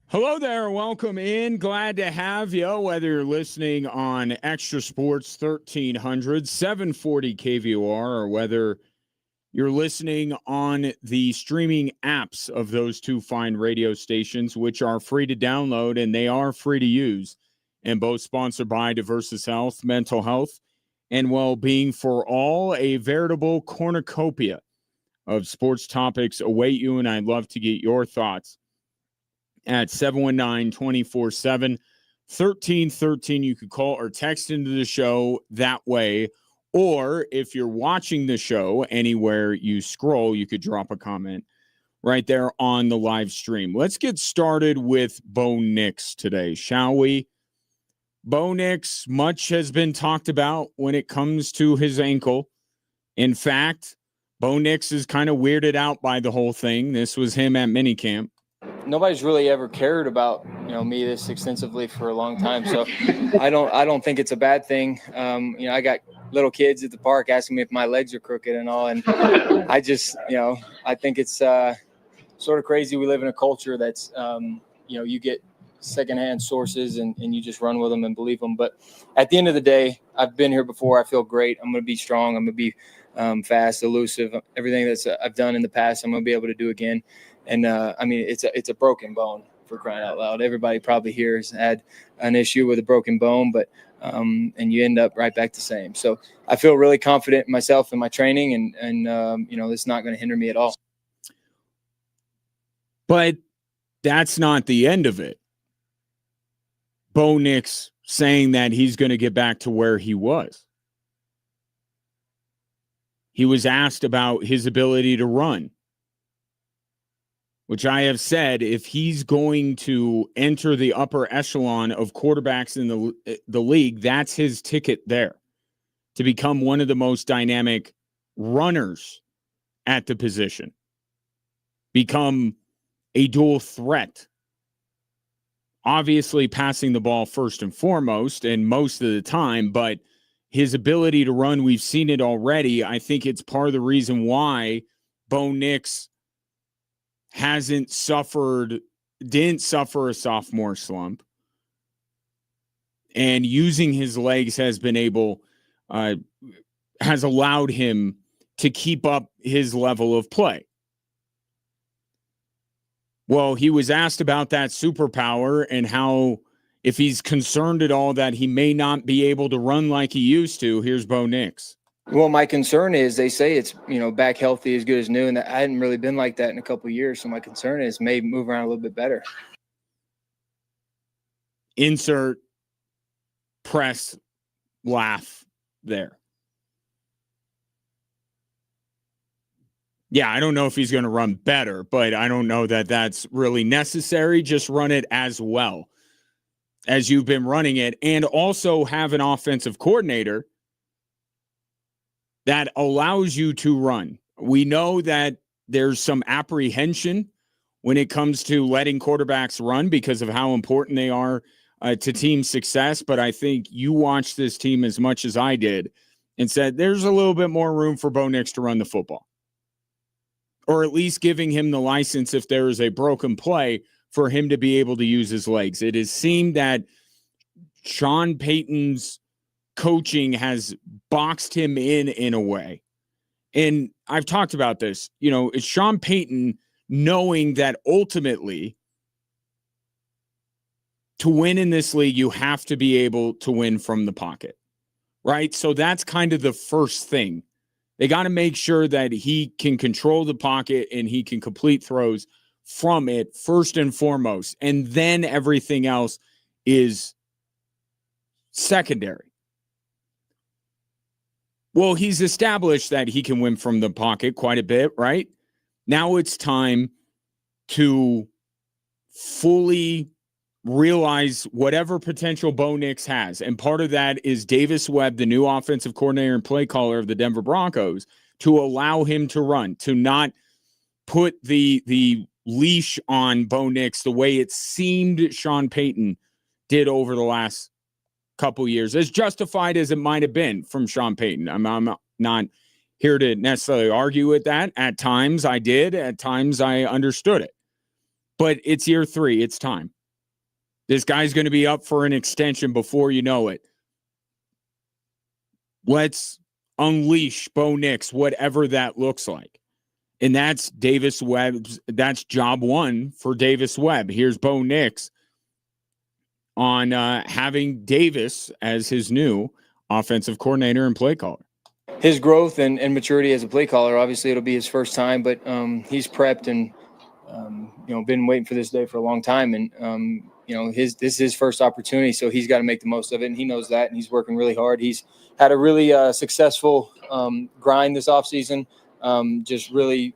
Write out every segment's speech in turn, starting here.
Hello there. Welcome in. Glad to have you, whether you're listening on Extra Sports 1300, 740 KVOR, or whether you're listening on the streaming apps of those two fine radio stations, which are free to download and they are free to use, and both sponsored by Diversus Health, mental health, and well-being for all. A veritable cornucopia of sports topics await you, and I'd love to get your thoughts at 719-247-1313. You could call or text into the show that way. Or if you're watching the show anywhere you scroll, you could drop a comment right there on the live stream. Let's get started with Bo Nix today, shall we? Bo Nix, much has been talked about when it comes to his ankle. In fact, Bo Nix is kind of weirded out by the whole thing. This was him at minicamp. Nobody's really ever cared about me this extensively for a long time, so I don't think it's a bad thing. I got little kids at the park asking me if my legs are crooked and all, and I just I think it's sort of crazy. We live in a culture that's you get secondhand sources and you just run with them and believe them. But at the end of the day, I've been here before. I feel great. I'm going to be strong. I'm going to be fast, elusive. Everything that's I've done in the past, I'm going to be able to do again. And it's a broken bone, for crying out loud. Everybody probably here has had an issue with a broken bone, but and you end up right back the same. So I feel really confident in myself and my training, and it's not going to hinder me at all. But that's not the end of it. Bo Nix saying that he's going to get back to where he was. He was asked about his ability to run, which I have said, if he's going to enter the upper echelon of quarterbacks in the league, that's his ticket there, to become one of the most dynamic runners at the position, become a dual threat. Obviously, passing the ball first and foremost and most of the time, but his ability to run, we've seen it already. I think it's part of the reason why Bo Nix didn't suffer a sophomore slump, and using his legs has allowed him to keep up his level of play. Well, he was asked about that superpower and how, if he's concerned at all that he may not be able to run like he used to. Here's Bo Nix. Well, my concern is they say it's, back healthy as good as new, and I hadn't really been like that in a couple of years. So my concern is maybe move around a little bit better. Insert press laugh there. Yeah, I don't know if he's going to run better, but I don't know that that's really necessary. Just run it as well as you've been running it, and also have an offensive coordinator that allows you to run. We know that there's some apprehension when it comes to letting quarterbacks run because of how important they are to team success. But I think you watched this team as much as I did and said there's a little bit more room for Bo Nix to run the football, or at least giving him the license if there is a broken play for him to be able to use his legs. It has seemed that Sean Payton's coaching has boxed him in a way. And I've talked about this. It's Sean Payton knowing that ultimately to win in this league, you have to be able to win from the pocket, right? So that's kind of the first thing. They got to make sure that he can control the pocket and he can complete throws from it first and foremost. And then everything else is secondary. Well, he's established that he can win from the pocket quite a bit, right? Now it's time to fully realize whatever potential Bo Nix has. And part of that is Davis Webb, the new offensive coordinator and play caller of the Denver Broncos, to allow him to run, to not put the leash on Bo Nix the way it seemed Sean Payton did over the last couple years, as justified as it might have been from Sean Payton. I'm not here to necessarily argue with that. At times I did. At times I understood it. But it's year 3. It's time. This guy's going to be up for an extension before you know it. Let's unleash Bo Nix, whatever that looks like. And that's Davis Webb's, that's job 1 for Davis Webb. Here's Bo Nix on having Davis as his new offensive coordinator and play caller. His growth and maturity as a play caller, obviously it'll be his first time, but he's prepped and, been waiting for this day for a long time. And, this is his first opportunity, so he's got to make the most of it. And he knows that, and he's working really hard. He's had a really successful grind this offseason, just really,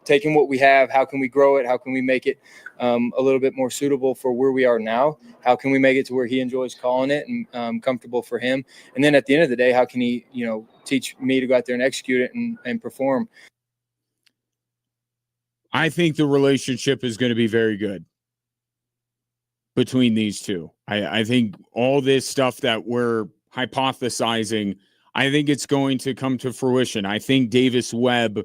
taking what we have, how can we grow it? How can we make it a little bit more suitable for where we are now? How can we make it to where he enjoys calling it and comfortable for him? And then at the end of the day, how can he, teach me to go out there and execute it and perform? I think the relationship is going to be very good between these two. I think all this stuff that we're hypothesizing, I think it's going to come to fruition. I think Davis Webb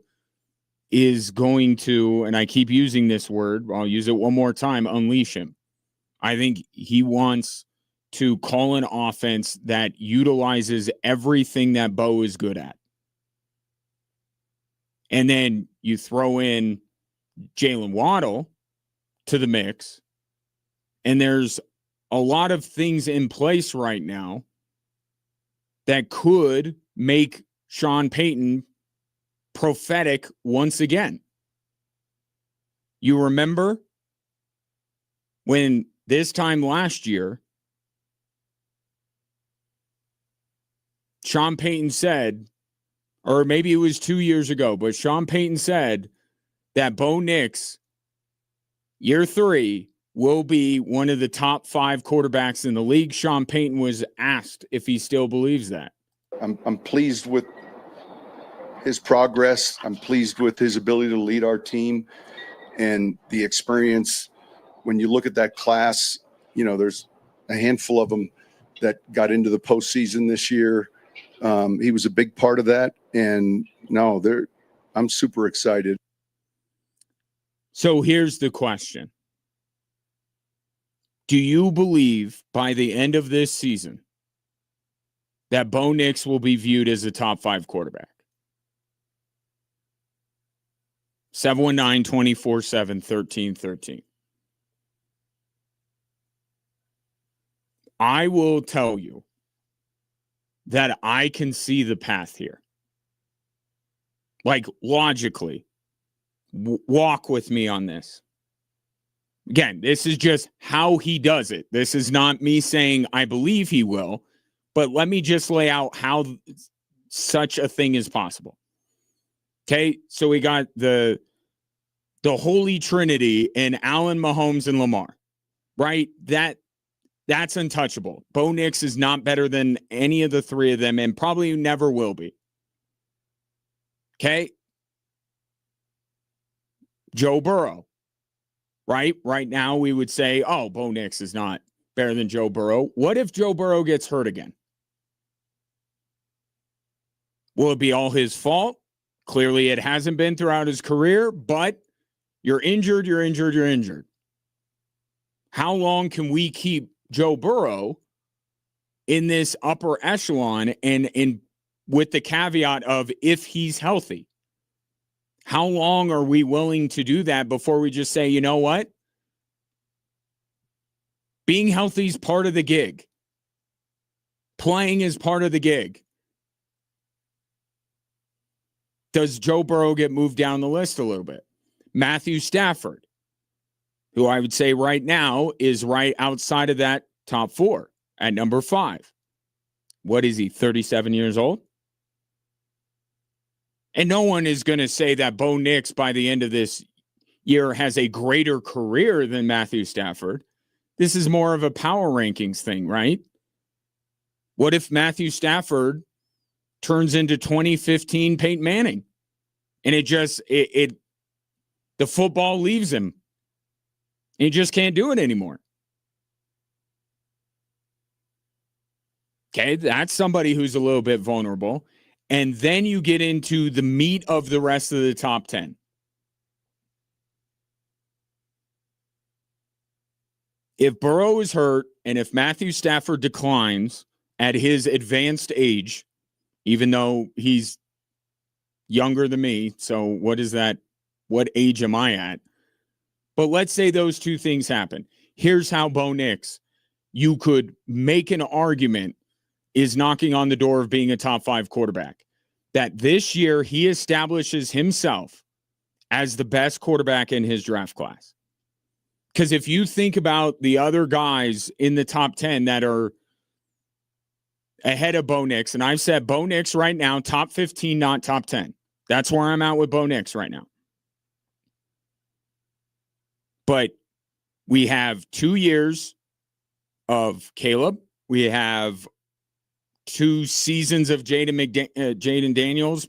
is going to, and I keep using this word, I'll use it one more time, unleash him. I think he wants to call an offense that utilizes everything that Bo is good at. And then you throw in Jalen Waddle to the mix, and there's a lot of things in place right now that could make Sean Payton prophetic once again. You remember when this time last year, Sean Payton said, or maybe it was 2 years ago, but Sean Payton said that Bo Nix, year 3, will be one of the top 5 quarterbacks in the league. Sean Payton was asked if he still believes that. I'm pleased with his progress. I'm pleased with his ability to lead our team and the experience. When you look at that class, there's a handful of them that got into the postseason this year. He was a big part of that. And I'm super excited. So here's the question. Do you believe by the end of this season that Bo Nix will be viewed as a top 5 quarterback? 719-247-1313. I will tell you that I can see the path here. Like, logically, walk with me on this. Again, this is just how he does it. This is not me saying I believe he will, but let me just lay out how such a thing is possible. Okay, so we got the Holy Trinity in Allen, Mahomes, and Lamar, right? That's untouchable. Bo Nix is not better than any of the 3 of them and probably never will be. Okay? Joe Burrow, right? Right now we would say, oh, Bo Nix is not better than Joe Burrow. What if Joe Burrow gets hurt again? Will it be all his fault? Clearly it hasn't been throughout his career, but you're injured. How long can we keep Joe Burrow in this upper echelon and with the caveat of if he's healthy? How long are we willing to do that before we just say, you know what? Being healthy is part of the gig. Playing is part of the gig. Does Joe Burrow get moved down the list a little bit? Matthew Stafford, who I would say right now is right outside of that top 4 at number 5. What is he, 37 years old? And no one is going to say that Bo Nix by the end of this year has a greater career than Matthew Stafford. This is more of a power rankings thing, right? What if Matthew Stafford turns into 2015 Peyton Manning and the football leaves him? He just can't do it anymore. Okay, that's somebody who's a little bit vulnerable. And then you get into the meat of the rest of the top 10. If Burrow is hurt and if Matthew Stafford declines at his advanced age, even though he's younger than me, so what is that? What age am I at? But let's say those two things happen. Here's how Bo Nix, you could make an argument, is knocking on the door of being a top 5 quarterback. That this year he establishes himself as the best quarterback in his draft class. Because if you think about the other guys in the top 10 that are ahead of Bo Nix, and I've said Bo Nix right now, top 15, not top 10. That's where I'm at with Bo Nix right now. But we have 2 years of Caleb. We have 2 seasons of Jaden Daniels.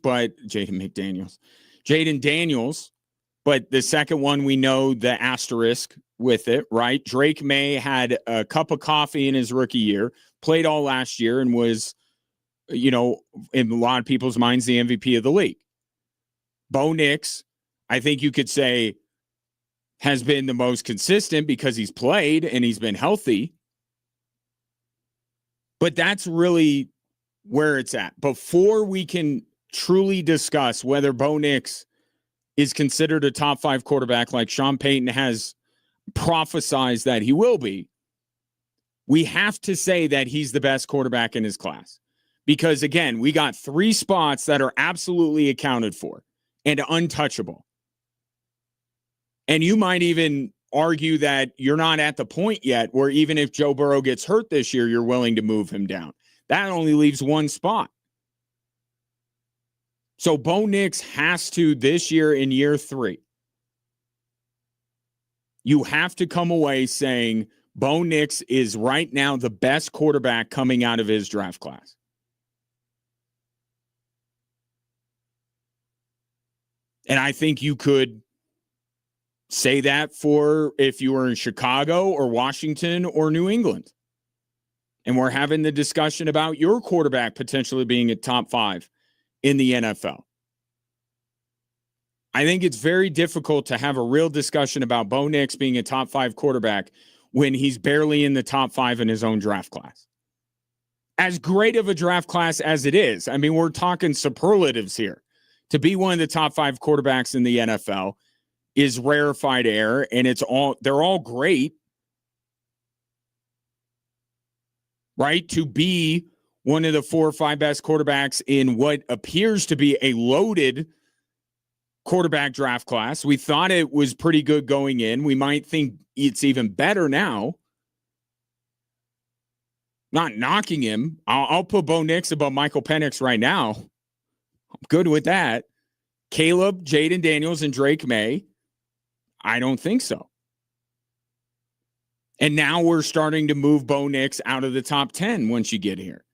But the second one, we know the asterisk with it, right? Drake May had a cup of coffee in his rookie year, played all last year, and was, in a lot of people's minds, the MVP of the league. Bo Nix, I think you could say, has been the most consistent because he's played and he's been healthy. But that's really where it's at. Before we can truly discuss whether Bo Nix is considered a top 5 quarterback like Sean Payton has prophesized that he will be, we have to say that he's the best quarterback in his class. Because, again, we got 3 spots that are absolutely accounted for and untouchable. And you might even argue that you're not at the point yet where even if Joe Burrow gets hurt this year, you're willing to move him down. That only leaves 1 spot. So Bo Nix has to, this year in year 3, you have to come away saying Bo Nix is right now the best quarterback coming out of his draft class. And I think you could say that for if you were in Chicago or Washington or New England. And we're having the discussion about your quarterback potentially being at top 5 in the NFL. I think it's very difficult to have a real discussion about Bo Nix being a top 5 quarterback when he's barely in the top 5 in his own draft class. As great of a draft class as it is, I mean, we're talking superlatives here. To be one of the top 5 quarterbacks in the NFL is rarefied air, and they're all great, right? To be one of the 4 or 5 best quarterbacks in what appears to be a loaded quarterback draft class. We thought it was pretty good going in. We might think it's even better now. Not knocking him. I'll put Bo Nix above Michael Penix right now. I'm good with that. Caleb, Jaden Daniels, and Drake May, I don't think so. And now we're starting to move Bo Nix out of the top 10 once you get here.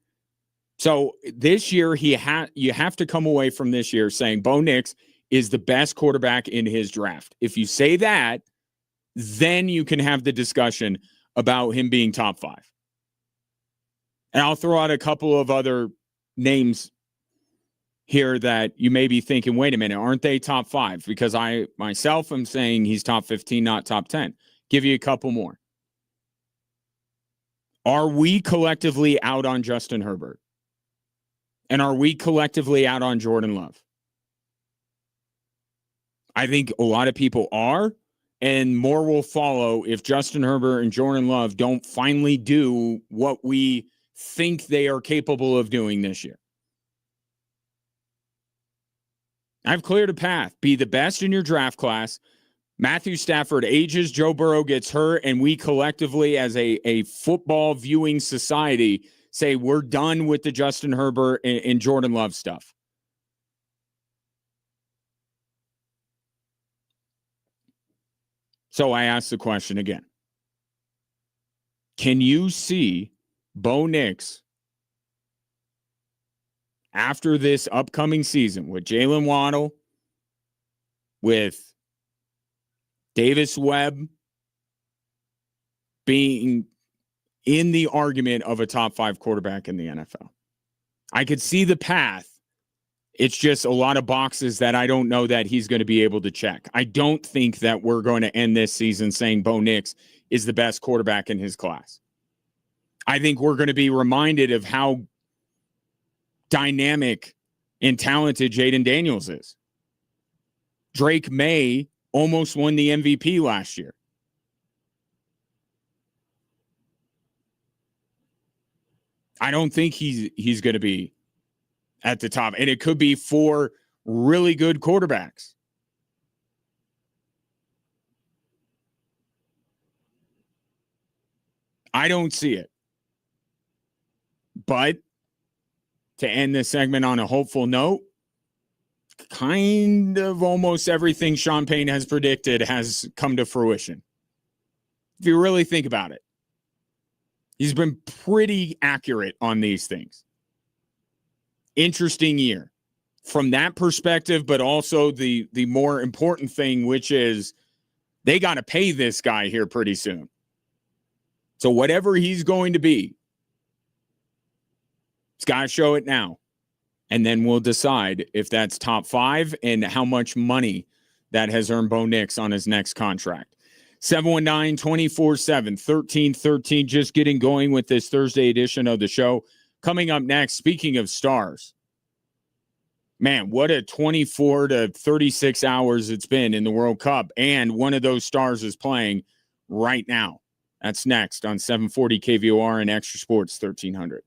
So this year, you have to come away from this year saying Bo Nix is the best quarterback in his draft. If you say that, then you can have the discussion about him being top 5. And I'll throw out a couple of other names here that you may be thinking, wait a minute, aren't they top 5? Because I myself am saying he's top 15, not top 10. Give you a couple more. Are we collectively out on Justin Herbert? And are we collectively out on Jordan Love? I think a lot of people are, and more will follow if Justin Herbert and Jordan Love don't finally do what we think they are capable of doing this year. I've cleared a path. Be the best in your draft class. Matthew Stafford ages, Joe Burrow gets hurt, and we collectively as a football viewing society say we're done with the Justin Herbert and Jordan Love stuff. So I ask the question again. Can you see Bo Nix after this upcoming season with Jalen Waddle, with Davis Webb being in the argument of a top 5 quarterback in the NFL? I could see the path. It's just a lot of boxes that I don't know that he's going to be able to check. I don't think that we're going to end this season saying Bo Nix is the best quarterback in his class. I think we're going to be reminded of how dynamic and talented Jaden Daniels is. Drake May almost won the MVP last year. I don't think he's going to be at the top. And it could be 4 really good quarterbacks. I don't see it. But to end this segment on a hopeful note, kind of almost everything Sean Payne has predicted has come to fruition. If you really think about it, he's been pretty accurate on these things. Interesting year from that perspective, but also the more important thing, which is they got to pay this guy here pretty soon. So whatever he's going to be, he's got to show it now. And then we'll decide if that's top 5 and how much money that has earned Bo Nix on his next contract. 719-247-1313, just getting going with this Thursday edition of the show. Coming up next, speaking of stars, man, what a 24 to 36 hours it's been in the World Cup. And one of those stars is playing right now. That's next on 740 KVOR and Extra Sports 1300.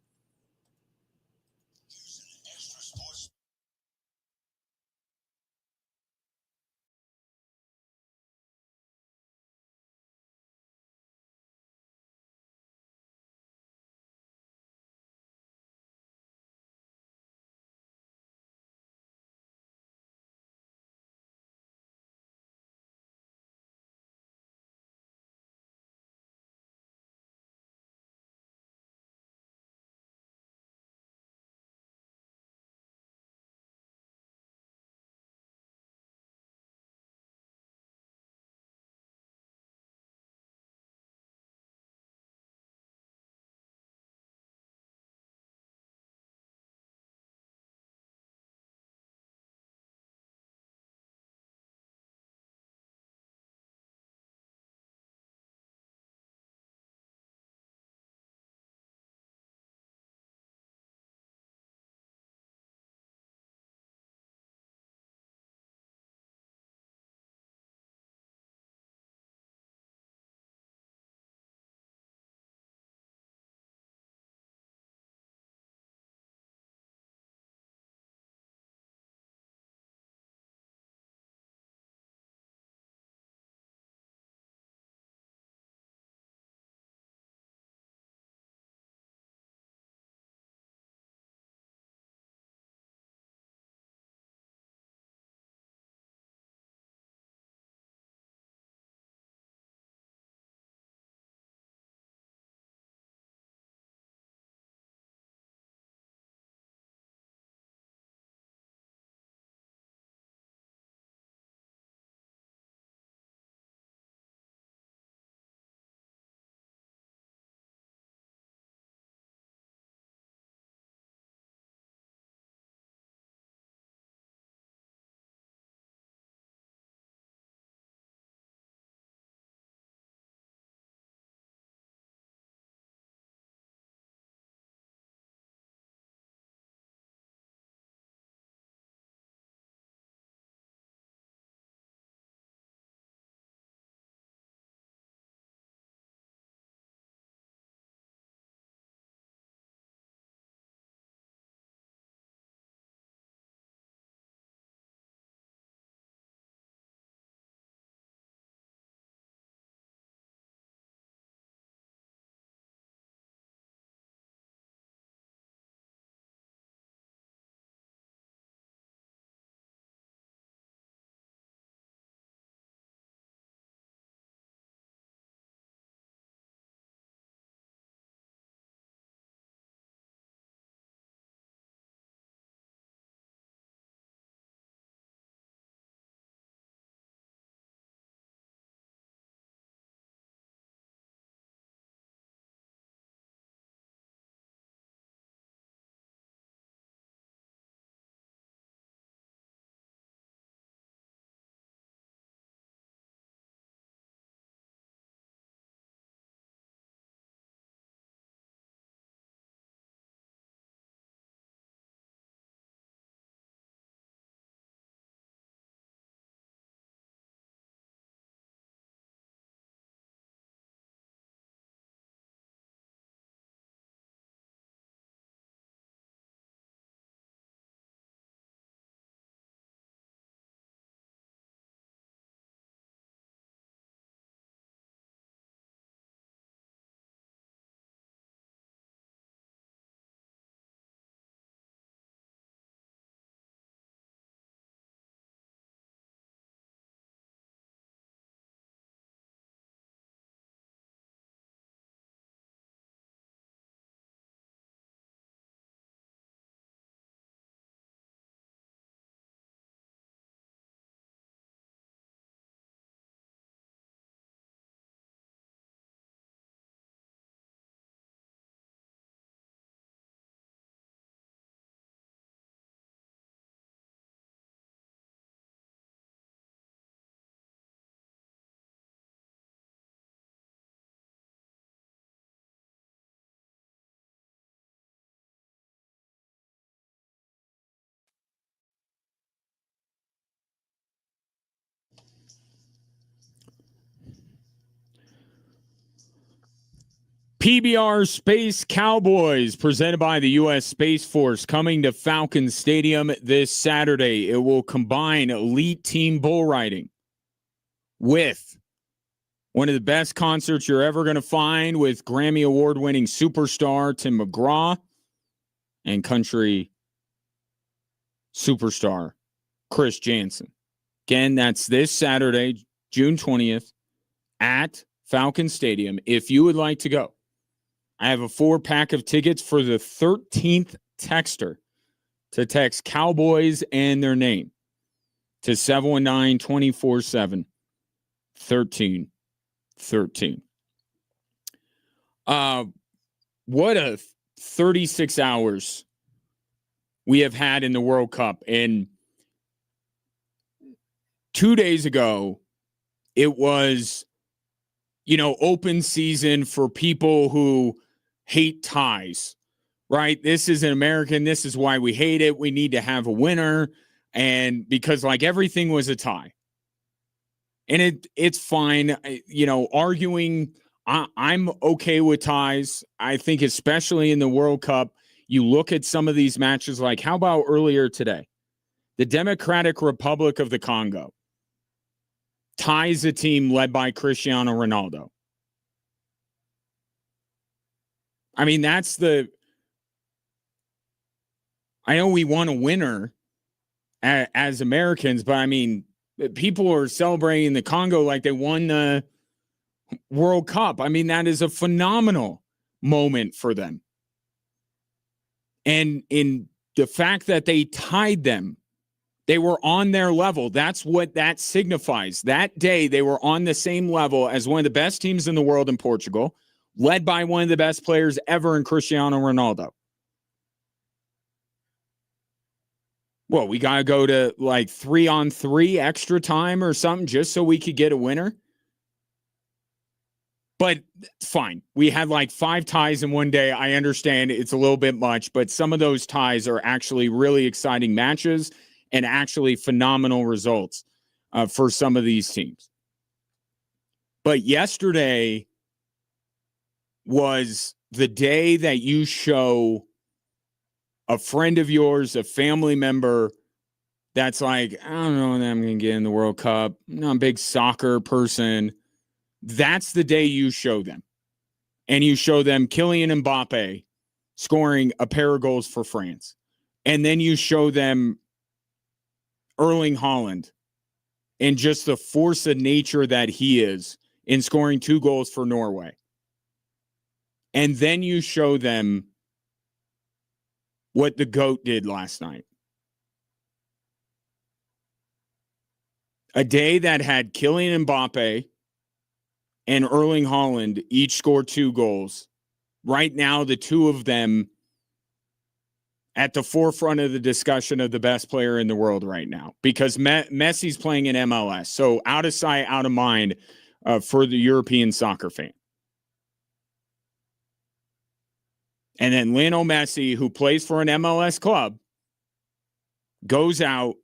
PBR Space Cowboys, presented by the U.S. Space Force, coming to Falcon Stadium this Saturday. It will combine elite team bull riding with one of the best concerts you're ever going to find with Grammy Award-winning superstar Tim McGraw and country superstar Chris Jansen. Again, that's this Saturday, June 20th at Falcon Stadium. If you would like to go, I have a 4-pack of tickets for the 13th texter to text Cowboys and their name to 719-247-1313. What a 36 hours we have had in the World Cup. And 2 days ago, it was, open season for people who hate ties, right? This is an American. This is why we hate it. We need to have a winner. And because everything was a tie. And it's fine, arguing. I'm okay with ties. I think especially in the World Cup, you look at some of these matches, like how about earlier today? The Democratic Republic of the Congo ties a team led by Cristiano Ronaldo. I mean, I know we want a winner as Americans, but I mean, people are celebrating the Congo like they won the World Cup. I mean, that is a phenomenal moment for them. And in the fact that they tied them, they were on their level. That's what that signifies. That day, they were on the same level as one of the best teams in the world in Portugal, led by one of the best players ever in Cristiano Ronaldo. Well, we got to go to 3-on-3 extra time or something just so we could get a winner. But fine. We had 5 ties in one day. I understand it's a little bit much, but some of those ties are actually really exciting matches and actually phenomenal results for some of these teams. But yesterday was the day that you show a friend of yours, a family member that's I don't know when I'm going to get in the World Cup. I'm not a big soccer person. That's the day you show them. And you show them Kylian Mbappe scoring a pair of goals for France. And then you show them Erling Haaland and just the force of nature that he is in scoring 2 goals for Norway. And then you show them what the GOAT did last night. A day that had Kylian Mbappe and Erling Haaland each scored 2 goals. Right now, the two of them at the forefront of the discussion of the best player in the world right now, because Messi's playing in MLS. So out of sight, out of mind for the European soccer fan. And then Lionel Messi, who plays for an MLS club, goes out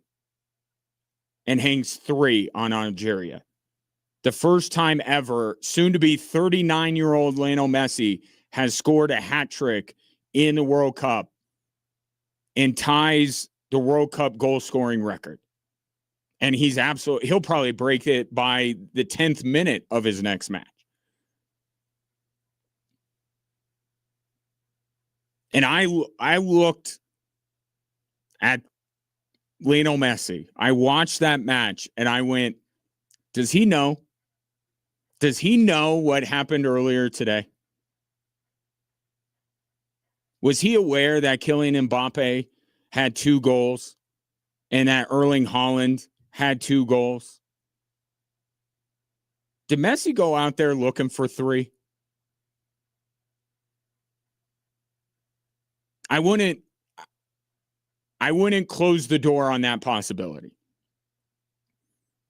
and hangs 3 on Algeria. The first time ever, soon to be 39-year-old Lionel Messi has scored a hat trick in the World Cup and ties the World Cup goal scoring record. And he'll probably break it by the 10th minute of his next match. And I looked at Lionel Messi. I watched that match and I went, does he know? Does he know what happened earlier today? Was he aware that Kylian Mbappe had 2 goals and that Erling Haaland had 2 goals? Did Messi go out there looking for 3? I wouldn't close the door on that possibility.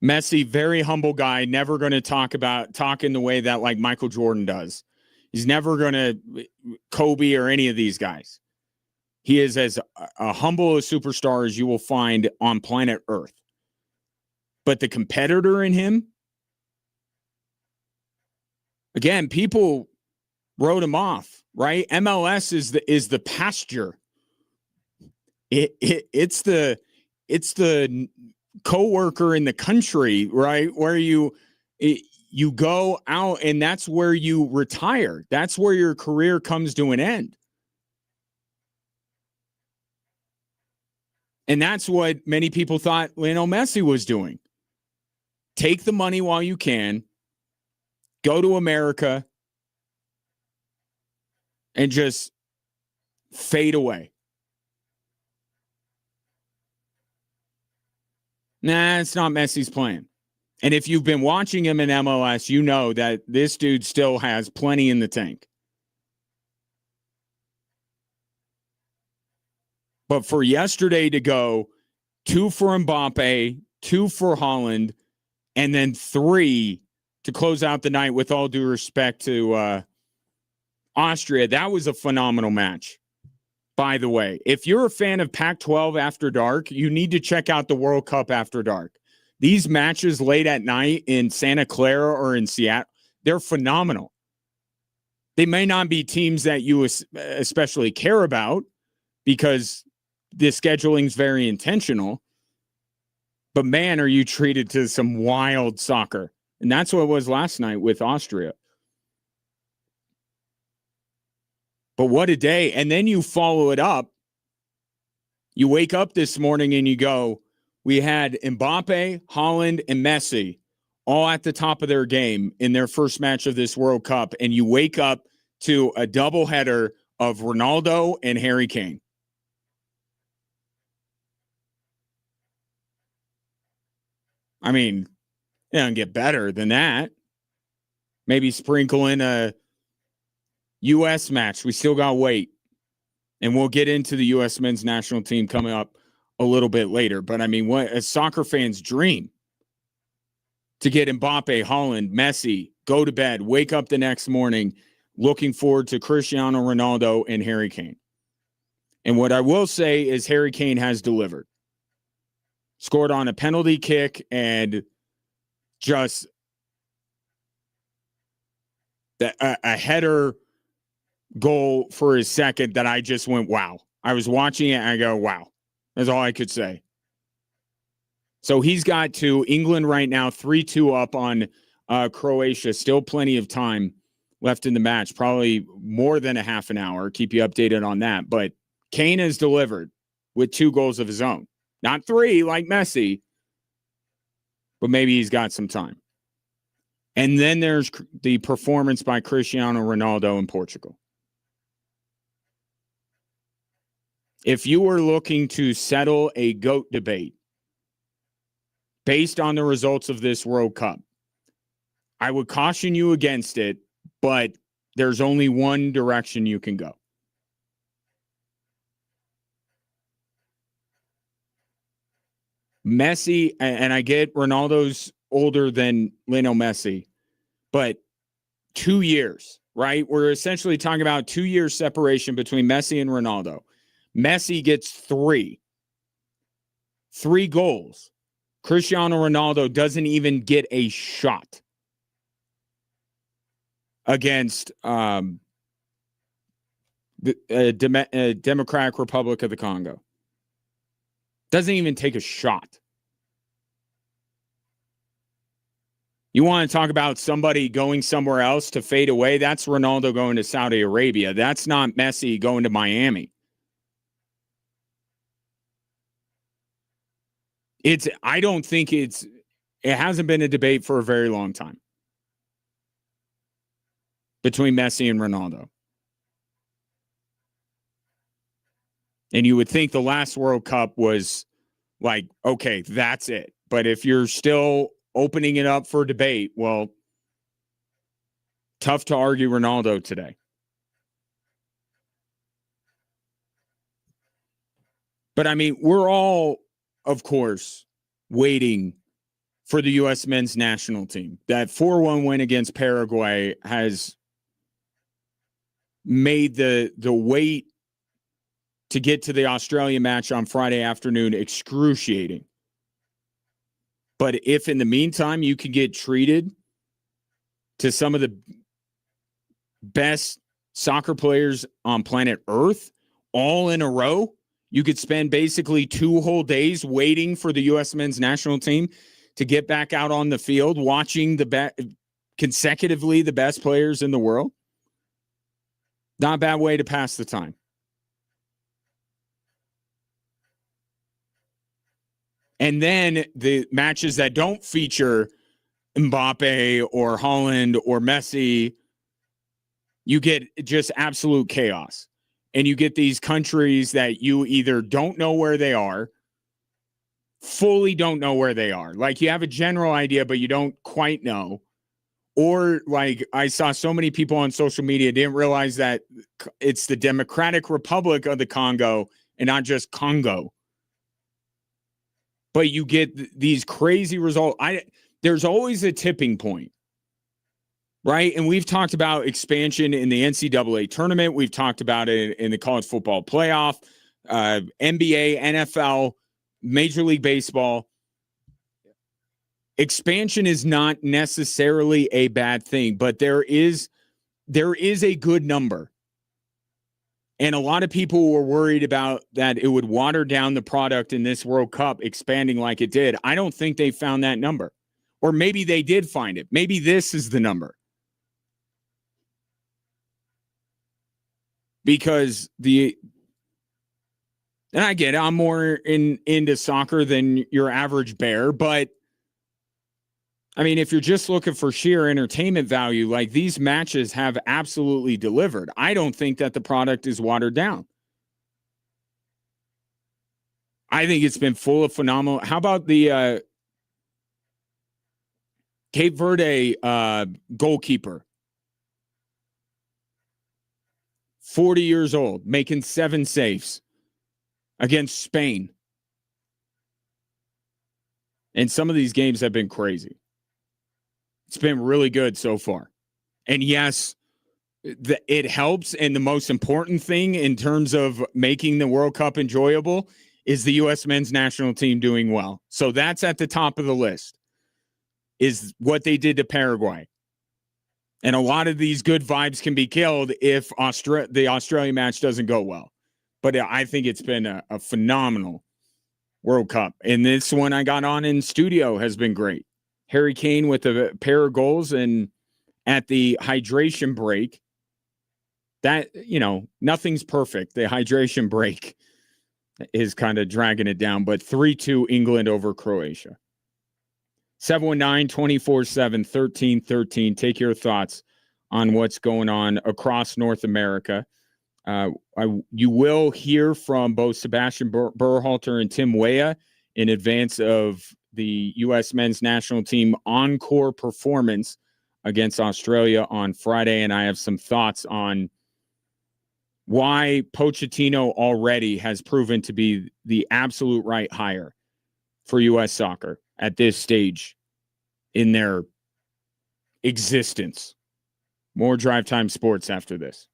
Messi, very humble guy, never going to talk in the way that Michael Jordan does. He's never going to Kobe or any of these guys. He is as a humble a superstar as you will find on planet Earth. But the competitor in him, again, people wrote him off, right? MLS is the pasture. It's the coworker in the country, right? Where you go out and that's where you retire. That's where your career comes to an end. And that's what many people thought Lionel Messi was doing. Take the money while you can, go to America, and just fade away. Nah, it's not Messi's plan. And if you've been watching him in MLS, you know that this dude still has plenty in the tank. But for yesterday to go 2 for Mbappe, 2 for Haaland, and then 3 to close out the night, with all due respect to Austria, that was a phenomenal match. By the way, if you're a fan of Pac-12 After Dark, you need to check out the World Cup After Dark. These matches late at night in Santa Clara or in Seattle, they're phenomenal. They may not be teams that you especially care about because the scheduling is very intentional, but man, are you treated to some wild soccer. And that's what it was last night with Austria. But what a day. And then you follow it up. You wake up this morning and you go, we had Mbappe, Haaland, and Messi all at the top of their game in their first match of this World Cup. And you wake up to a doubleheader of Ronaldo and Harry Kane. I mean, it doesn't get better than that. Maybe sprinkle in a U.S. match. We still got to wait. And we'll get into the U.S. men's national team coming up a little bit later. But I mean, what a soccer fan's dream to get Mbappe, Haaland, Messi, go to bed, wake up the next morning, looking forward to Cristiano Ronaldo and Harry Kane. And what I will say is Harry Kane has delivered. Scored on a penalty kick and just a header goal for his second that I just went, wow. I was watching it and I go, wow. That's all I could say. So he's got to England right now, 3-2 up on Croatia. Still plenty of time left in the match, probably more than a half an hour. Keep you updated on that. But Kane has delivered with 2 goals of his own. Not 3 like Messi, but maybe he's got some time. And then there's the performance by Cristiano Ronaldo in Portugal. If you were looking to settle a GOAT debate based on the results of this World Cup, I would caution you against it, but there's only one direction you can go. Messi, and I get Ronaldo's older than Lionel Messi, but 2 years, right? We're essentially talking about 2 years separation between Messi and Ronaldo. Messi gets 3 goals. Cristiano Ronaldo doesn't even get a shot against the Democratic Republic of the Congo. Doesn't even take a shot. You want to talk about somebody going somewhere else to fade away? That's Ronaldo going to Saudi Arabia. That's not Messi going to Miami. I don't think it hasn't been a debate for a very long time between Messi and Ronaldo. And you would think the last World Cup was like, okay, that's it. But if you're still opening it up for debate, well, tough to argue Ronaldo today. But I mean, we're all, of course, waiting for the U.S. men's national team. That 4-1 win against Paraguay has made the wait to get to the Australia match on Friday afternoon excruciating. But if in the meantime you can get treated to some of the best soccer players on planet Earth all in a row. You could spend basically 2 whole days waiting for the U.S. men's national team to get back out on the field, watching consecutively the best players in the world. Not a bad way to pass the time. And then the matches that don't feature Mbappe or Haaland or Messi, you get just absolute chaos. And you get these countries that you either don't know where they are, fully don't know where they are. Like you have a general idea, but you don't quite know. Or like I saw so many people on social media didn't realize that it's the Democratic Republic of the Congo and not just Congo. But you get these crazy results. There's always a tipping point, right? And we've talked about expansion in the NCAA tournament. We've talked about it in the college football playoff, NBA, NFL, Major League Baseball. Expansion is not necessarily a bad thing, but there is a good number. And a lot of people were worried about that it would water down the product in this World Cup expanding like it did. I don't think they found that number. Or maybe they did find it. Maybe this is the number. Because and I get it, I'm more into soccer than your average bear, but I mean, if you're just looking for sheer entertainment value, like these matches have absolutely delivered. I don't think that the product is watered down. I think it's been full of phenomenal. How about the Cape Verde goalkeeper? 40 years old, making 7 saves against Spain. And some of these games have been crazy. It's been really good so far. And yes, it helps. And the most important thing in terms of making the World Cup enjoyable is the U.S. men's national team doing well. So that's at the top of the list, is what they did to Paraguay. And a lot of these good vibes can be killed if the Australia match doesn't go well. But I think it's been a phenomenal World Cup. And this one I got on in studio has been great. Harry Kane with a pair of goals, and at the hydration break, that, nothing's perfect. The hydration break is kind of dragging it down, but 3-2 England over Croatia. 719-247-1313. Take your thoughts on what's going on across North America. You will hear from both Sebastian Berhalter and Tim Weah in advance of the U.S. men's national team encore performance against Australia on Friday, and I have some thoughts on why Pochettino already has proven to be the absolute right hire for U.S. soccer at this stage in their existence. More Drive Time Sports after this.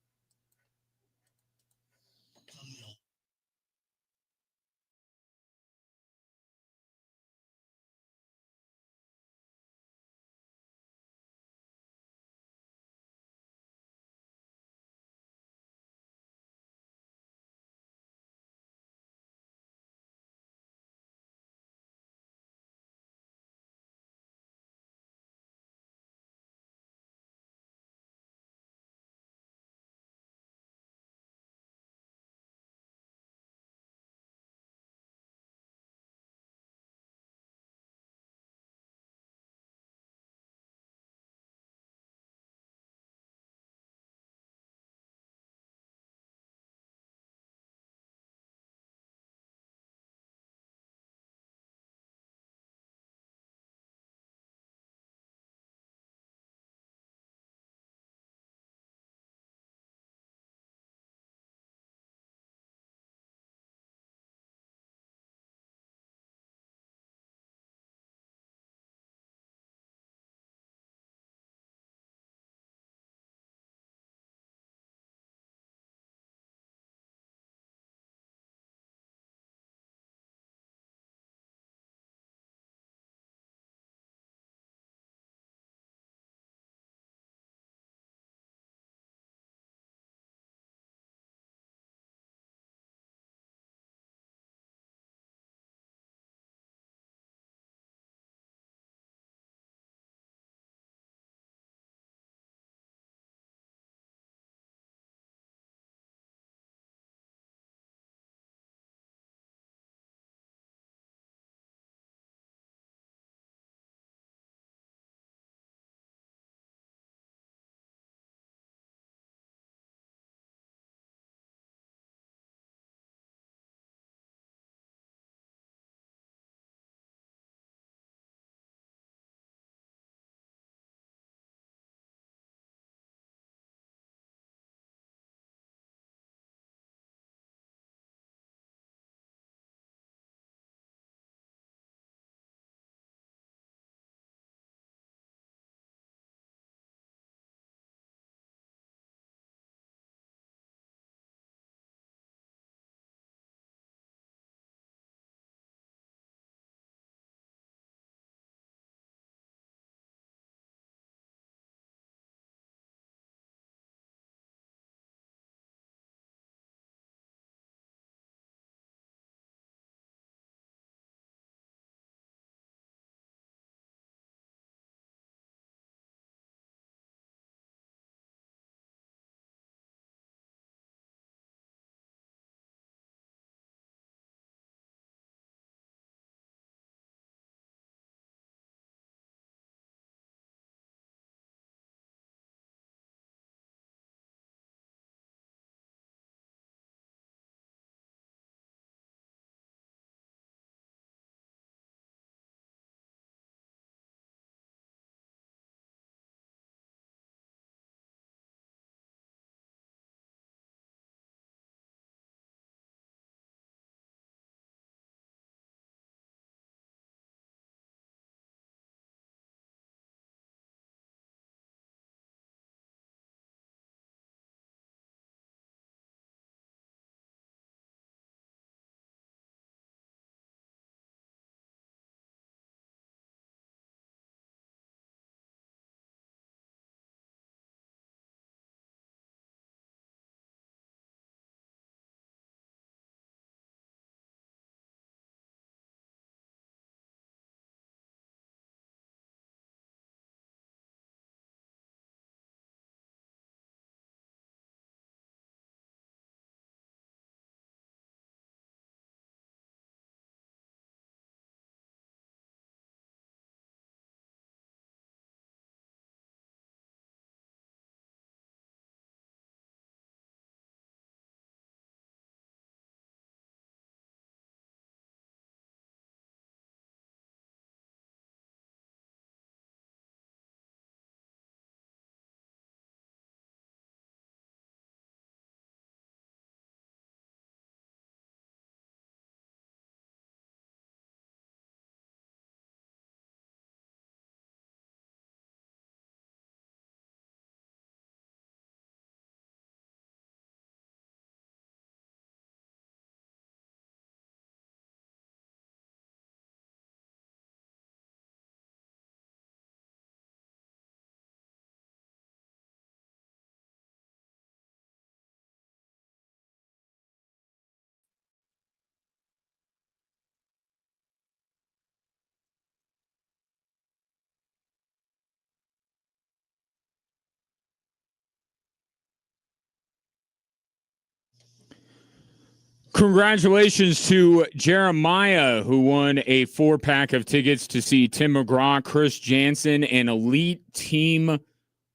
Congratulations to Jeremiah, who won a 4-pack of tickets to see Tim McGraw, Chris Jansen, and Elite Team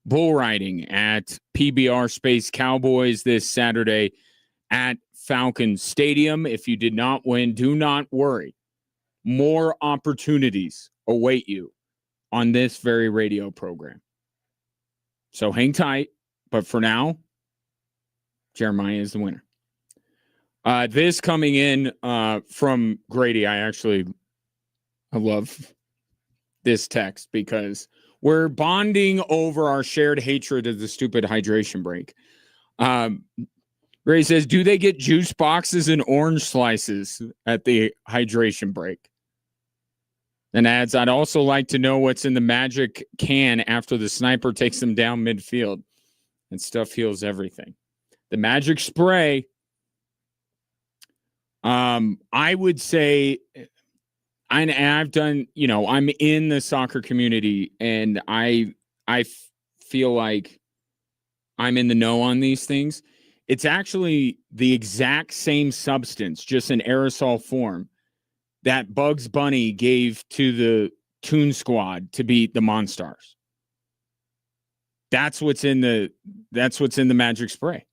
Bull Riding at PBR Space Cowboys this Saturday at Falcon Stadium. If you did not win, do not worry. More opportunities await you on this very radio program. So hang tight. But for now, Jeremiah is the winner. This coming in from Grady. I love this text because we're bonding over our shared hatred of the stupid hydration break. Grady says, do they get juice boxes and orange slices at the hydration break? And adds, I'd also like to know what's in the magic can after the sniper takes them down midfield. And stuff heals everything. The magic spray. I would say, I've done, I'm in the soccer community, and I feel like I'm in the know on these things. It's actually the exact same substance, just in aerosol form, that Bugs Bunny gave to the Toon Squad to beat the Monstars. That's what's in the magic spray.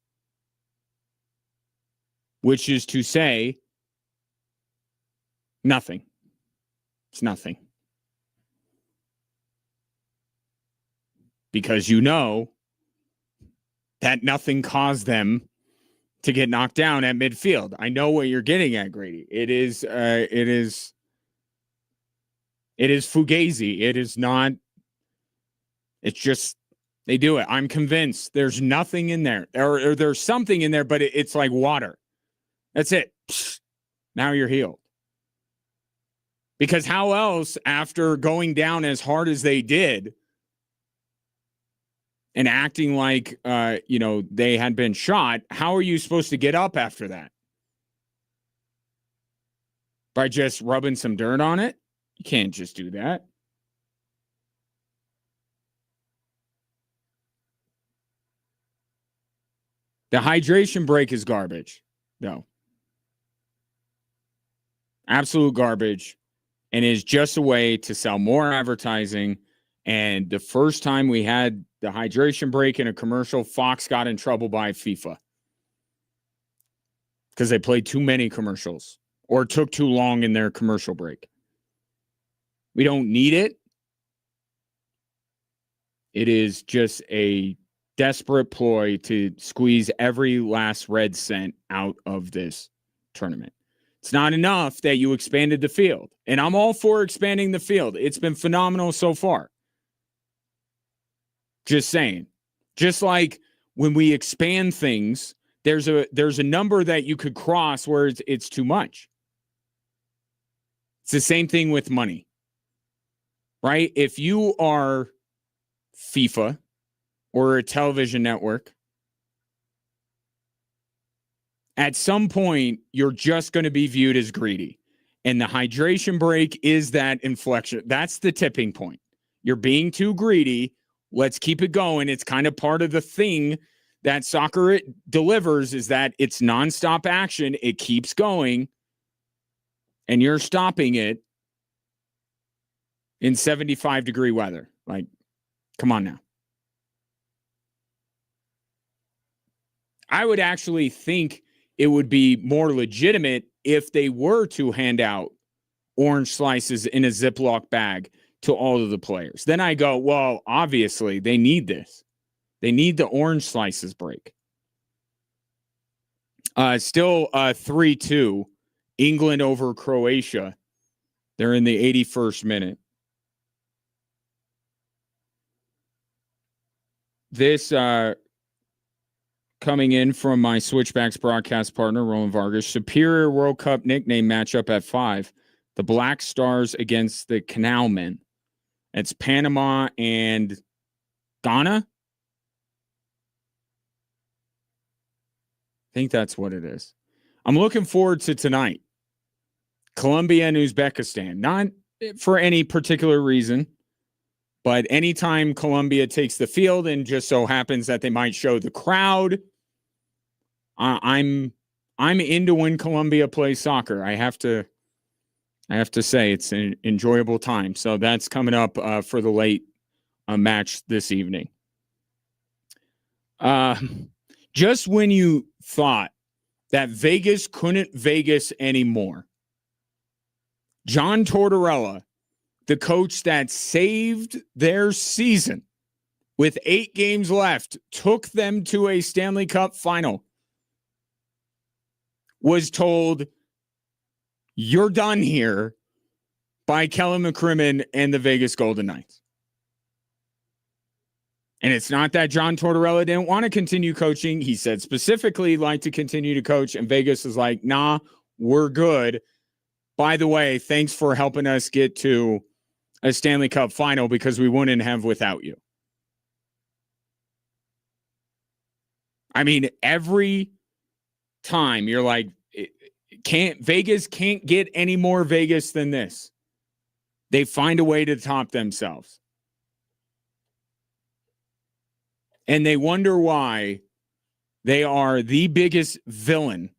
Which is to say, nothing. It's nothing. Because that nothing caused them to get knocked down at midfield. I know what you're getting at, Grady. It is fugazi. It is not. It's just they do it. I'm convinced there's nothing in there, or there's something in there, but it's like water. That's it. Now you're healed. Because how else, after going down as hard as they did and acting like, they had been shot, how are you supposed to get up after that? By just rubbing some dirt on it? You can't just do that. The hydration break is garbage, though. Absolute garbage, and is just a way to sell more advertising. And the first time we had the hydration break in a commercial, Fox got in trouble by FIFA because they played too many commercials or took too long in their commercial break. We don't need it. It is just a desperate ploy to squeeze every last red cent out of this tournament. It's not enough that you expanded the field. And I'm all for expanding the field. It's been phenomenal so far. Just saying. Just like when we expand things, there's a number that you could cross where it's too much. It's the same thing with money. Right? If you are FIFA or a television network, at some point, you're just going to be viewed as greedy. And the hydration break is that inflection. That's the tipping point. You're being too greedy. Let's keep it going. It's kind of part of the thing that soccer delivers, is that it's nonstop action. It keeps going. And you're stopping it in 75-degree weather. Like, come on now. I would actually think it would be more legitimate if they were to hand out orange slices in a Ziploc bag to all of the players. Then I go, well, obviously they need this. They need the orange slices break. Still 3-2, England over Croatia. They're in the 81st minute. This coming in from my Switchbacks broadcast partner, Roland Vargas. Superior World Cup nickname matchup at 5. The Black Stars against the Canalmen. It's Panama and Ghana. I think that's what it is. I'm looking forward to tonight. Colombia and Uzbekistan. Not for any particular reason, but anytime Colombia takes the field and just so happens that they might show the crowd, I'm I'm into when Columbia plays soccer. I have to say it's an enjoyable time. So that's coming up for the late match this evening. Just when you thought that Vegas couldn't Vegas anymore, John Tortorella, the coach that saved their season with 8 games left, took them to a Stanley Cup final, was told, "You're done here," by Kelly McCrimmon and the Vegas Golden Knights. And it's not that John Tortorella didn't want to continue coaching. He said specifically he'd like to continue to coach, and Vegas is like, "Nah, we're good. By the way, thanks for helping us get to a Stanley Cup final because we wouldn't have without you." I mean, every time you're like, Vegas can't get any more Vegas than this. They find a way to top themselves. And they wonder why they are the biggest villain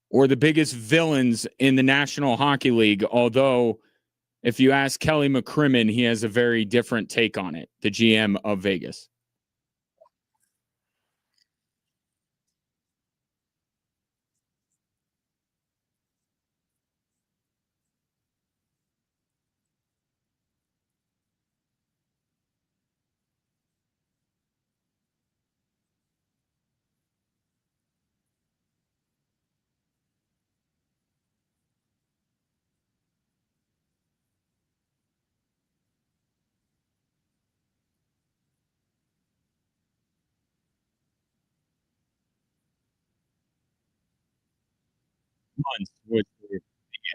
or the biggest villains in the National Hockey League. Although, if you ask Kelly McCrimmon, he has a very different take on it, the GM of Vegas. Months was the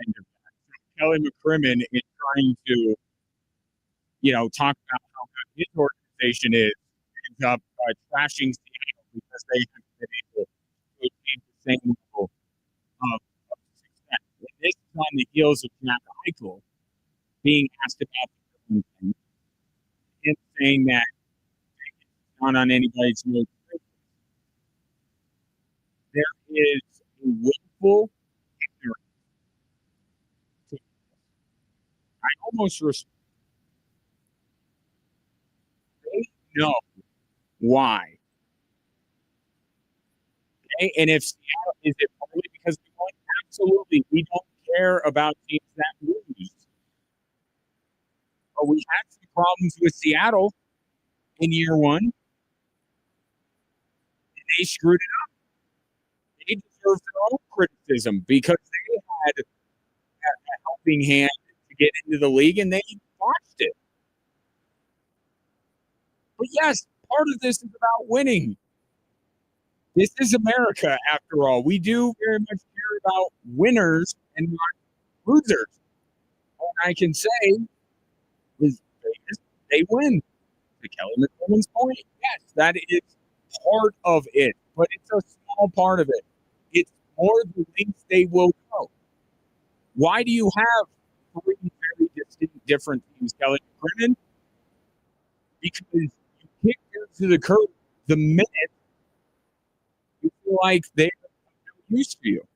end of that. Kelly McCrimmon is trying to, talk about how good his organization is, ends up trashing Seattle because they haven't been able to achieve the same level of success. And this is on the heels of Jack Eichel being asked about the thing and saying that it's not on anybody's notes. There is a willful ignorance. I almost respect. They know why. Okay? And if Seattle is it only because we want? Absolutely, we don't care about teams that lose. But we had some problems with Seattle in year one, and they screwed it up. They deserve their own criticism because they had a helping hand to get into the league, and they botched it. But yes, part of this is about winning. This is America, after all. We do very much care about winners and not losers. All I can say is they win. To Kelly McCrimmon's point, yes, that is part of it, but it's a small part of it. It's more the lengths they will go. Why do you have 3 very distinct different teams, Kelly McCrimmon? Because you kick them to the curb the minute you feel like they're no use for you.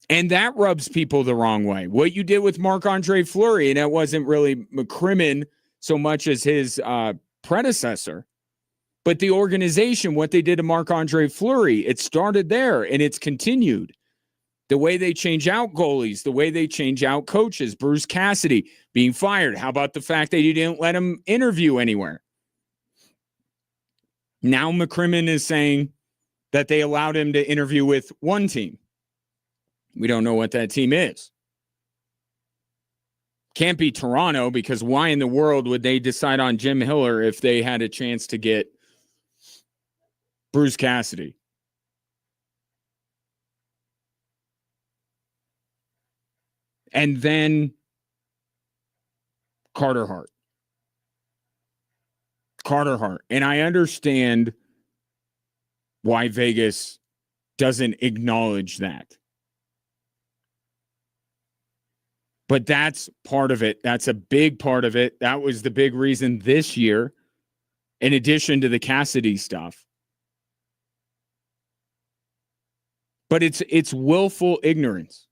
And that rubs people the wrong way. What you did with Marc-Andre Fleury, and it wasn't really McCrimmon so much as his predecessor, but the organization, what they did to Marc-Andre Fleury, it started there and it's continued. The way they change out goalies, the way they change out coaches, Bruce Cassidy being fired. How about the fact that you didn't let him interview anywhere? Now McCrimmon is saying that they allowed him to interview with one team. We don't know what that team is. Can't be Toronto, because why in the world would they decide on Jim Hiller if they had a chance to get Bruce Cassidy? And then Carter Hart. And I understand why Vegas doesn't acknowledge that. But that's part of it. That's a big part of it. That was the big reason this year, in addition to the Cassidy stuff, But it's willful ignorance.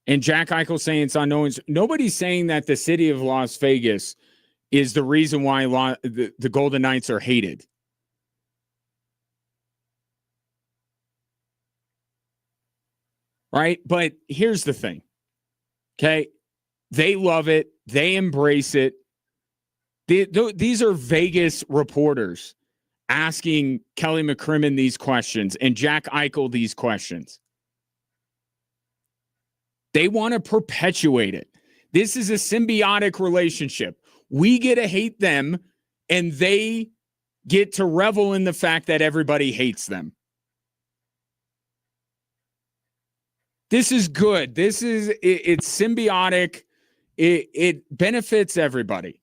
And Jack Eichel saying it's unknown. Nobody's saying that the city of Las Vegas is the reason why the Golden Knights are hated. Right? But here's the thing. Okay? They love it. They embrace it. These are Vegas reporters asking Kelly McCrimmon these questions and Jack Eichel these questions. They want to perpetuate it. This is a symbiotic relationship. We get to hate them, and they get to revel in the fact that everybody hates them. This is good. It's symbiotic. It benefits everybody.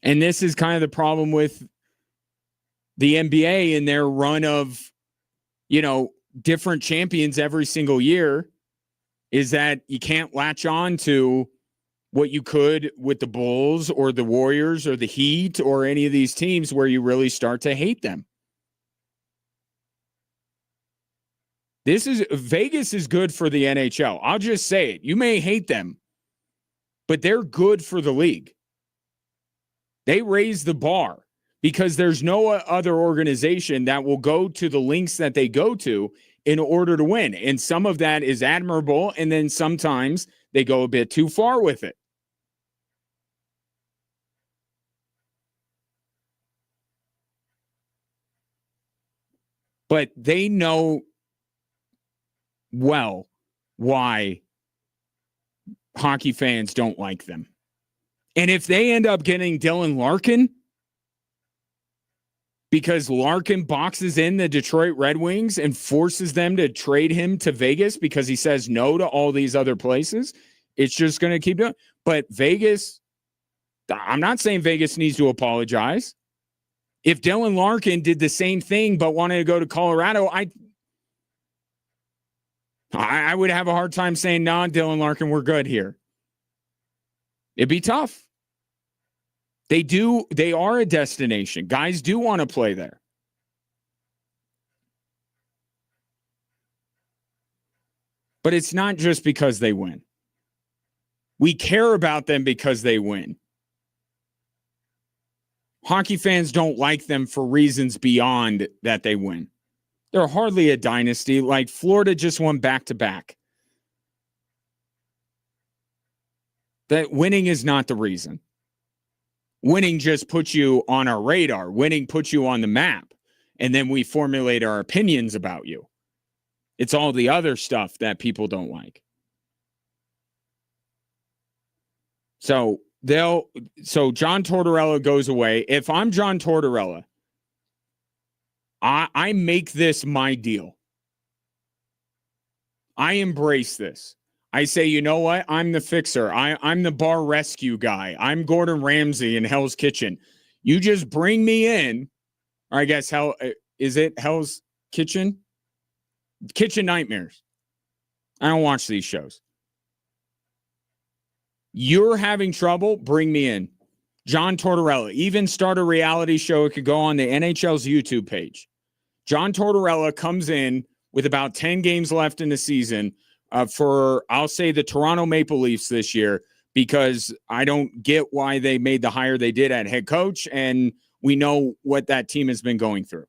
And this is kind of the problem with the NBA in their run of, different champions every single year, is that you can't latch on to what you could with the Bulls or the Warriors or the Heat or any of these teams where you really start to hate them. Vegas is good for the NHL. I'll just say it. You may hate them, but they're good for the league. They raise the bar because there's no other organization that will go to the lengths that they go to in order to win. And some of that is admirable, and then sometimes they go a bit too far with it. But they know well why hockey fans don't like them. And if they end up getting Dylan Larkin, because Larkin boxes in the Detroit Red Wings and forces them to trade him to Vegas because he says no to all these other places, it's just going to keep doing. But Vegas, I'm not saying Vegas needs to apologize. If Dylan Larkin did the same thing but wanted to go to Colorado, I would have a hard time saying, no, Dylan Larkin, we're good here. It'd be tough. They are a destination. Guys do want to play there. But it's not just because they win. We care about them because they win. Hockey fans don't like them for reasons beyond that they win. They're hardly a dynasty. Like Florida just won back-to-back. That winning is not the reason. Winning just puts you on our radar. Winning puts you on the map. And then we formulate our opinions about you. It's all the other stuff that people don't like. So John Tortorella goes away. If I'm John Tortorella, I make this my deal. I embrace this. I say, you know what? I'm the fixer. I'm the bar rescue guy. I'm Gordon Ramsay in Hell's Kitchen. You just bring me in. Or I guess is it Hell's Kitchen? Kitchen Nightmares. I don't watch these shows. You're having trouble, bring me in. John Tortorella, even start a reality show. It could go on the NHL's YouTube page. John Tortorella comes in with about 10 games left in the season for, I'll say, the Toronto Maple Leafs this year, because I don't get why they made the hire they did at head coach, and we know what that team has been going through.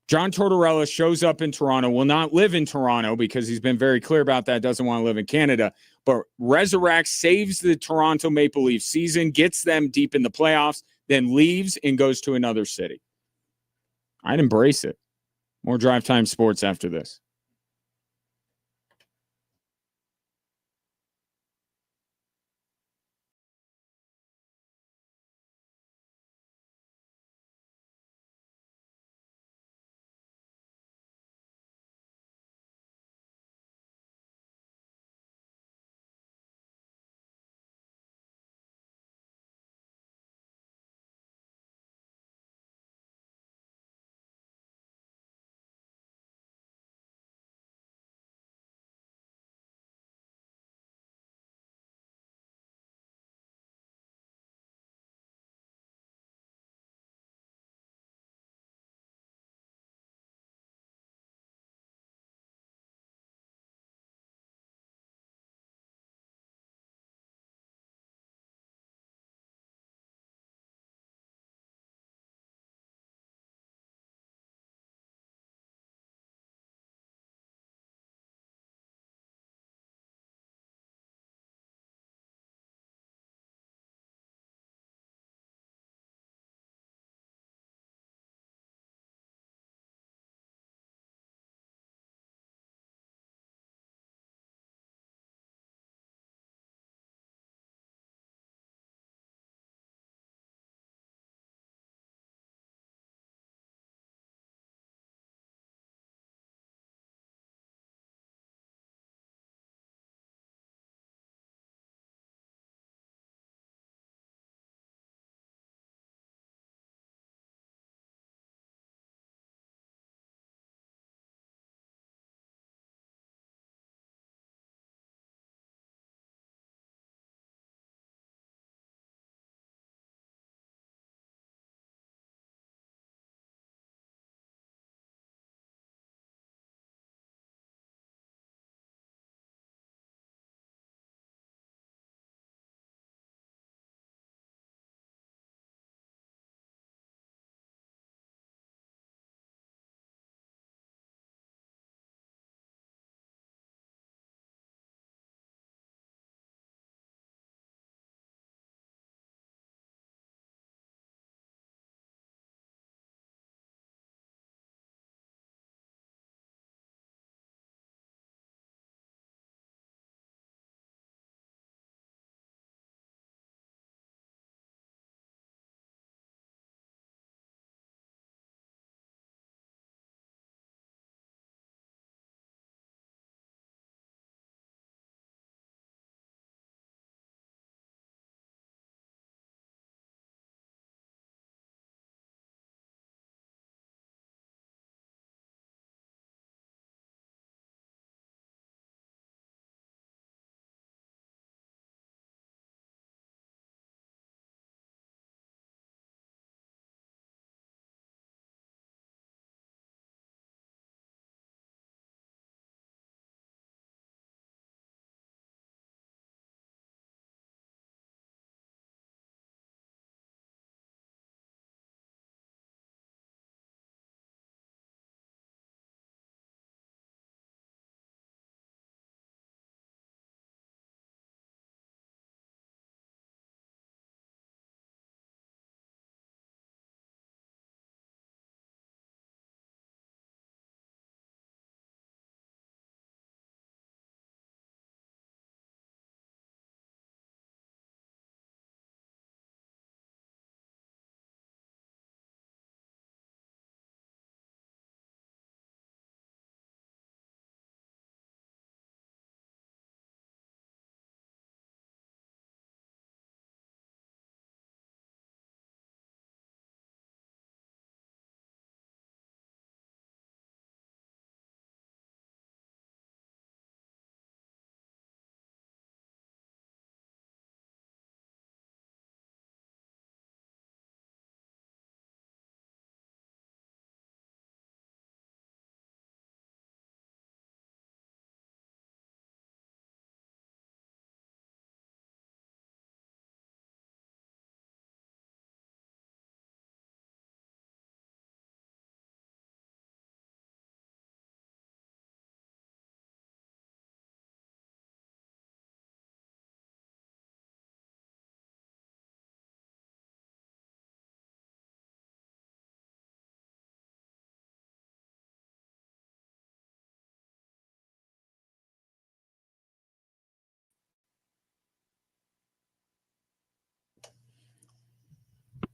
John Tortorella shows up in Toronto, will not live in Toronto because he's been very clear about that, doesn't want to live in Canada, but resurrects, saves the Toronto Maple Leafs season, gets them deep in the playoffs, then leaves and goes to another city. I'd embrace it. More Drive Time Sports after this.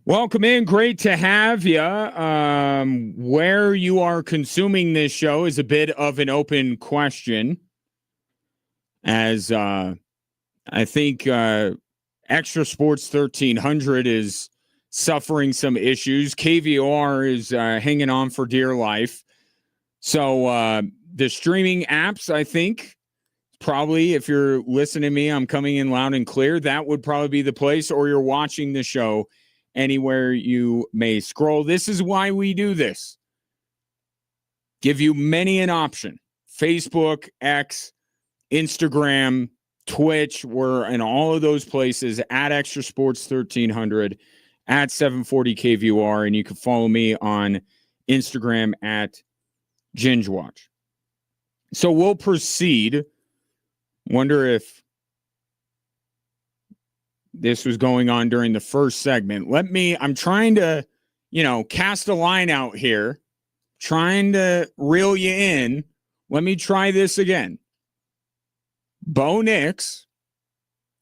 Welcome in. Great to have you. Where you are consuming this show is a bit of an open question, as I think Extra Sports 1300 is suffering some issues. KVOR is hanging on for dear life. So the streaming apps, I think, probably, if you're listening to me, I'm coming in loud and clear. That would probably be the place, or you're watching the show anywhere you may scroll. This is why we do this. Give you many an option. Facebook, X, Instagram, Twitch. We're in all of those places at Extra Sports 1300, at 740 KVUR, and you can follow me on Instagram at GingeWatch. So we'll proceed. Wonder if this was going on during the first segment. I'm trying to, cast a line out here, trying to reel you in. Let me try this again. Bo Nix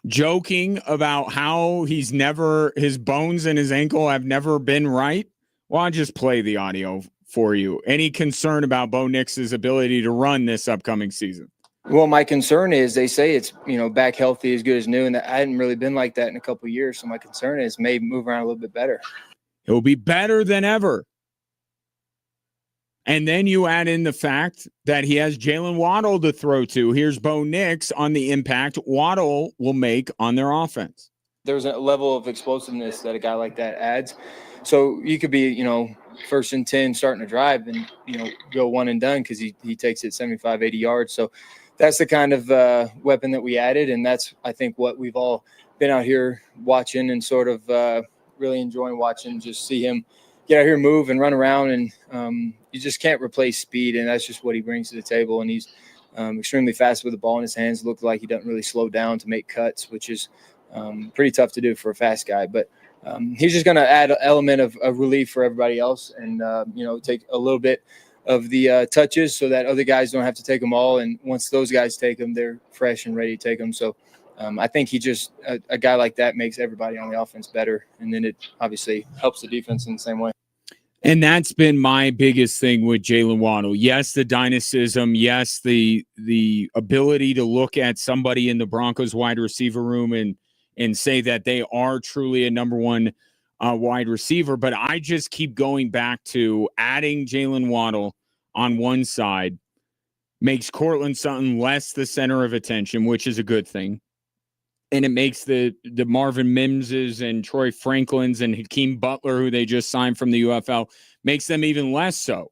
joking about how his bones in his ankle have never been right. Well, I'll just play the audio for you. Any concern about Bo Nix's ability to run this upcoming season? Well, my concern is they say it's, back healthy as good as new, and I hadn't really been like that in a couple of years. So my concern is maybe move around a little bit better. He'll be better than ever. And then you add in the fact that he has Jalen Waddle to throw to. Here's Bo Nix on the impact Waddle will make on their offense. There's a level of explosiveness that a guy like that adds. So you could be, first and 10 starting to drive and, go one and done because he takes it 75, 80 yards. So that's the kind of weapon that we added, and that's, I think, what we've all been out here watching and sort of really enjoying watching, just see him get out here, move and run around, and you just can't replace speed, and that's just what he brings to the table. And he's extremely fast with the ball in his hands. Looked like he doesn't really slow down to make cuts, which is pretty tough to do for a fast guy. But he's just going to add an element of relief for everybody else and, take a little bit of the touches so that other guys don't have to take them all. And once those guys take them, they're fresh and ready to take them. So I think he just a guy like that makes everybody on the offense better. And then it obviously helps the defense in the same way. And that's been my biggest thing with Jalen Waddle. Yes, the dynamism. Yes, the ability to look at somebody in the Broncos wide receiver room and say that they are truly a number one wide receiver. But I just keep going back to adding Jalen Waddle on one side makes Cortland Sutton less the center of attention, which is a good thing. And it makes the Marvin Mimses and Troy Franklins and Hakeem Butler, who they just signed from the UFL, makes them even less so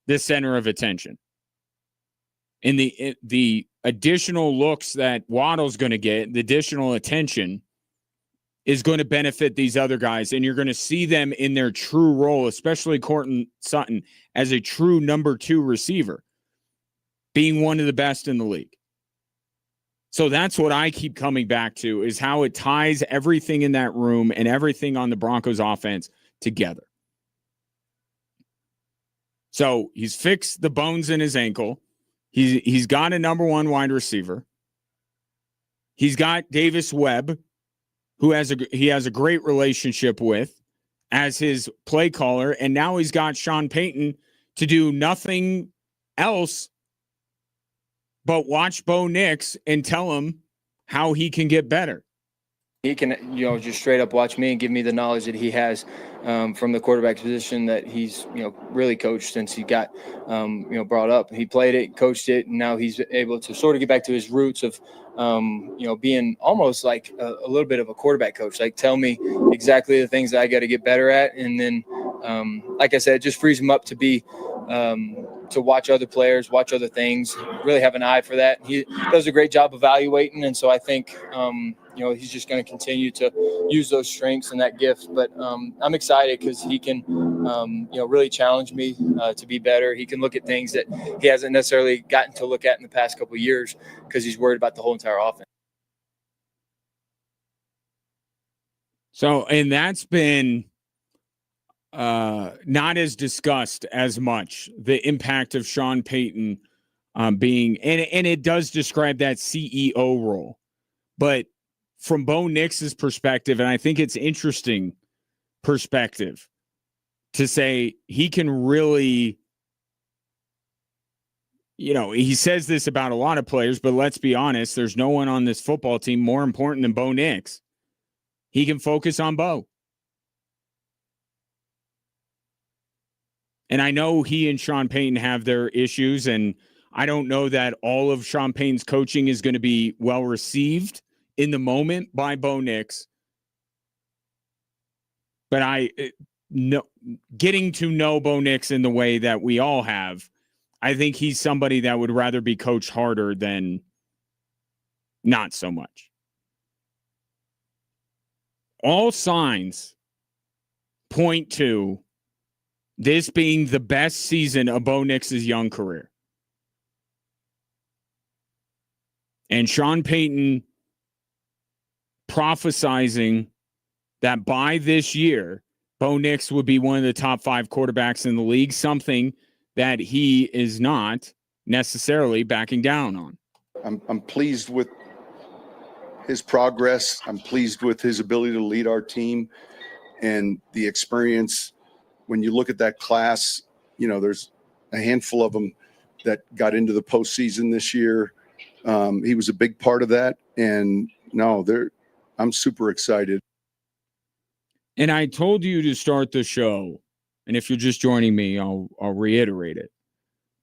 the center of attention. And the additional looks that Waddle's going to get, the additional attention, is going to benefit these other guys. And you're going to see them in their true role, especially Cortland Sutton, as a true number 2 receiver, being one of the best in the league. So that's what I keep coming back to, is how it ties everything in that room and everything on the Broncos offense together. So he's fixed the bones in his ankle. He's got a number 1 wide receiver. He's got Davis Webb, who he has a great relationship with as his play caller, and now he's got Sean Payton to do nothing else but watch Bo Nix and tell him how he can get better. He can, just straight up watch me and give me the knowledge that he has from the quarterback position that he's, really coached since he got, brought up. He played it, coached it, and now he's able to sort of get back to his roots of, being almost like a little bit of a quarterback coach. Like, tell me exactly the things that I got to get better at. And then, like I said, it just frees him up to be to watch other players, watch other things, really have an eye for that. He does a great job evaluating. And so I think, he's just going to continue to use those strengths and that gift. But I'm excited because he can, really challenge me to be better. He can look at things that he hasn't necessarily gotten to look at in the past couple of years because he's worried about the whole entire offense. So, and that's been not as discussed as much, the impact of Sean Payton being, and it does describe that CEO role. But from Bo Nix's perspective, and I think it's interesting perspective to say he can really, he says this about a lot of players, but let's be honest, there's no one on this football team more important than Bo Nix. He can focus on Bo. And I know he and Sean Payton have their issues, and I don't know that all of Sean Payton's coaching is going to be well received in the moment by Bo Nix. But getting to know Bo Nix in the way that we all have, I think he's somebody that would rather be coached harder than not so much. All signs point to this being the best season of Bo Nix's young career. And Sean Payton prophesizing that by this year, Bo Nix would be one of the top 5 quarterbacks in the league, something that he is not necessarily backing down on. I'm pleased with his progress. I'm pleased with his ability to lead our team and the experience. When you look at that class, there's a handful of them that got into the postseason this year. He was a big part of that. And I'm super excited. And I told you to start the show, and if you're just joining me, I'll reiterate it.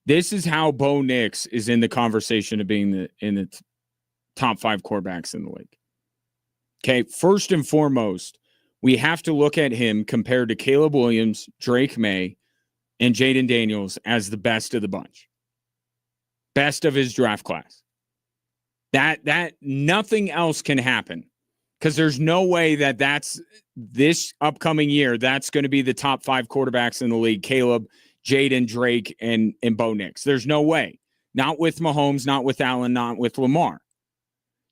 This is how Bo Nix is in the conversation of being in the top 5 quarterbacks in the league. Okay, first and foremost, we have to look at him compared to Caleb Williams, Drake May, and Jaden Daniels as the best of the bunch. Best of his draft class. That nothing else can happen, because there's no way that's this upcoming year, that's going to be the top 5 quarterbacks in the league: Caleb, Jaden, Drake, and Bo Nix. There's no way. Not with Mahomes, not with Allen, not with Lamar.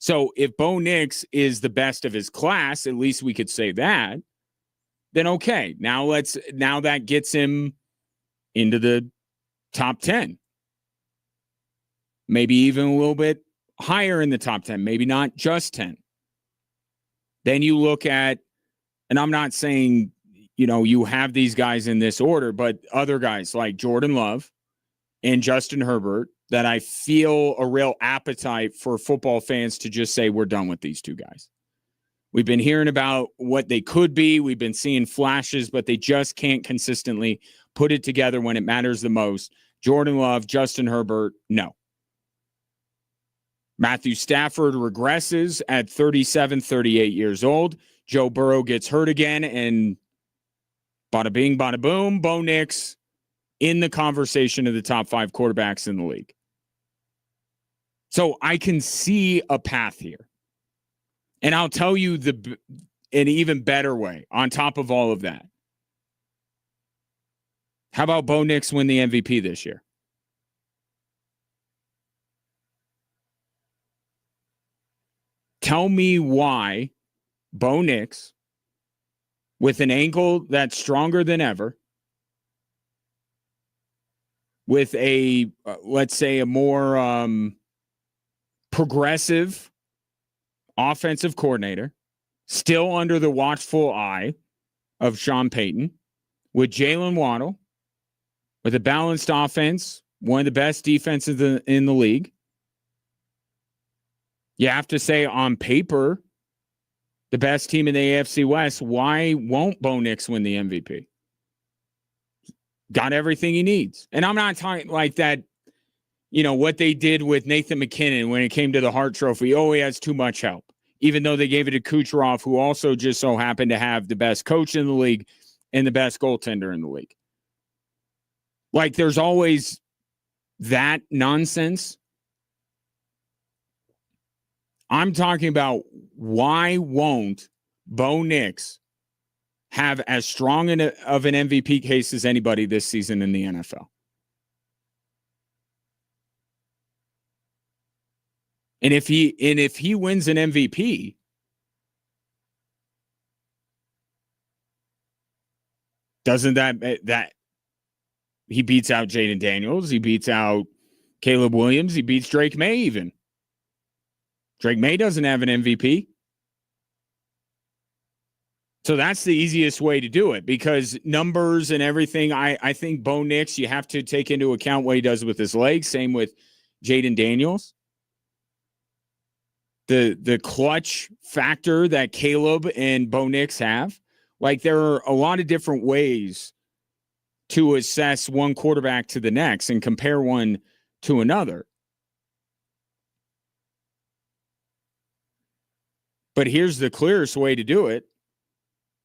So if Bo Nix is the best of his class, at least we could say that, then okay. Now that gets him into the top 10. Maybe even a little bit higher in the top 10, maybe not just 10. Then you look at, and I'm not saying, you have these guys in this order, but other guys like Jordan Love and Justin Herbert, that I feel a real appetite for football fans to just say, we're done with these two guys. We've been hearing about what they could be. We've been seeing flashes, but they just can't consistently put it together when it matters the most. Jordan Love, Justin Herbert, no. Matthew Stafford regresses at 37, 38 years old. Joe Burrow gets hurt again, and bada bing, bada boom, Bo Nix in the conversation of the top 5 quarterbacks in the league. So I can see a path here. And I'll tell you an even better way on top of all of that. How about Bo Nix win the MVP this year? Tell me why Bo Nix, with an ankle that's stronger than ever, with a, let's say, a more progressive offensive coordinator, still under the watchful eye of Sean Payton, with Jalen Waddle, with a balanced offense, one of the best defenses in the league. You have to say, on paper, the best team in the AFC West. Why won't Bo Nix win the MVP? Got everything he needs. And I'm not talking like that, what they did with Nathan McKinnon when it came to the Hart Trophy. Oh, he has too much help. Even though they gave it to Kucherov, who also just so happened to have the best coach in the league and the best goaltender in the league. Like, there's always that nonsense. I'm talking about, why won't Bo Nix have as strong of an MVP case as anybody this season in the NFL? And if he wins an MVP, doesn't that he beats out Jaden Daniels, he beats out Caleb Williams, he beats Drake May even. Drake May doesn't have an MVP. So that's the easiest way to do it because numbers and everything, I think Bo Nix, you have to take into account what he does with his legs. Same with Jaden Daniels. The clutch factor that Caleb and Bo Nix have. Like there are a lot of different ways to assess one quarterback to the next and compare one to another. But here's the clearest way to do it.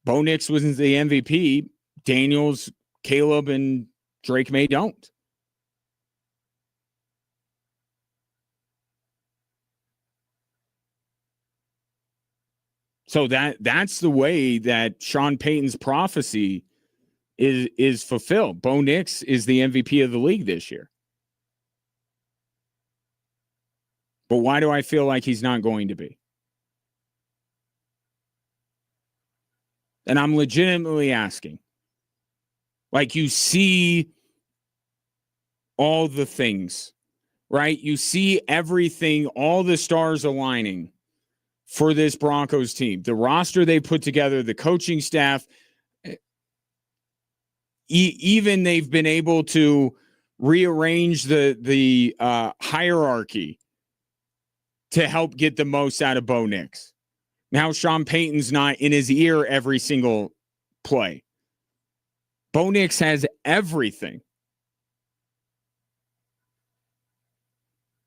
Bo Nix was the MVP. Daniels, Caleb, and Drake May don't. So that's the way that Sean Payton's prophecy is fulfilled. Bo Nix is the MVP of the league this year. But why do I feel like he's not going to be? And I'm legitimately asking. Like you see all the things, right? You see everything, all the stars aligning for this Broncos team. The roster they put together, the coaching staff, even they've been able to rearrange the hierarchy to help get the most out of Bo Nix. Now Sean Payton's not in his ear every single play. Bo Nix has everything.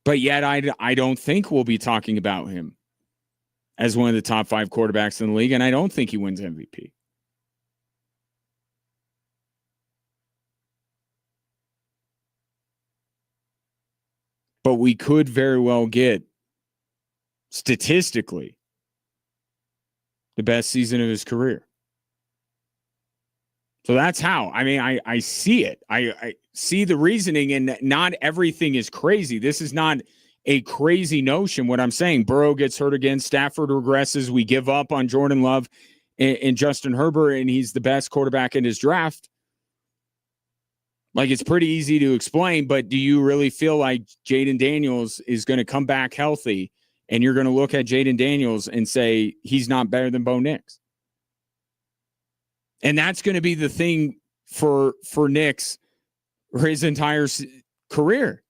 But yet I don't think we'll be talking about him as one of the top 5 quarterbacks in the league, and I don't think he wins MVP. But we could very well get, statistically, the best season of his career. So that's how. I mean, I see it. I see the reasoning, and not everything is crazy. This is not a crazy notion. What I'm saying, Burrow gets hurt again, Stafford regresses, we give up on Jordan Love and Justin Herbert, and he's the best quarterback in his draft. Like, it's pretty easy to explain, but do you really feel like Jaden Daniels is going to come back healthy, and you're going to look at Jaden Daniels and say he's not better than Bo Nix? And that's going to be the thing for Nix for his entire career.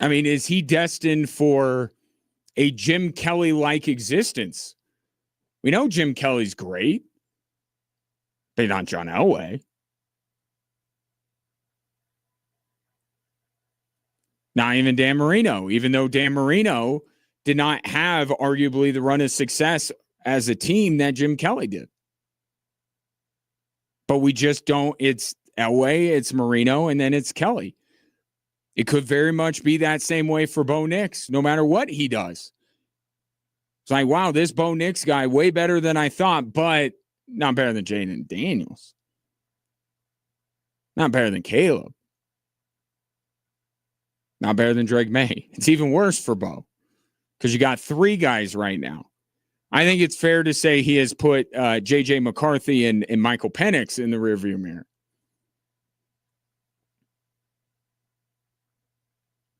I mean, is he destined for a Jim Kelly-like existence? We know Jim Kelly's great, but not John Elway. Not even Dan Marino, even though Dan Marino did not have arguably the run of success as a team that Jim Kelly did. But we just don't. It's Elway, it's Marino, and then it's Kelly. It could very much be that same way for Bo Nix, no matter what he does. It's like, wow, this Bo Nix guy, way better than I thought, but not better than Jaden Daniels. Not better than Caleb. Not better than Drake May. It's even worse for Bo because you got 3 guys right now. I think it's fair to say he has put J.J. McCarthy and Michael Penix in the rearview mirror.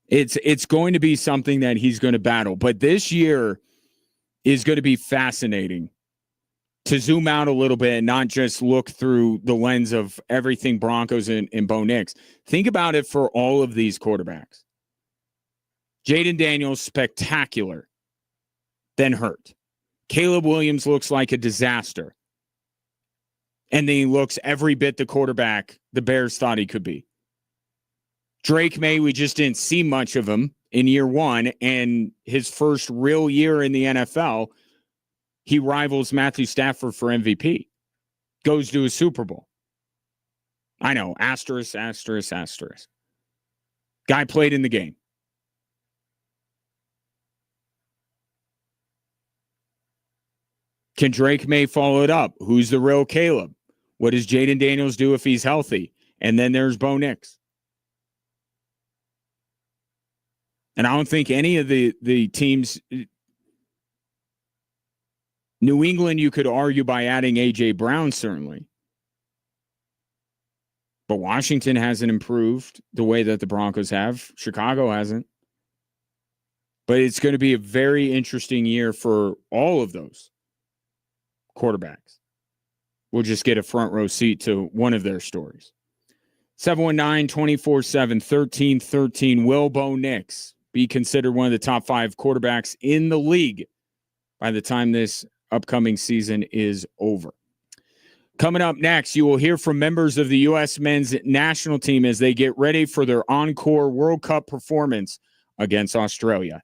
It's going to be something that he's going to battle. But this year is going to be fascinating to zoom out a little bit and not just look through the lens of everything Broncos and Bo Nix. Think about it for all of these quarterbacks. Jaden Daniels, spectacular, then hurt. Caleb Williams looks like a disaster. And then he looks every bit the quarterback the Bears thought he could be. Drake May, we just didn't see much of him in year 1, and his first real year in the NFL, he rivals Matthew Stafford for MVP. Goes to a Super Bowl. I know, asterisk, asterisk, asterisk. Guy played in the game. Can Drake May follow it up? Who's the real Caleb? What does Jaden Daniels do if he's healthy? And then there's Bo Nix. And I don't think any of the teams, New England, you could argue by adding A.J. Brown, certainly. But Washington hasn't improved the way that the Broncos have. Chicago hasn't. But it's going to be a very interesting year for all of those quarterbacks. We'll just get a front row seat to one of their stories. 719-247-1313. Will Bo Nix be considered one of the top 5 quarterbacks in the league by the time this upcoming season is over? Coming up next, you will hear from members of the U.S. men's national team as they get ready for their encore World Cup performance against Australia.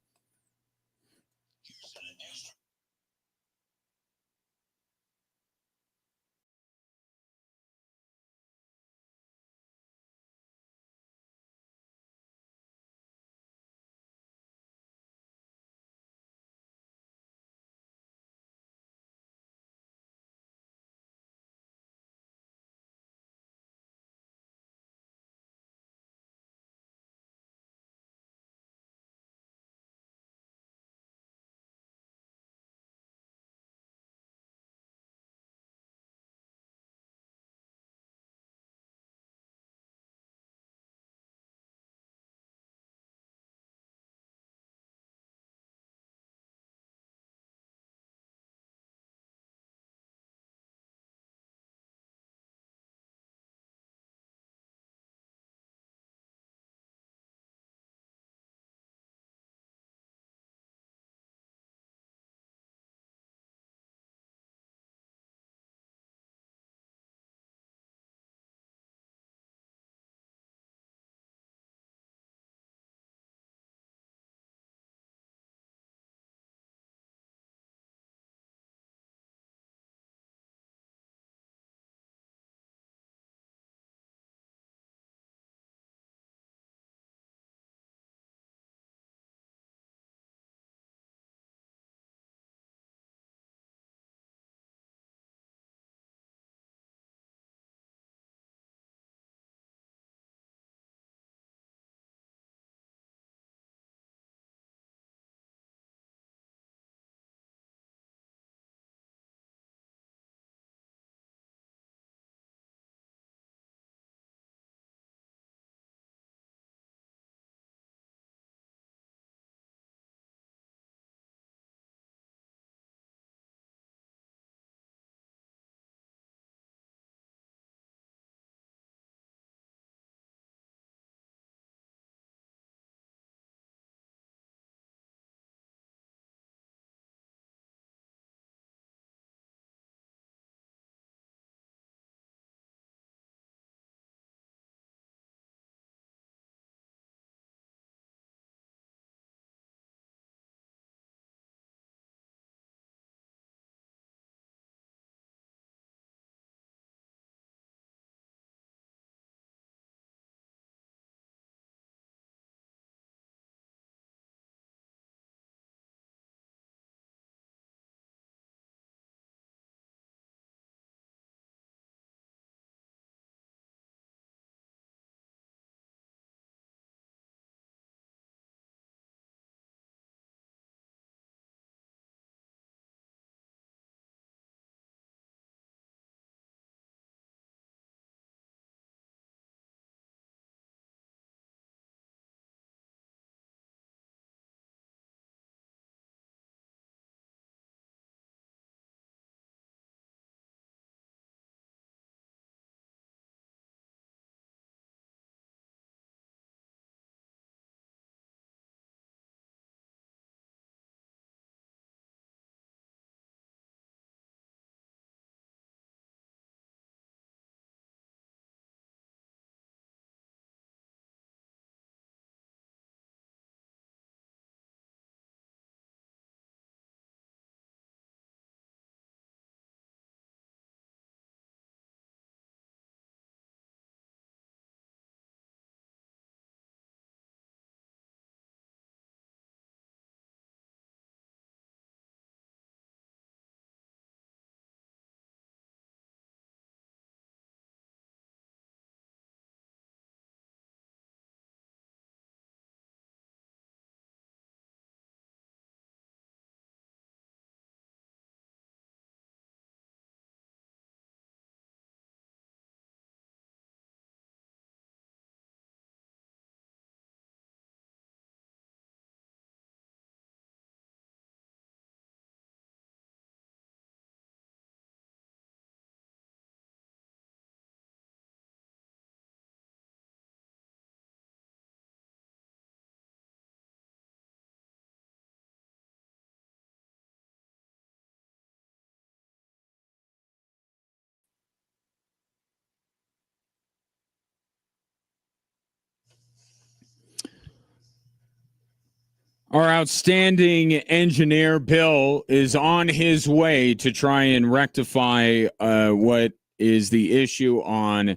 Our outstanding engineer, Bill, is on his way to try and rectify what is the issue on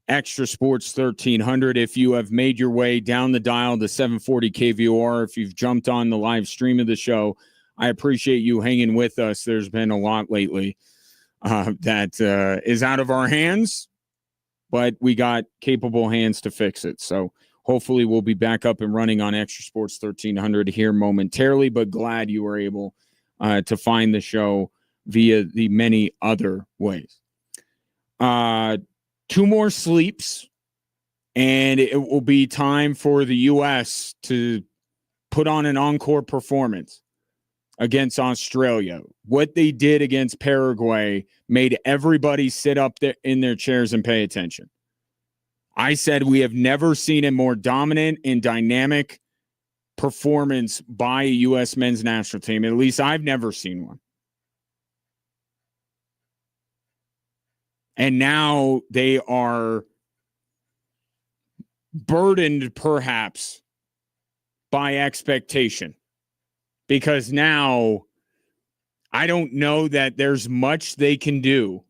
Extra Sports 1300. If you have made your way down the dial to 740 KVOR, if you've jumped on the live stream of the show, I appreciate you hanging with us. There's been a lot lately that is out of our hands, but we got capable hands to fix it. So hopefully we'll be back up and running on Extra Sports 1300 here momentarily, but glad you were able to find the show via the many other ways. 2 more sleeps, and it will be time for the U.S. to put on an encore performance against Australia. What they did against Paraguay made everybody sit up there in their chairs and pay attention. I said we have never seen a more dominant and dynamic performance by a U.S. men's national team. At least I've never seen one. And now they are burdened, perhaps, by expectation. Because now I don't know that there's much they can do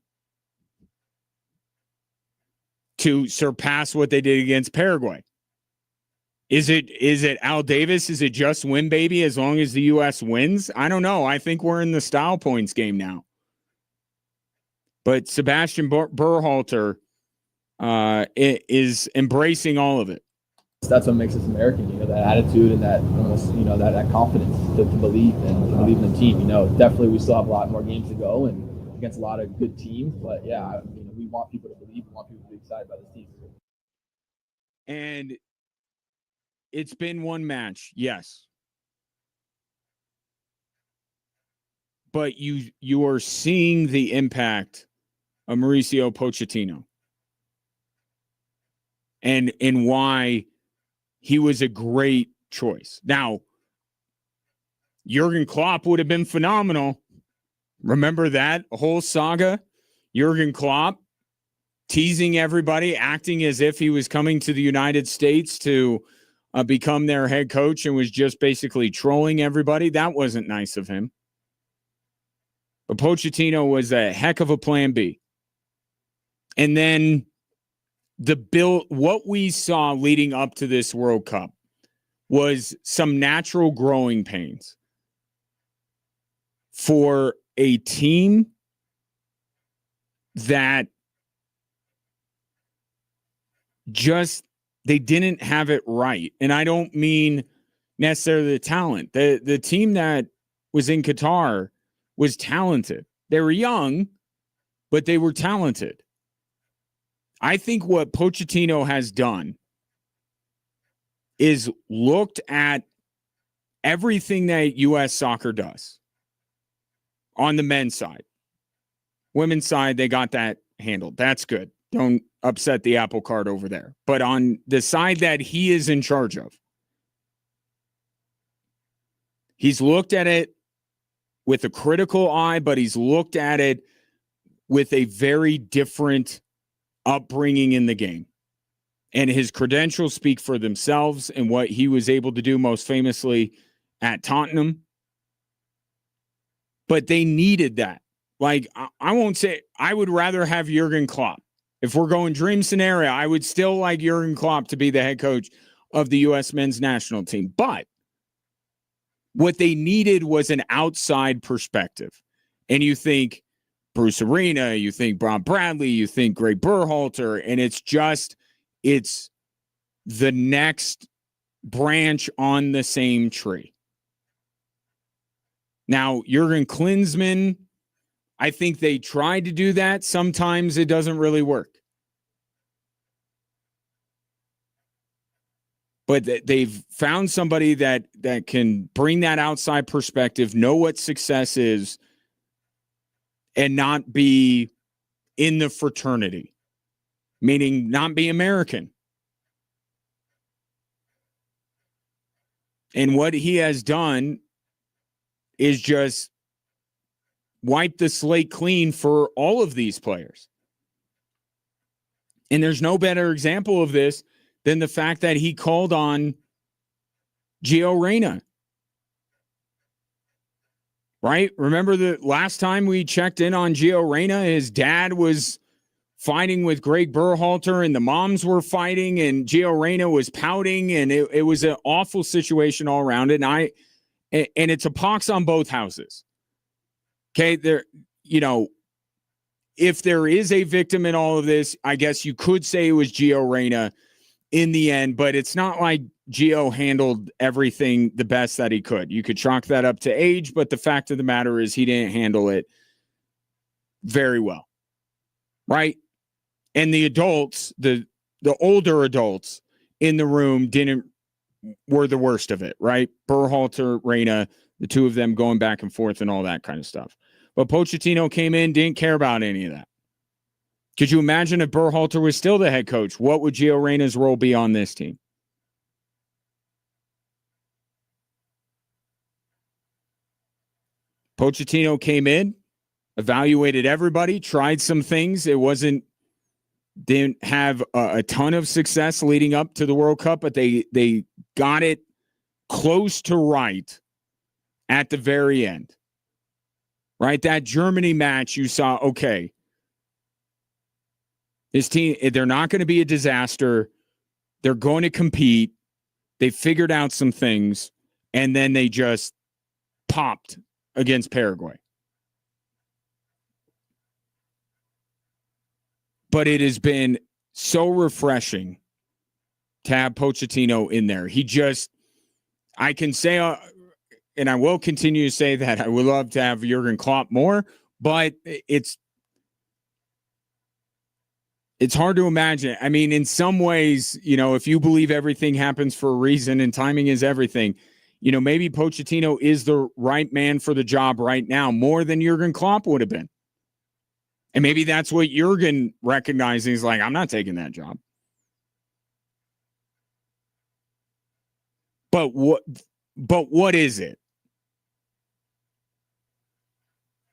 to surpass what they did against Paraguay. Is it Al Davis? Is it just win, baby, as long as the U.S. wins? I don't know. I think we're in the style points game now. But Sebastian Berhalter is embracing all of it. That's what makes us American, that attitude and that almost, that confidence to believe and believe in the team. Definitely we still have a lot more games to go and against a lot of good teams. But yeah, we want people to believe. We want people to be excited by this team. And it's been one match, yes. But you are seeing the impact of Mauricio Pochettino and why he was a great choice. Now, Jurgen Klopp would have been phenomenal. Remember that whole saga? Jurgen Klopp teasing everybody, acting as if he was coming to the United States to become their head coach and was just basically trolling everybody. That wasn't nice of him. But Pochettino was a heck of a plan B. And then what we saw leading up to this World Cup was some natural growing pains for a team that just, they didn't have it right. And I don't mean necessarily the talent. The team that was in Qatar was talented. They were young, but they were talented. I think what Pochettino has done is looked at everything that U.S. soccer does on the men's side. Women's side, they got that handled. That's good. Don't upset the apple cart over there. But on the side that he is in charge of, he's looked at it with a critical eye, but he's looked at it with a very different upbringing in the game. And his credentials speak for themselves and what he was able to do most famously at Tottenham. But they needed that. Like, I won't say, I would rather have Jurgen Klopp. If we're going dream scenario, I would still like Jurgen Klopp to be the head coach of the U.S. men's national team. But what they needed was an outside perspective. And you think Bruce Arena, you think Bob Bradley, you think Greg Berhalter, and it's the next branch on the same tree. Now, Jurgen Klinsmann, I think they tried to do that. Sometimes it doesn't really work. But they've found somebody that can bring that outside perspective, know what success is, and not be in the fraternity, meaning not be American. And what he has done is just wipe the slate clean for all of these players. And there's no better example of this than the fact that he called on Gio Reyna right? Remember the last time we checked in on Gio Reyna, his dad was fighting with Greg Berhalter and the moms were fighting and Gio Reyna was pouting and it was an awful situation all around it. And it's a pox on both houses. Okay. There, if there is a victim in all of this, I guess you could say it was Gio Reyna in the end, but it's not like Gio handled everything the best that he could. You could chalk that up to age, but the fact of the matter is he didn't handle it very well. Right? And the adults, the older adults in the room were the worst of it, right? Berhalter, Reyna, the two of them going back and forth and all that kind of stuff. But Pochettino came in, didn't care about any of that. Could you imagine if Berhalter was still the head coach? What would Gio Reyna's role be on this team? Pochettino came in, evaluated everybody, tried some things. Didn't have a ton of success leading up to the World Cup, but they got it close to right at the very end. Right? That Germany match, you saw, okay, this team, they're not going to be a disaster. They're going to compete. They figured out some things, and then they just popped against Paraguay. But it has been so refreshing to have Pochettino in there. I can say, and I will continue to say that I would love to have Jurgen Klopp more, but it's hard to imagine. I mean, in some ways, if you believe everything happens for a reason and timing is everything, maybe Pochettino is the right man for the job right now, more than Jurgen Klopp would have been. And maybe that's what Jurgen recognizing is like, I'm not taking that job. But what is it?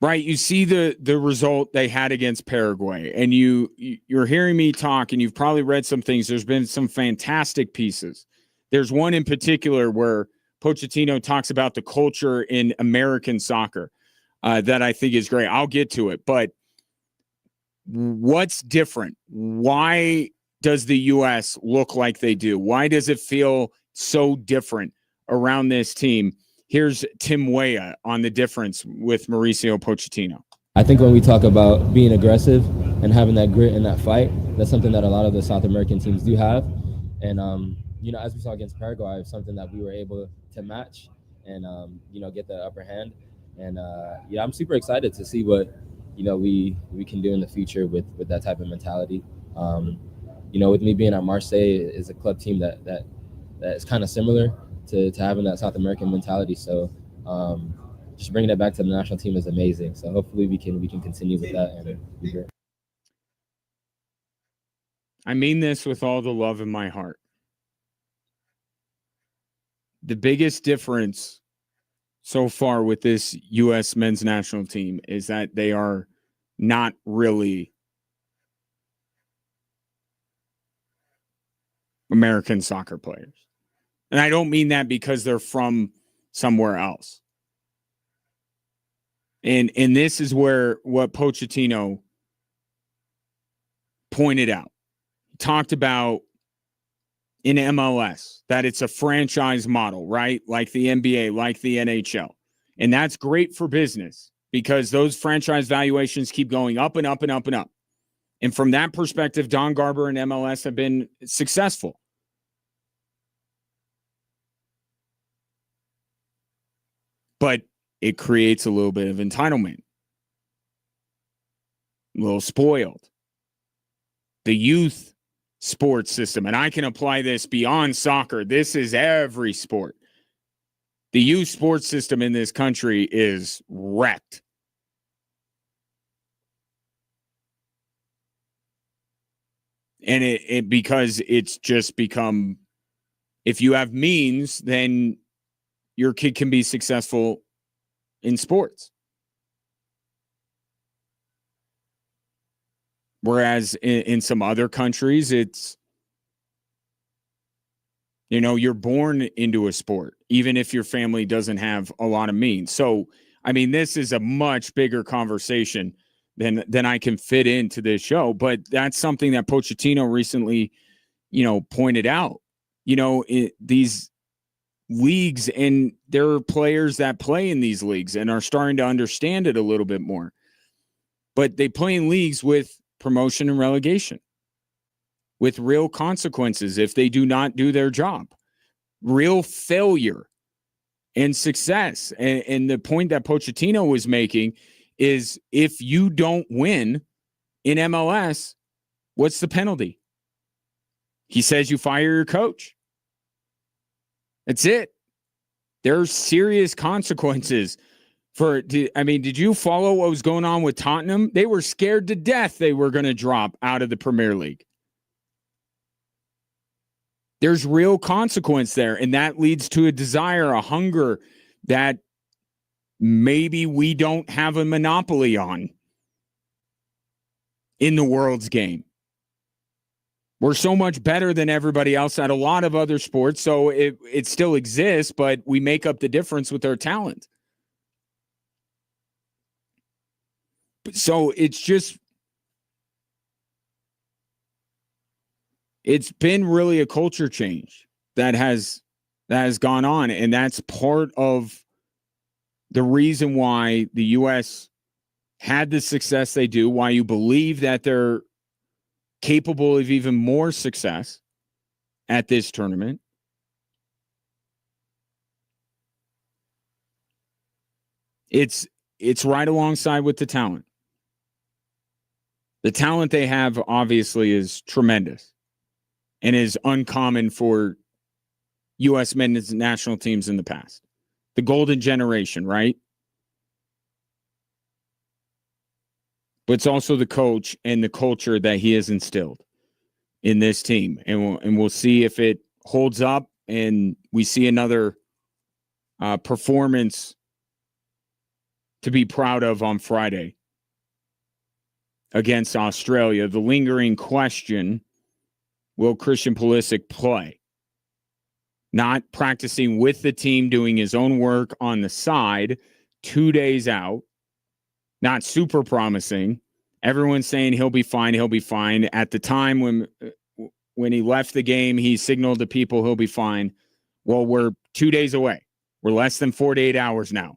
Right? You see the result they had against Paraguay, and you're hearing me talk, and you've probably read some things. There's been some fantastic pieces. There's one in particular where Pochettino talks about the culture in American soccer that I think is great. I'll get to it, but what's different? Why does the U.S. look like they do? Why does it feel so different around this team? Here's Tim Weah on the difference with Mauricio Pochettino. I think when we talk about being aggressive and having that grit and that fight, that's something that a lot of the South American teams do have. And, as we saw against Paraguay, it's something that we were able to match and, get the upper hand. And, I'm super excited to see what, we can do in the future with that type of mentality. With me being at Marseille is a club team that is kind of similar to having that South American mentality. So just bringing it back to the national team is amazing. So hopefully we can continue with that and be great. I mean this with all the love in my heart. The biggest difference so far with this U.S. men's national team is that they are not really American soccer players. And I don't mean that because they're from somewhere else. And this is where what Pochettino pointed out. He talked about in MLS that it's a franchise model, right? Like the NBA, like the NHL. And that's great for business because those franchise valuations keep going up and up and up and up. And from that perspective, Don Garber and MLS have been successful. But it creates a little bit of entitlement. A little spoiled. The youth sports system, and I can apply this beyond soccer. This is every sport. The youth sports system in this country is wrecked. And it because it's just become, if you have means, then your kid can be successful in sports. Whereas in some other countries, it's, you're born into a sport, even if your family doesn't have a lot of means. So I mean, this is a much bigger conversation than I can fit into this show, but that's something that Pochettino recently, pointed out. These leagues, and there are players that play in these leagues and are starting to understand it a little bit more. But they play in leagues with promotion and relegation, with real consequences if they do not do their job, real failure and success. And the point that Pochettino was making is, if you don't win in MLS, what's the penalty? He says you fire your coach. That's it. There's serious consequences did you follow what was going on with Tottenham? They were scared to death they were going to drop out of the Premier League. There's real consequence there, and that leads to a desire, a hunger that maybe we don't have a monopoly on in the world's game. We're so much better than everybody else at a lot of other sports, so it still exists, but we make up the difference with our talent. So it's been really a culture change that has gone on, and that's part of the reason why the U.S. had the success they do, why you believe that they're capable of even more success at this tournament. It's right alongside with the talent. The talent they have obviously is tremendous and is uncommon for U.S. men's national teams in the past. The golden generation, right? But it's also the coach and the culture that he has instilled in this team. And we'll see if it holds up and we see another performance to be proud of on Friday against Australia. The lingering question, will Christian Pulisic play? Not practicing with the team, doing his own work on the side, 2 days out. Not super promising. Everyone's saying he'll be fine. He'll be fine. At the time when he left the game, he signaled to people he'll be fine. Well, we're 2 days away. We're less than 48 hours now.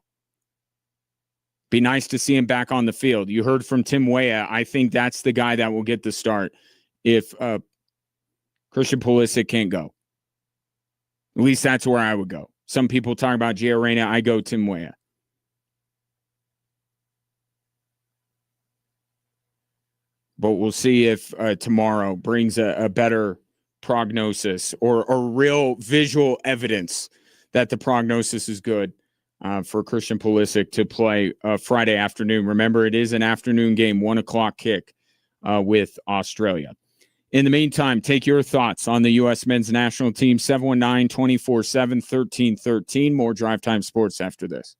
Be nice to see him back on the field. You heard from Tim Weah. I think that's the guy that will get the start if Christian Pulisic can't go. At least that's where I would go. Some people talk about Gio Reyna. I go Tim Weah. But we'll see if tomorrow brings a better prognosis or real visual evidence that the prognosis is good for Christian Pulisic to play Friday afternoon. Remember, it is an afternoon game, 1:00 kick with Australia. In the meantime, take your thoughts on the U.S. men's national team, 719-247-1313. More Drive Time Sports after this.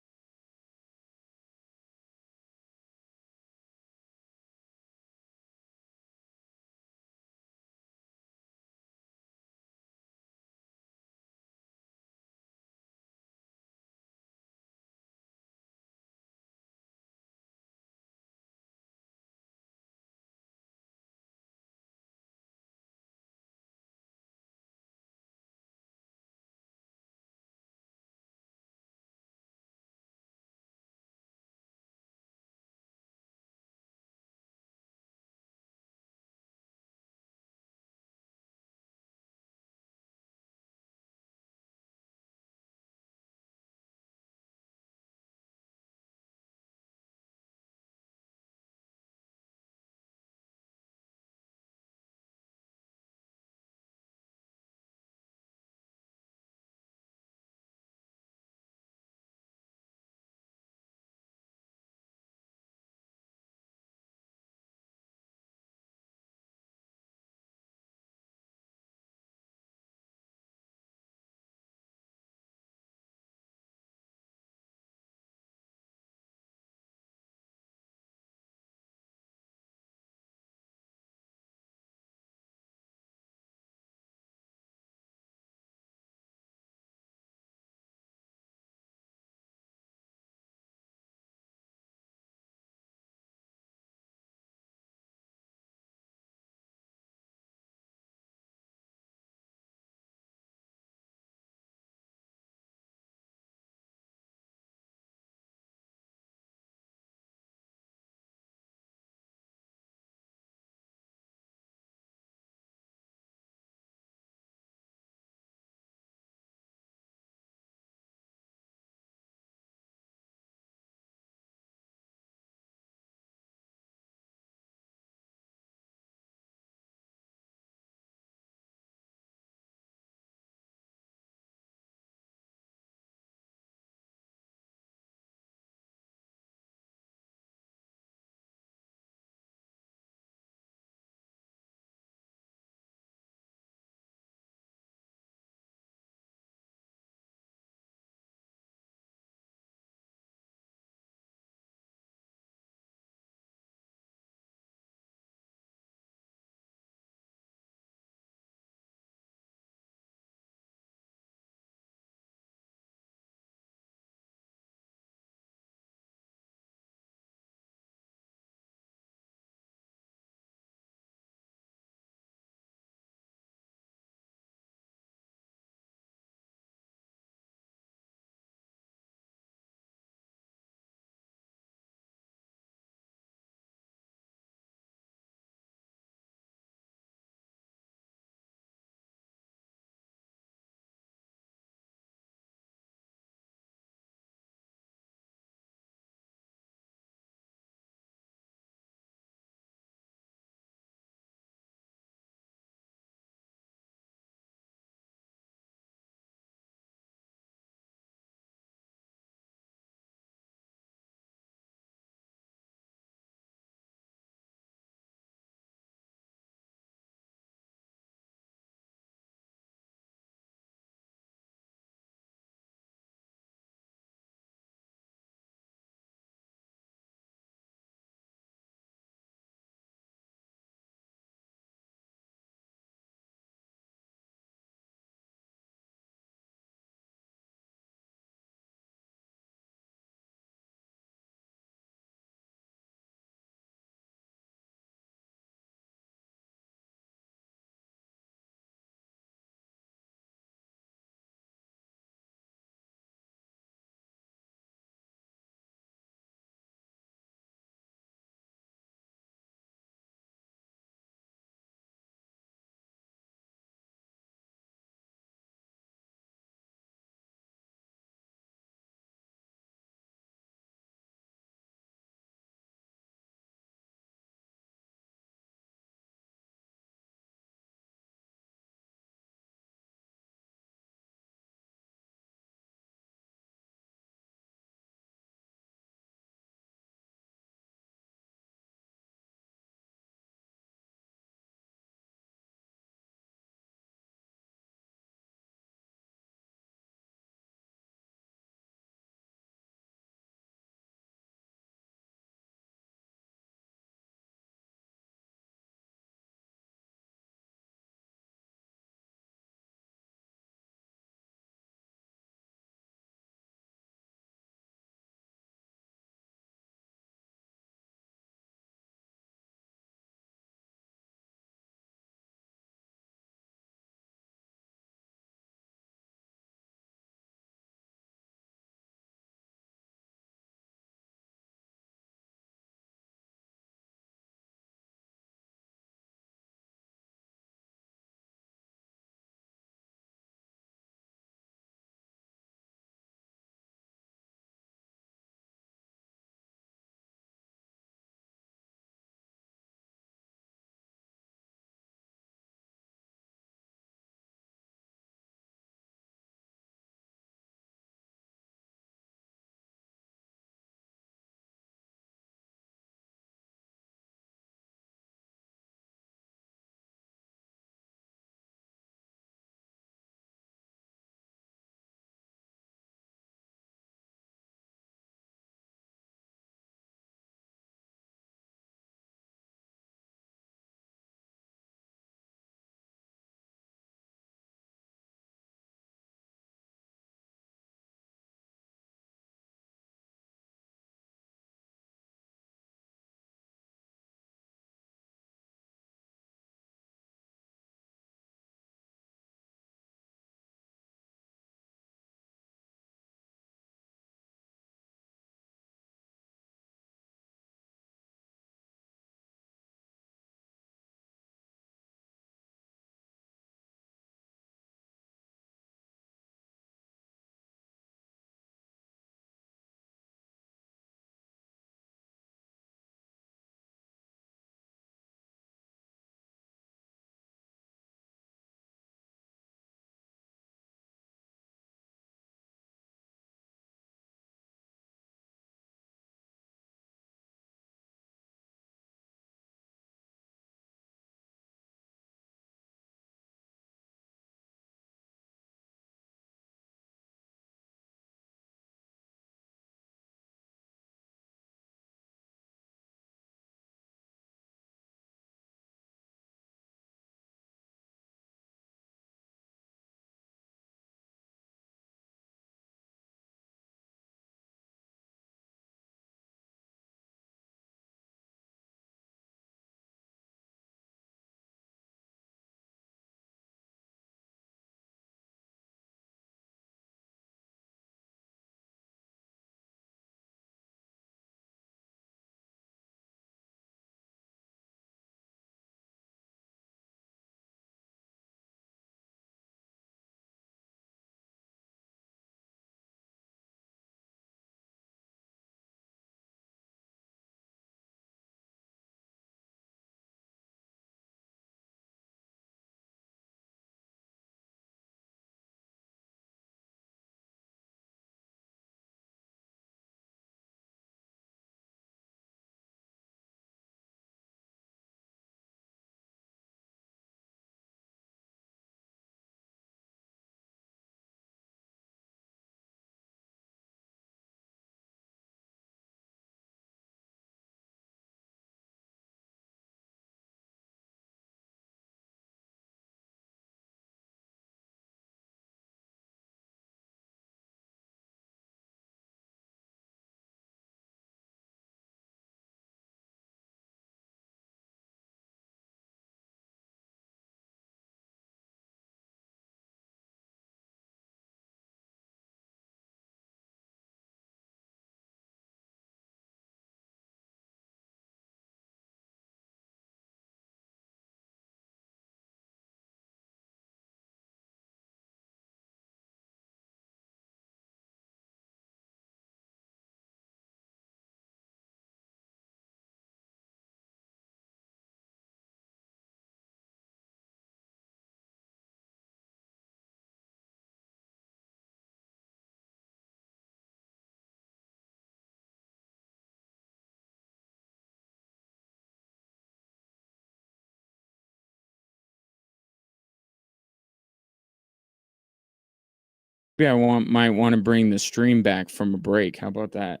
Yeah, might want to bring the stream back from a break. How about that?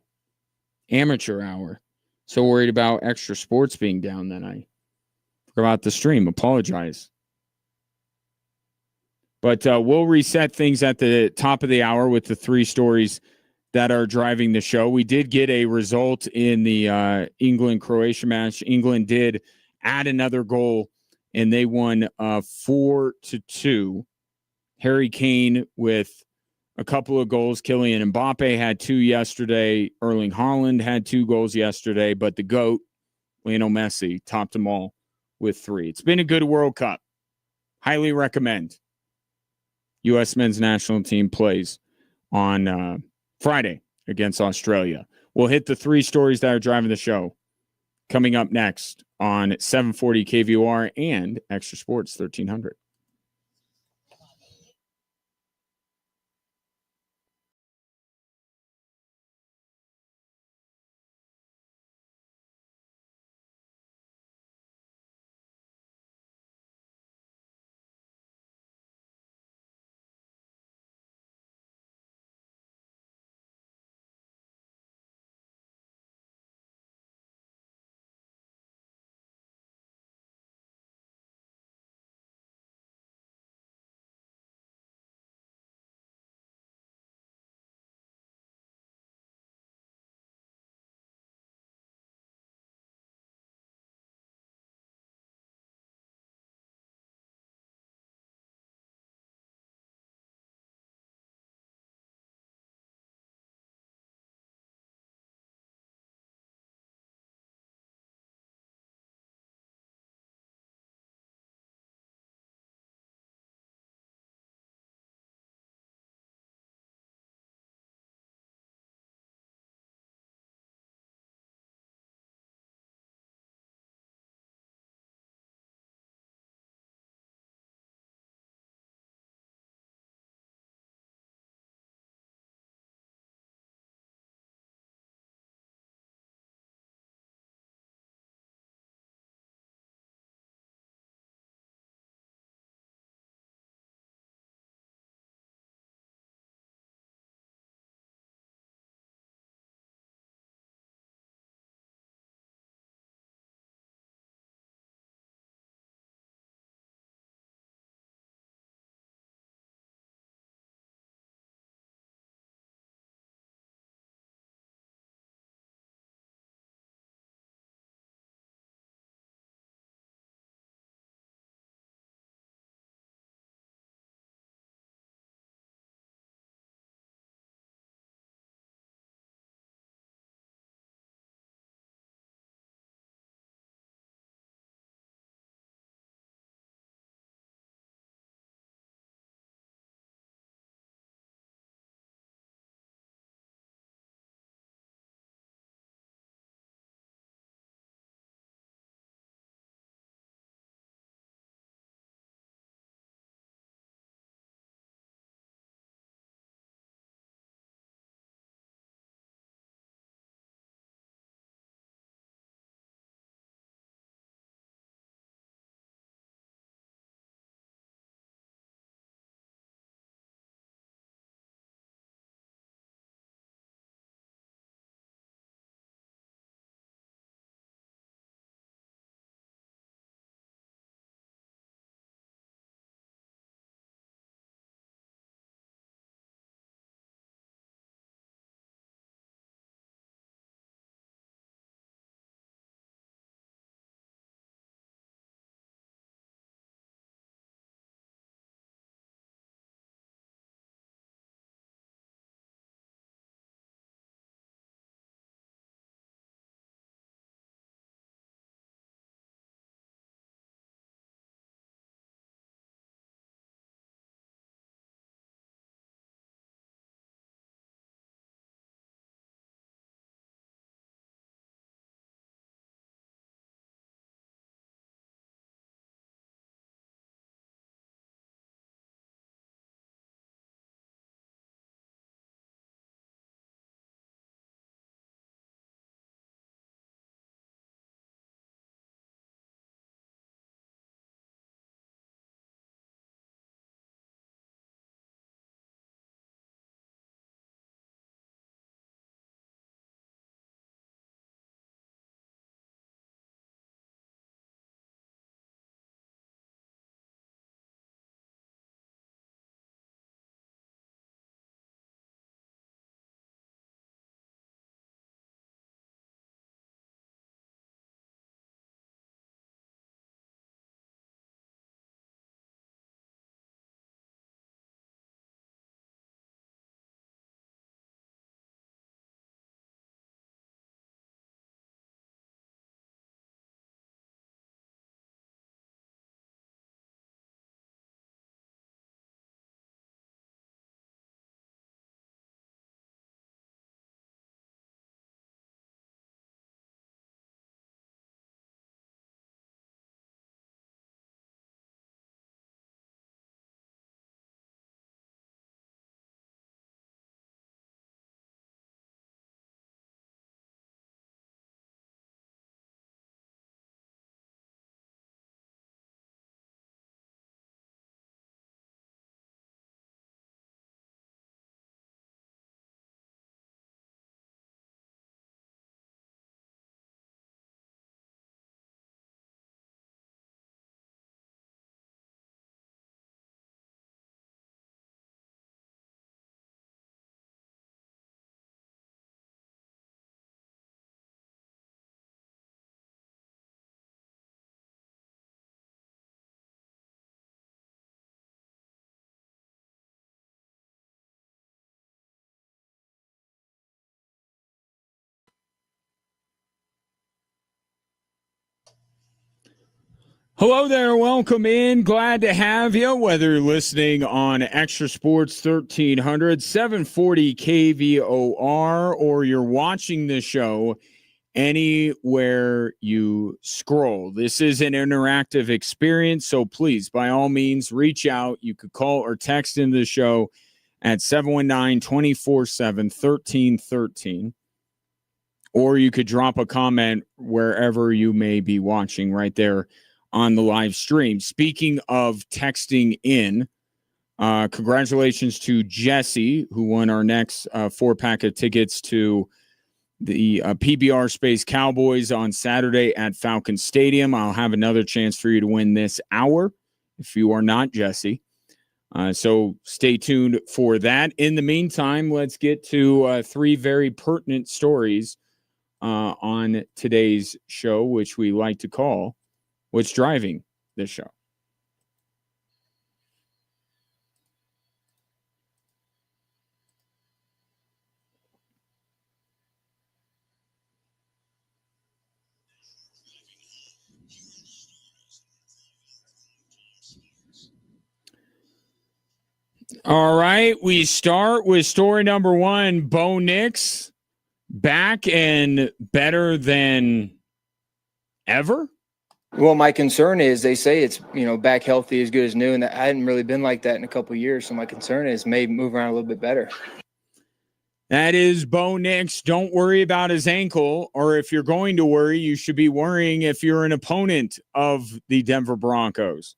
Amateur hour. So worried about extra sports being down that I forgot about the stream. Apologize. But we'll reset things at the top of the hour with the 3 stories that are driving the show. We did get a result in the England-Croatia match. England did add another goal, and they won 4-2. Harry Kane with a couple of goals. Kylian Mbappe had 2 yesterday. Erling Haaland had 2 goals yesterday. But the GOAT, Lionel Messi, topped them all with 3. It's been a good World Cup. Highly recommend. U.S. men's national team plays on Friday against Australia. We'll hit the 3 stories that are driving the show coming up next on 740 KVOR and Extra Sports 1300. Hello there. Welcome in. Glad to have you, whether you're listening on Extra Sports 1300, 740 KVOR, or you're watching the show anywhere you scroll. This is an interactive experience, so please, by all means, reach out. You could call or text into the show at 719-247-1313, or you could drop a comment wherever you may be watching right there on the live stream. Speaking of texting in, congratulations to Jesse, who won our next 4-pack of tickets to the PBR Space Cowboys on Saturday at Falcon Stadium. I'll have another chance for you to win this hour if you are not Jesse. So stay tuned for that. In the meantime, let's get to 3 very pertinent stories on today's show, which we like to call What's Driving This Show. All right, we start with story number 1. Bo Nix back and better than ever. Well, my concern is they say it's, back healthy as good as new, and that hadn't really been like that in a couple of years. So my concern is maybe move around a little bit better. That is Bo Nix. Don't worry about his ankle, or if you're going to worry, you should be worrying if you're an opponent of the Denver Broncos.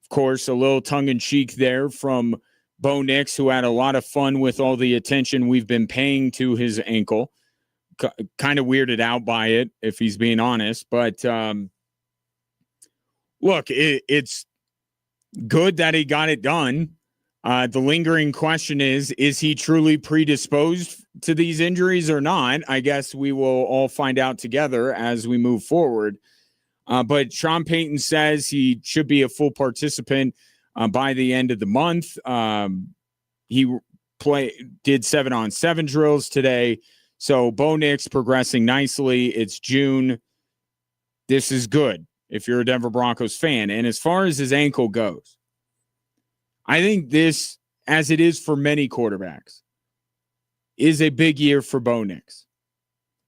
Of course, a little tongue-in-cheek there from Bo Nix, who had a lot of fun with all the attention we've been paying to his ankle. Kind of weirded out by it, if he's being honest. But look, it's good that he got it done. The lingering question is he truly predisposed to these injuries or not? I guess we will all find out together as we move forward. But Sean Payton says he should be a full participant by the end of the month. He did 7-on-7 drills today. So Bo Nix progressing nicely. It's June. This is good if you're a Denver Broncos fan. And as far as his ankle goes, I think this, as it is for many quarterbacks, is a big year for Bo Nix,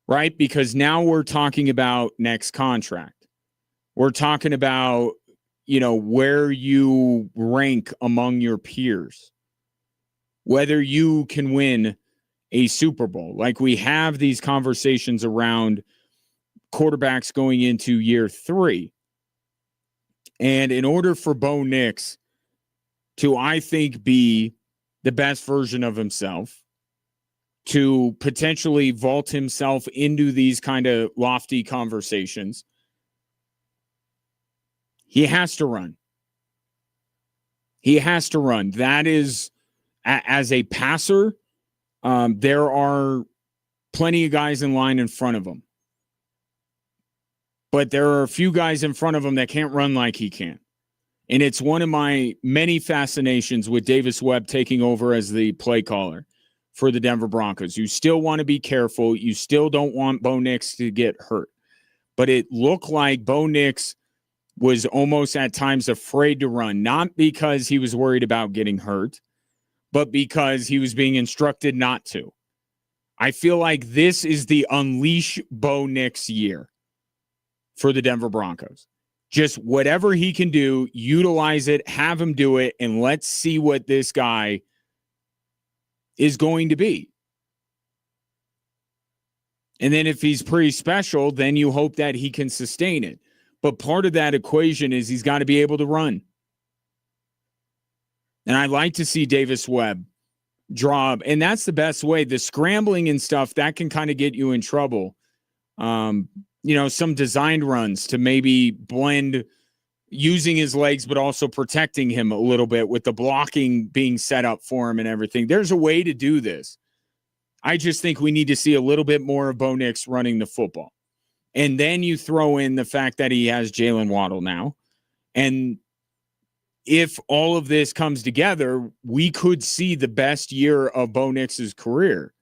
right? Because now we're talking about next contract. We're talking about, where you rank among your peers, whether you can win a Super Bowl. Like, we have these conversations around quarterbacks going into year 3. And in order for Bo Nix to, I think, be the best version of himself, to potentially vault himself into these kind of lofty conversations, he has to run. He has to run. That is, as a passer, there are plenty of guys in line in front of him. But there are a few guys in front of him that can't run like he can. And it's one of my many fascinations with Davis Webb taking over as the play caller for the Denver Broncos. You still want to be careful. You still don't want Bo Nix to get hurt. But it looked like Bo Nix was almost at times afraid to run, not because he was worried about getting hurt, but because he was being instructed not to. I feel like this is the unleash Bo Nix year for the Denver Broncos. Just whatever he can do, utilize it, have him do it, and let's see what this guy is going to be. And then if he's pretty special, then you hope that he can sustain it. But part of that equation is he's got to be able to run. And I like to see Davis Webb draw up. And that's the best way. The scrambling and stuff, that can kind of get you in trouble. Some designed runs to maybe blend using his legs, but also protecting him a little bit with the blocking being set up for him and everything. There's a way to do this. I just think we need to see a little bit more of Bo Nix running the football. And then you throw in the fact that he has Jalen Waddle now. And if all of this comes together, we could see the best year of Bo Nix's career,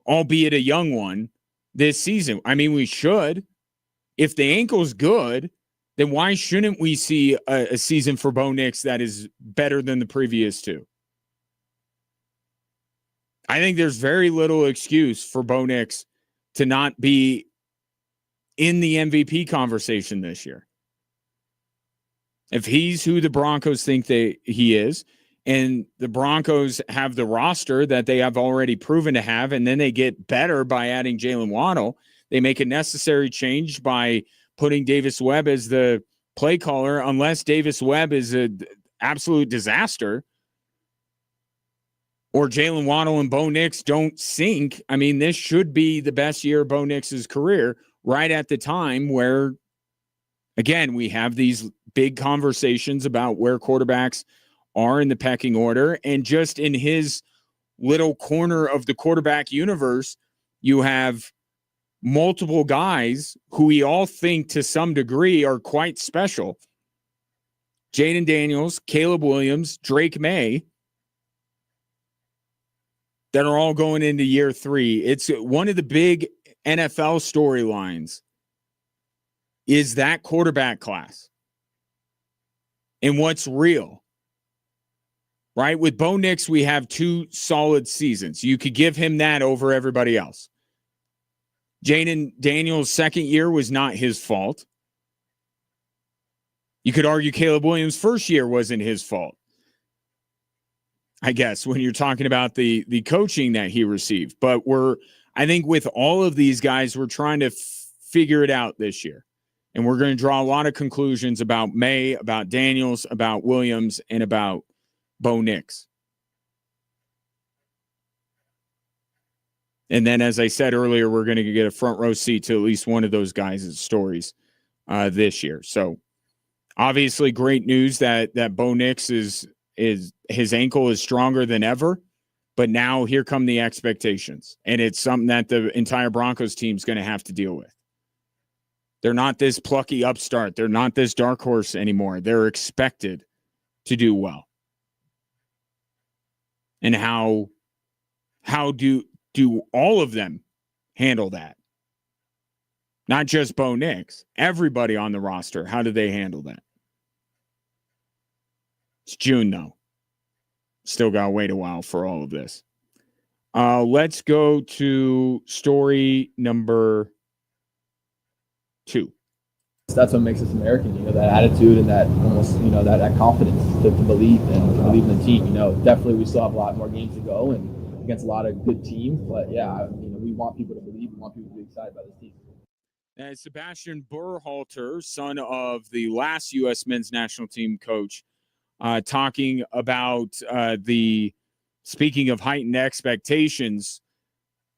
albeit a young one, this season. I mean, we should. If the ankle's good, then why shouldn't we see a season for Bo Nix that is better than the previous two? I think there's very little excuse for Bo Nix to not be in the MVP conversation this year. If he's who the Broncos think he is, and the Broncos have the roster that they have already proven to have, and then they get better by adding Jalen Waddle, they make a necessary change by putting Davis Webb as the play caller, unless Davis Webb is an absolute disaster, or Jalen Waddle and Bo Nix don't sync. I mean, this should be the best year of Bo Nix's career, right at the time where, again, we have these big conversations about where quarterbacks are in the pecking order. And just in his little corner of the quarterback universe, you have multiple guys who we all think to some degree are quite special. Jaden Daniels, Caleb Williams, Drake May, that are all going into year 3. It's one of the big NFL storylines is that quarterback class and what's real, right? With Bo Nix, we have 2 solid seasons. You could give him that over everybody else. Jaden Daniels' second year was not his fault. You could argue Caleb Williams' first year wasn't his fault, I guess, when you're talking about the coaching that he received. But I think with all of these guys, we're trying to figure it out this year. And we're going to draw a lot of conclusions about May, about Daniels, about Williams, and about Bo Nix. And then, as I said earlier, we're going to get a front row seat to at least one of those guys' stories this year. So obviously great news that Bo Nix is his ankle is stronger than ever, but now here come the expectations. And it's something that the entire Broncos team is going to have to deal with. They're not this plucky upstart. They're not this dark horse anymore. They're expected to do well. And how do all of them handle that? Not just Bo Nix. Everybody on the roster, how do they handle that? It's June, though. Still got to wait a while for all of this. Let's go to story number 2. That's what makes us American, that attitude and that almost, that confidence to believe in the team. Definitely we still have a lot more games to go and against a lot of good teams. But yeah, we want people to believe. We want people to be excited by this team. And Sebastian Berhalter, son of the last U.S. men's national team coach, talking about speaking of heightened expectations,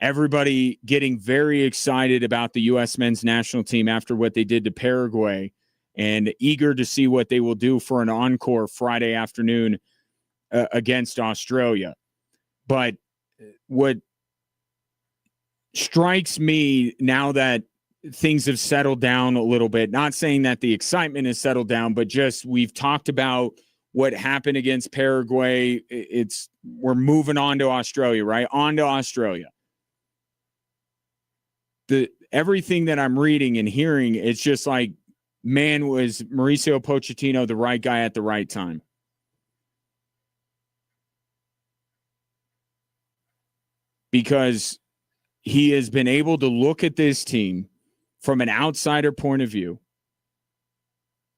everybody getting very excited about the U.S. men's national team after what they did to Paraguay and eager to see what they will do for an encore Friday afternoon against Australia. But what strikes me now that things have settled down a little bit, not saying that the excitement has settled down, but just we've talked about what happened against Paraguay. We're moving on to Australia, right? On to Australia. Everything that I'm reading and hearing, it's just like, man, was Mauricio Pochettino the right guy at the right time? Because he has been able to look at this team from an outsider point of view,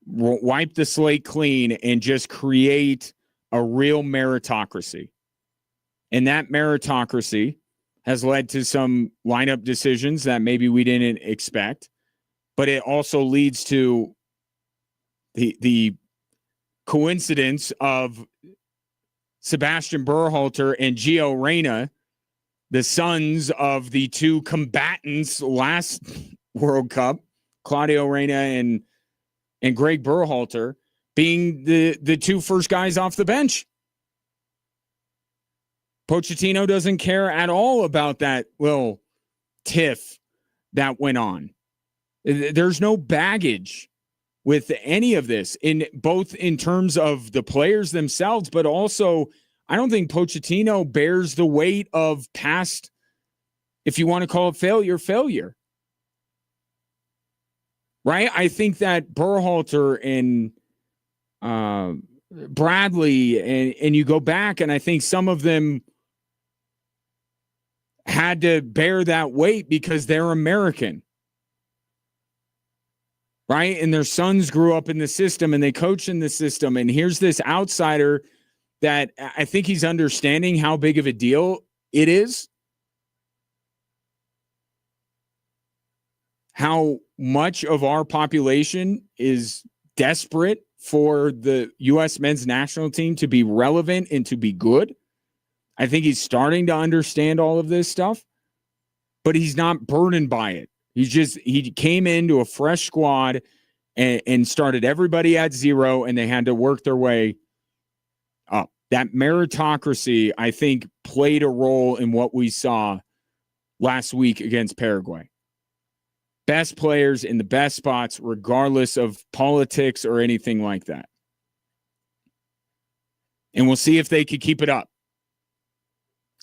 wipe the slate clean, and just create a real meritocracy. And that meritocracy has led to some lineup decisions that maybe we didn't expect, but it also leads to the coincidence of Sebastian Berhalter and Gio Reyna, the sons of the 2 combatants last World Cup, Claudio Reyna and Greg Berhalter, being the 2 first guys off the bench. Pochettino doesn't care at all about that little tiff that went on. There's no baggage with any of this, both in terms of the players themselves, but also I don't think Pochettino bears the weight of past, if you want to call it failure. right? I think that Berhalter and Bradley and you go back, and I think some of them had to bear that weight because they're American, right? And their sons grew up in the system and they coach in the system. And here's this outsider that I think he's understanding how big of a deal it is, how much of our population is desperate for the U.S. men's national team to be relevant and to be good. I think he's starting to understand all of this stuff, but he's not burdened by it. He came into a fresh squad and started everybody at zero, and they had to work their way up. That meritocracy, I think, played a role in what we saw last week against Paraguay. Best players in the best spots, regardless of politics or anything like that. And we'll see if they could keep it up.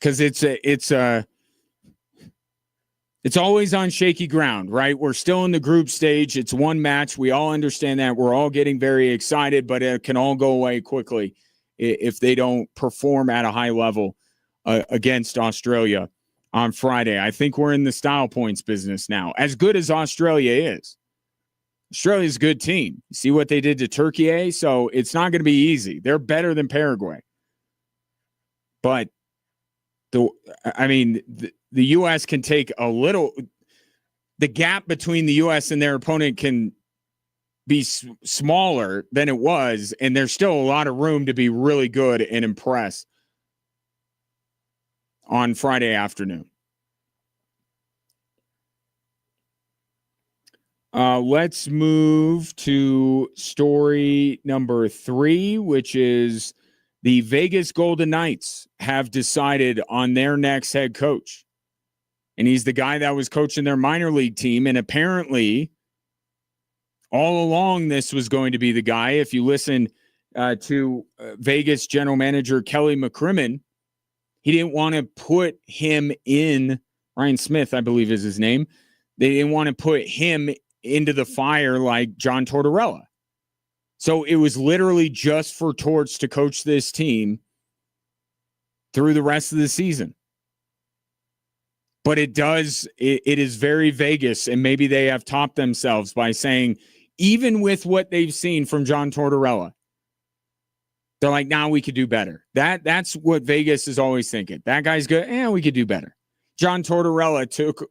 Because it's always on shaky ground, right? We're still in the group stage. It's one match. We all understand that. We're all getting very excited, but it can all go away quickly if they don't perform at a high level against Australia on Friday. I think we're in the style points business now. As good as Australia is, Australia's a good team. See what they did to Turkey, so it's not going to be easy. They're better than Paraguay. But the U.S. can take a little – the gap between the U.S. and their opponent can be smaller than it was, and there's still a lot of room to be really good and impress on Friday afternoon. Let's move to story number 3, which is the Vegas Golden Knights have decided on their next head coach. And he's the guy that was coaching their minor league team. And apparently, all along, this was going to be the guy. If you listen to Vegas general manager Kelly McCrimmon, he didn't want to put him in, Ryan Smith, I believe is his name. They didn't want to put him into the fire like John Tortorella. So it was literally just for Torts to coach this team through the rest of the season. But it is very Vegas, and maybe they have topped themselves by saying, even with what they've seen from John Tortorella, they're like, nah, we could do better. That's what Vegas is always thinking. That guy's good. We could do better. John Tortorella took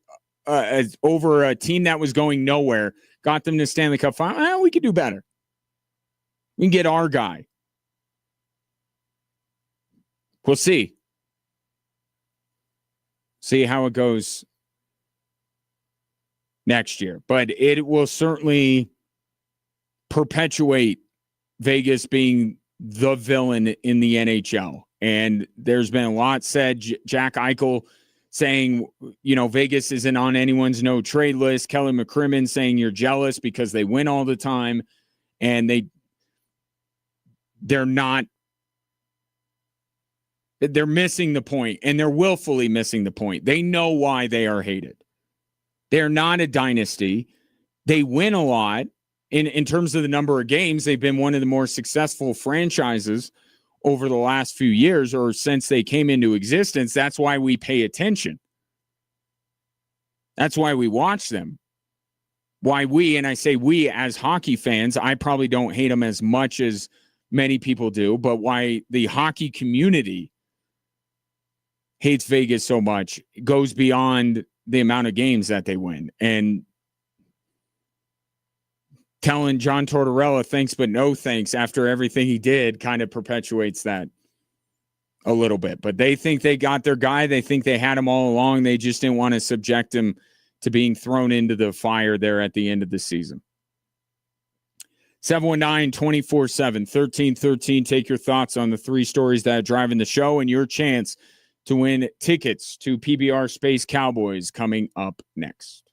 over a team that was going nowhere, got them to Stanley Cup final. We could do better. We can get our guy. We'll see. See how it goes next year. But it will certainly perpetuate Vegas being the villain in the NHL. And there's been a lot said. Jack Eichel saying, Vegas isn't on anyone's no trade list. Kelly McCrimmon saying you're jealous because they win all the time. And they're missing the point, and they're willfully missing the point. They know why they are hated. They're not a dynasty. They win a lot. In terms of the number of games, they've been one of the more successful franchises over the last few years or since they came into existence. That's why we pay attention. That's why we watch them. Why we, and I say we as hockey fans, I probably don't hate them as much as many people do, but why the hockey community hates Vegas so much goes beyond the amount of games that they win. And telling John Tortorella thanks but no thanks after everything he did kind of perpetuates that a little bit. But they think they got their guy. They think they had him all along. They just didn't want to subject him to being thrown into the fire there at the end of the season. 719-24-7-1313. Take your thoughts on the 3 stories that are driving the show and your chance to win tickets to PBR Space Cowboys coming up next.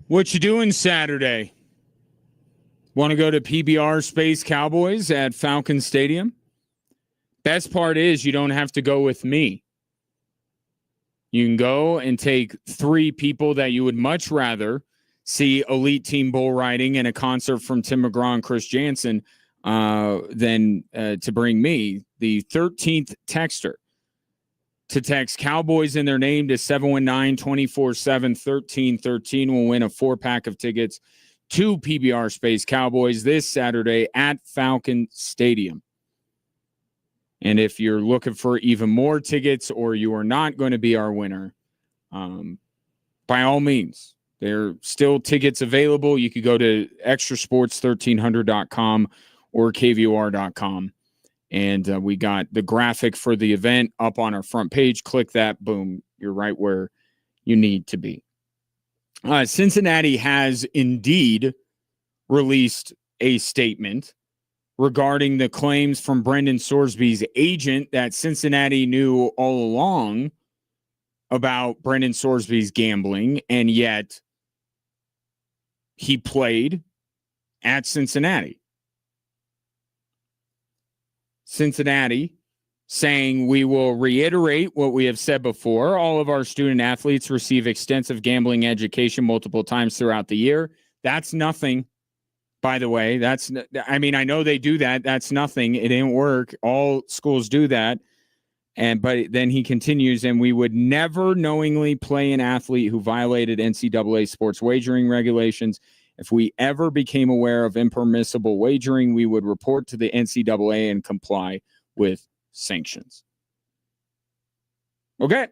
What you doing Saturday? Want to go to PBR Space Cowboys at Falcon Stadium? Best part is you don't have to go with me. You can go and take 3 people that you would much rather see Elite Team bull riding and a concert from Tim McGraw and Chris Jansen than to bring me, the 13th texter, to text Cowboys in their name to 719-247-1313 will win a 4-pack of tickets to PBR Space Cowboys this Saturday at Falcon Stadium. And if you're looking for even more tickets or you are not going to be our winner, by all means, there are still tickets available. You could go to extrasports1300.com or kvor.com. And we got the graphic for the event up on our front page. Click that. Boom. You're right where you need to be. Cincinnati has indeed released a statement regarding the claims from Brendan Sorsby's agent that Cincinnati knew all along about Brendan Sorsby's gambling, and yet he played at Cincinnati. Cincinnati saying, we will reiterate what we have said before. All of our student athletes receive extensive gambling education multiple times throughout the year. That's nothing, by the way. I know they do that. That's nothing. It didn't work. All schools do that. But then he continues, and we would never knowingly play an athlete who violated NCAA sports wagering regulations. If we ever became aware of impermissible wagering, we would report to the NCAA and comply with sanctions. Okay.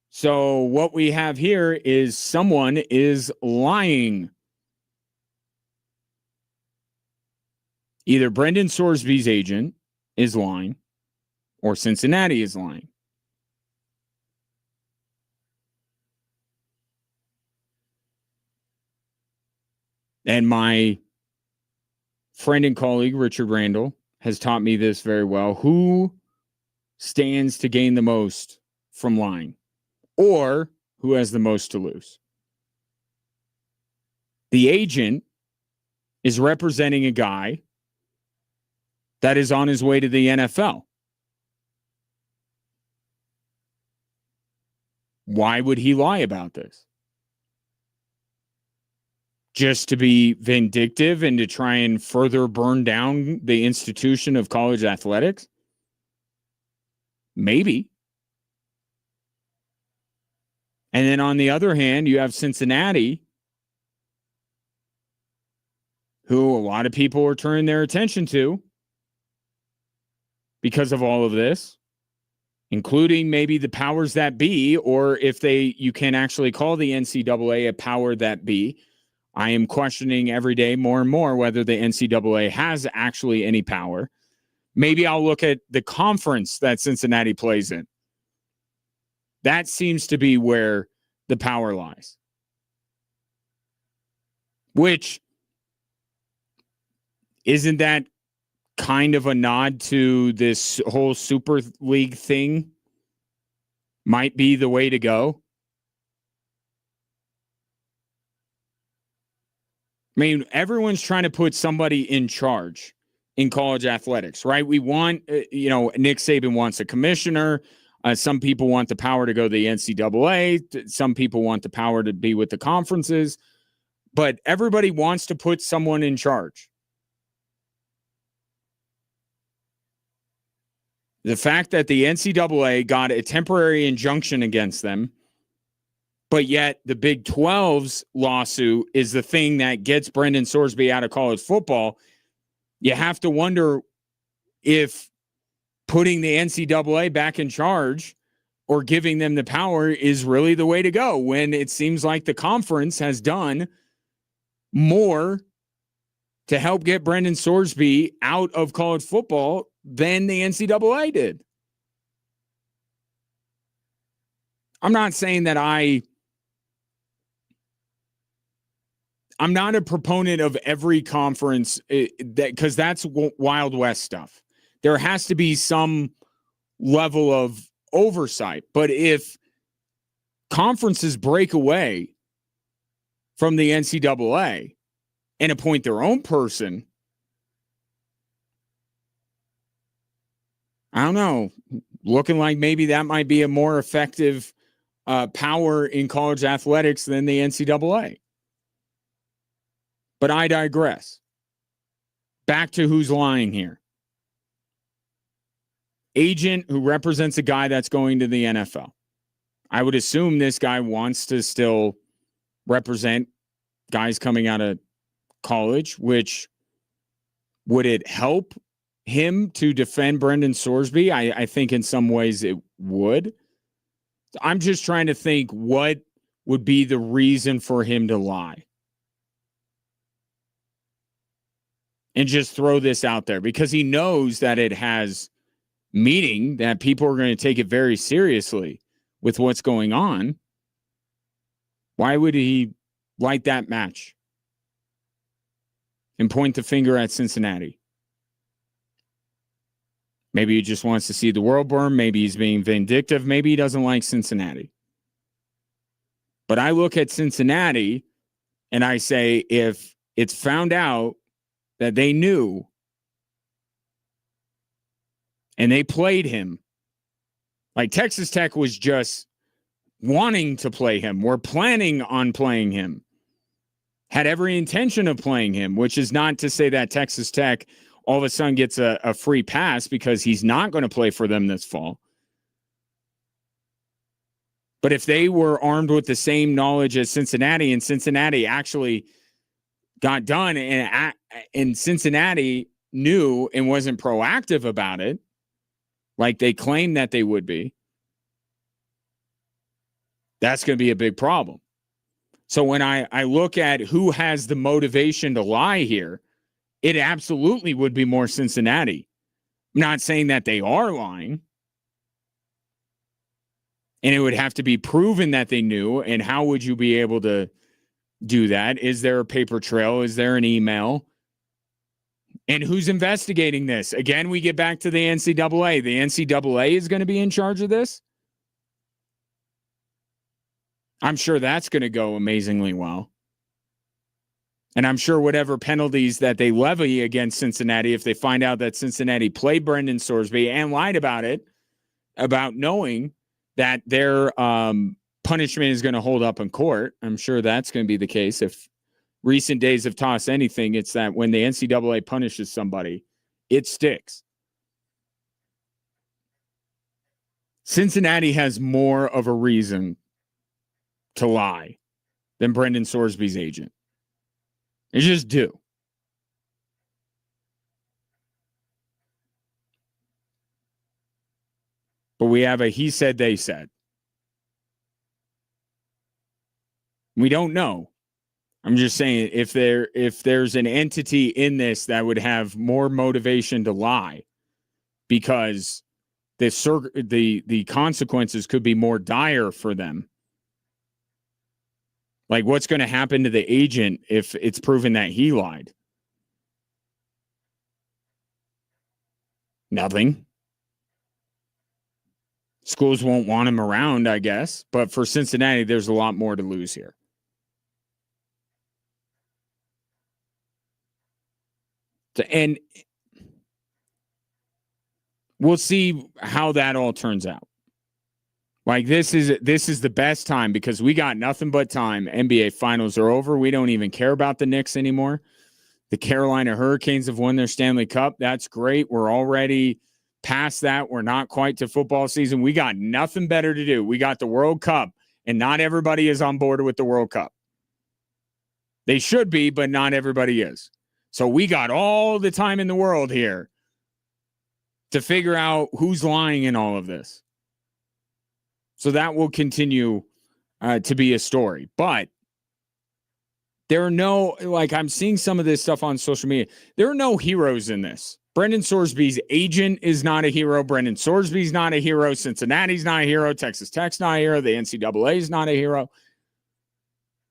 So what we have here is someone is lying. Either Brendan Sorsby's agent is lying or Cincinnati is lying. And my friend and colleague, Richard Randall, has taught me this very well. Who stands to gain the most from lying? Or who has the most to lose? The agent is representing a guy that is on his way to the NFL. Why would he lie about this? Just to be vindictive and to try and further burn down the institution of college athletics? Maybe. And then on the other hand, you have Cincinnati, who a lot of people are turning their attention to because of all of this, including maybe the powers that be, or if you can actually call the NCAA a power that be. I am questioning every day more and more whether the NCAA has actually any power. Maybe I'll look at the conference that Cincinnati plays in. That seems to be where the power lies. Which, isn't that kind of a nod to this whole Super League thing? Might be the way to go. I mean, everyone's trying to put somebody in charge in college athletics, right? We want, Nick Saban wants a commissioner. Some people want the power to go to the NCAA. Some people want the power to be with the conferences. But everybody wants to put someone in charge. The fact that the NCAA got a temporary injunction against them, but yet the Big 12's lawsuit is the thing that gets Brendan Sorsby out of college football, you have to wonder if putting the NCAA back in charge or giving them the power is really the way to go, when it seems like the conference has done more to help get Brendan Sorsby out of college football than the NCAA did. I'm not saying that I'm not a proponent of every conference because that's Wild West stuff. There has to be some level of oversight. But if conferences break away from the NCAA and appoint their own person, I don't know, looking like maybe that might be a more effective power in college athletics than the NCAA. But I digress. Back to who's lying here. Agent who represents a guy that's going to the NFL. I would assume this guy wants to still represent guys coming out of college, which would it help him to defend Brendan Sorsby? I think in some ways it would. I'm just trying to think what would be the reason for him to lie. And just throw this out there because he knows that it has meaning, that people are going to take it very seriously with what's going on. Why would he light that match and point the finger at Cincinnati? Maybe he just wants to see the world burn. Maybe he's being vindictive. Maybe he doesn't like Cincinnati. But I look at Cincinnati and I say, if it's found out that they knew and they played him, like Texas Tech was just wanting to play him, were planning on playing him, had every intention of playing him, which is not to say that Texas Tech all of a sudden gets a free pass because he's not going to play for them this fall. But if they were armed with the same knowledge as Cincinnati, and Cincinnati actually got done, and Cincinnati knew and wasn't proactive about it, like they claimed that they would be, that's going to be a big problem. So when I look at who has the motivation to lie here, it absolutely would be more Cincinnati. I'm not saying that they are lying. And it would have to be proven that they knew. And how would you be able to do that? Is there a paper trail? Is there an email? And who's investigating this? Again, we get back to the NCAA. The NCAA is going to be in charge of this. I'm sure that's going to go amazingly well. And I'm sure whatever penalties that they levy against Cincinnati, if they find out that Cincinnati played Brendan Sorsby and lied about it, about knowing that their punishment is going to hold up in court, I'm sure that's going to be the case. If recent days have taught us anything, it's that when the NCAA punishes somebody, it sticks. Cincinnati has more of a reason to lie than Brendan Sorsby's agent. They just do. But we have a he said, they said. We don't know. I'm just saying if there's an entity in this that would have more motivation to lie because the consequences could be more dire for them. Like, what's going to happen to the agent if it's proven that he lied? Nothing. Schools won't want him around, I guess. But for Cincinnati, there's a lot more to lose here. And we'll see how that all turns out. Like, this is the best time because we got nothing but time. NBA finals are over. We don't even care about the Knicks anymore. The Carolina Hurricanes have won their Stanley Cup. That's great. We're already past that. We're not quite to football season. We got nothing better to do. We got the World Cup, and not everybody is on board with the World Cup. They should be, but not everybody is. So we got all the time in the world here to figure out who's lying in all of this. So that will continue to be a story. But there are no, like, I'm seeing some of this stuff on social media. There are no heroes in this. Brendan Sorsby's agent is not a hero. Brendan Sorsby's not a hero. Cincinnati's not a hero. Texas Tech's not a hero. The NCAA is not a hero.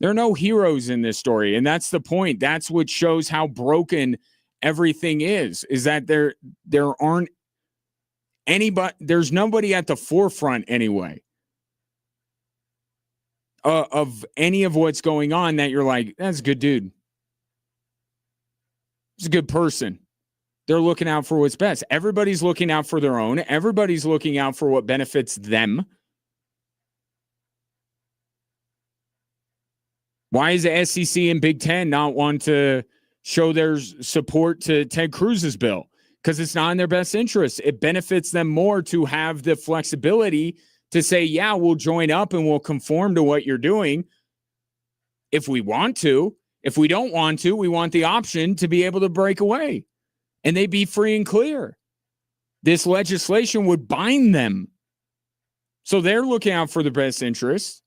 There are no heroes in this story. And that's the point. That's what shows how broken everything is that there aren't anybody, there's nobody at the forefront anyway of any of what's going on that you're like, that's a good dude. He's a good person. They're looking out for what's best. Everybody's looking out for their own. Everybody's looking out for what benefits them. Why is the SEC and Big Ten not want to show their support to Ted Cruz's bill? Because it's not in their best interest. It benefits them more to have the flexibility to say, yeah, we'll join up and we'll conform to what you're doing if we want to. If we don't want to, we want the option to be able to break away and they be free and clear. This legislation would bind them. So they're looking out for the best interests.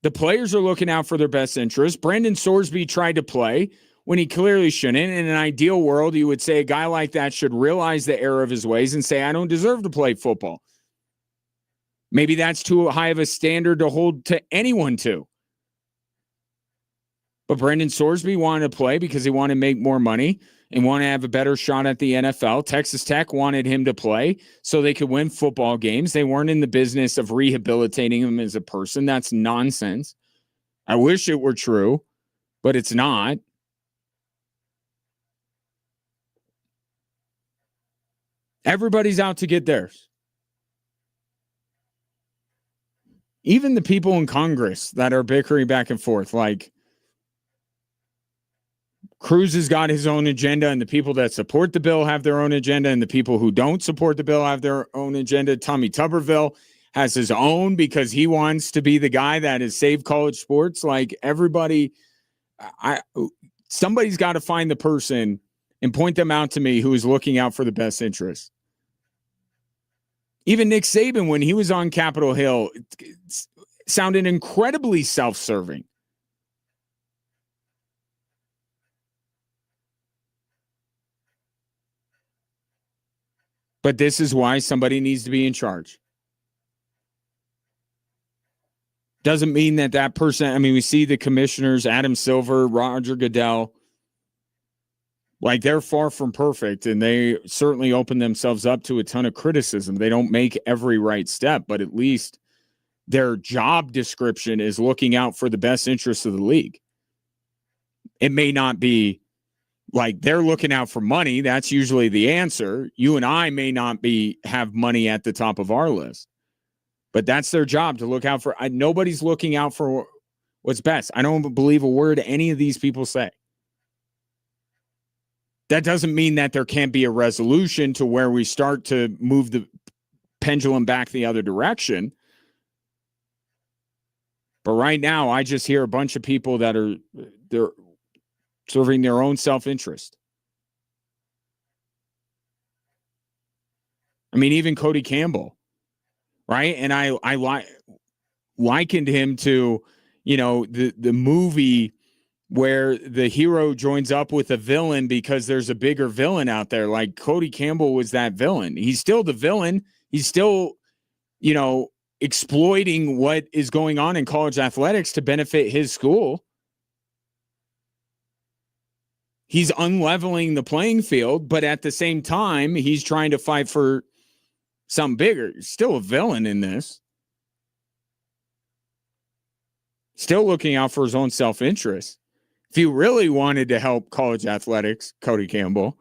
The players are looking out for their best interests. Brendan Sorsby tried to play when he clearly shouldn't. In an ideal world, you would say a guy like that should realize the error of his ways and say, I don't deserve to play football. Maybe that's too high of a standard to hold to anyone to. But Brendan Sorsby wanted to play because he wanted to make more money and wanted to have a better shot at the NFL. Texas Tech wanted him to play so they could win football games. They weren't in the business of rehabilitating him as a person. That's nonsense. I wish it were true, but it's not. Everybody's out to get theirs. Even the people in Congress that are bickering back and forth, like Cruz has got his own agenda, and the people that support the bill have their own agenda, and the people who don't support the bill have their own agenda. Tommy Tuberville has his own because he wants to be the guy that has saved college sports. Like everybody, somebody's got to find the person and point them out to me who is looking out for the best interest. Even Nick Saban, when he was on Capitol Hill, sounded incredibly self-serving. But this is why somebody needs to be in charge. Doesn't mean that person, I mean, we see the commissioners, Adam Silver, Roger Goodell, like they're far from perfect, and they certainly open themselves up to a ton of criticism. They don't make every right step, but at least their job description is looking out for the best interests of the league. It may not be like they're looking out for money. That's usually the answer. You and I may not have money at the top of our list, but that's their job to look out for. Nobody's looking out for what's best. I don't believe a word any of these people say. That doesn't mean that there can't be a resolution to where we start to move the pendulum back the other direction. But right now, I just hear a bunch of people that they're serving their own self-interest. I mean, even Cody Campbell, right? And I likened him to, the movie where the hero joins up with a villain because there's a bigger villain out there. Like Cody Campbell was that villain. He's still the villain. He's still, exploiting what is going on in college athletics to benefit his school. He's unleveling the playing field, but at the same time, he's trying to fight for something bigger. He's still a villain in this. Still looking out for his own self-interest. If you really wanted to help college athletics, Cody Campbell,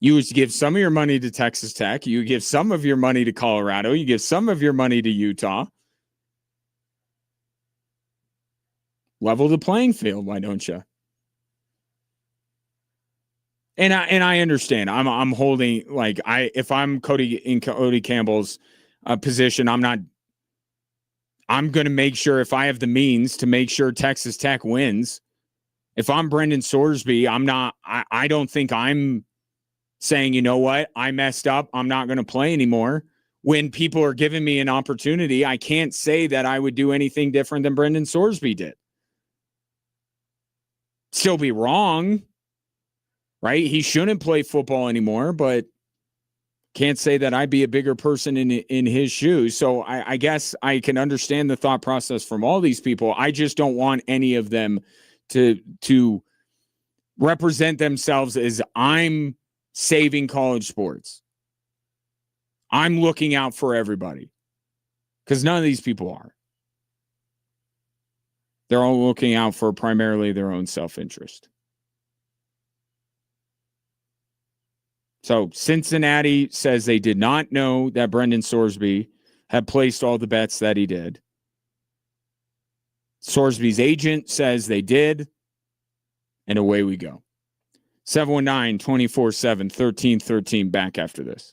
you would give some of your money to Texas Tech. You give some of your money to Colorado. You give some of your money to Utah. Level the playing field, why don't you? And I understand. I'm holding if I'm Cody Campbell's position, I'm going to make sure if I have the means to make sure Texas Tech wins. If I'm Brendan Sorsby, I don't think I'm saying, you know what, I messed up. I'm not going to play anymore. When people are giving me an opportunity, I can't say that I would do anything different than Brendan Sorsby did. Still be wrong, right? He shouldn't play football anymore, but can't say that I'd be a bigger person in his shoes. So I guess I can understand the thought process from all these people. I just don't want any of them to represent themselves as I'm saving college sports. I'm looking out for everybody, because none of these people are. They're all looking out for primarily their own self-interest. So Cincinnati says they did not know that Brendan Sorsby had placed all the bets that he did. Sorsby's agent says they did. And away we go. 719-247-1313 back after this.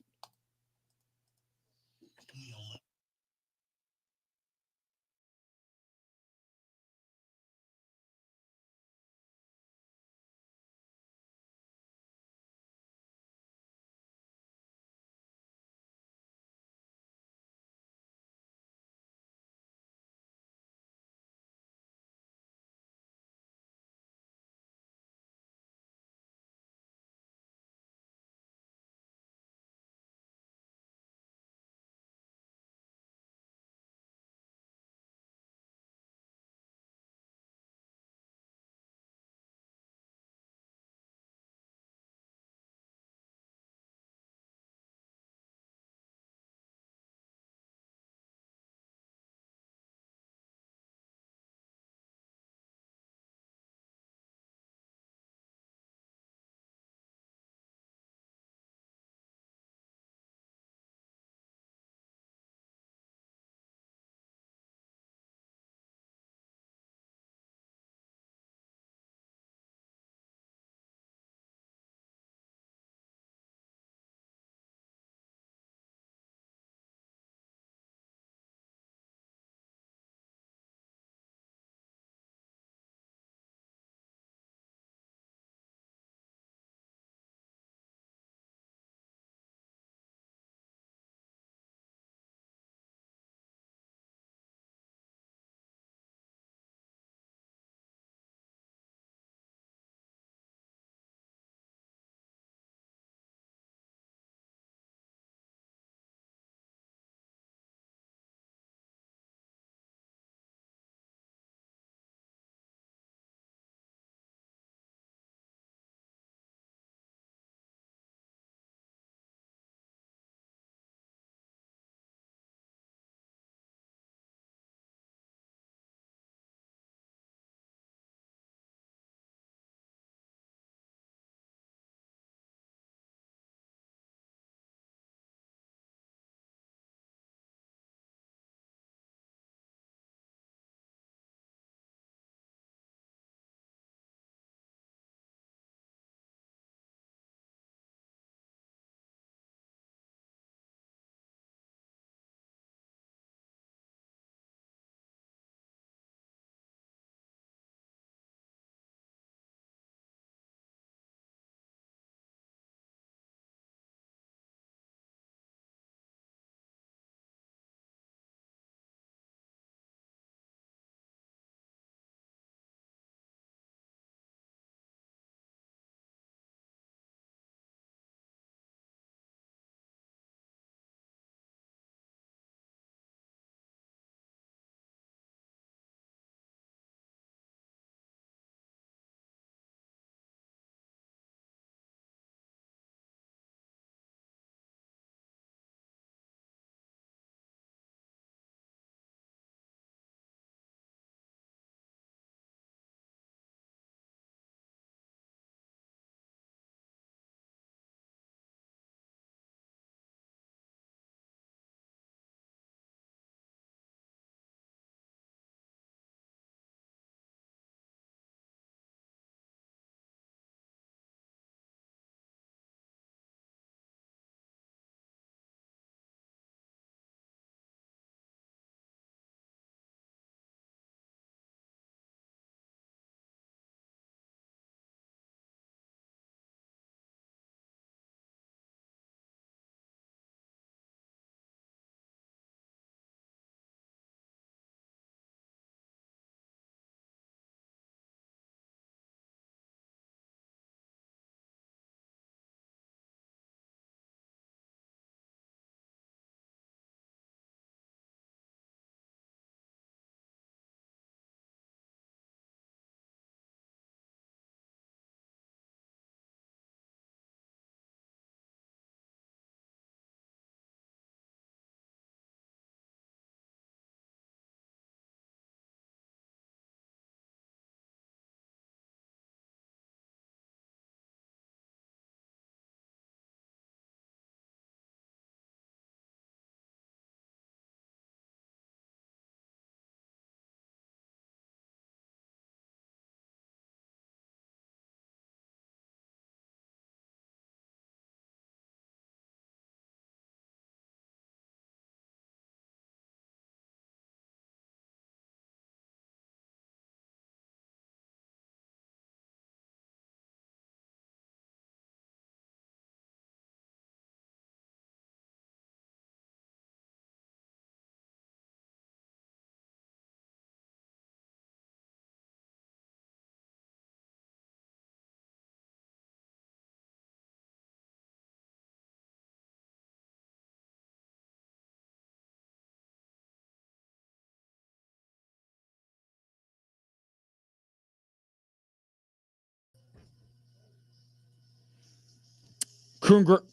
Let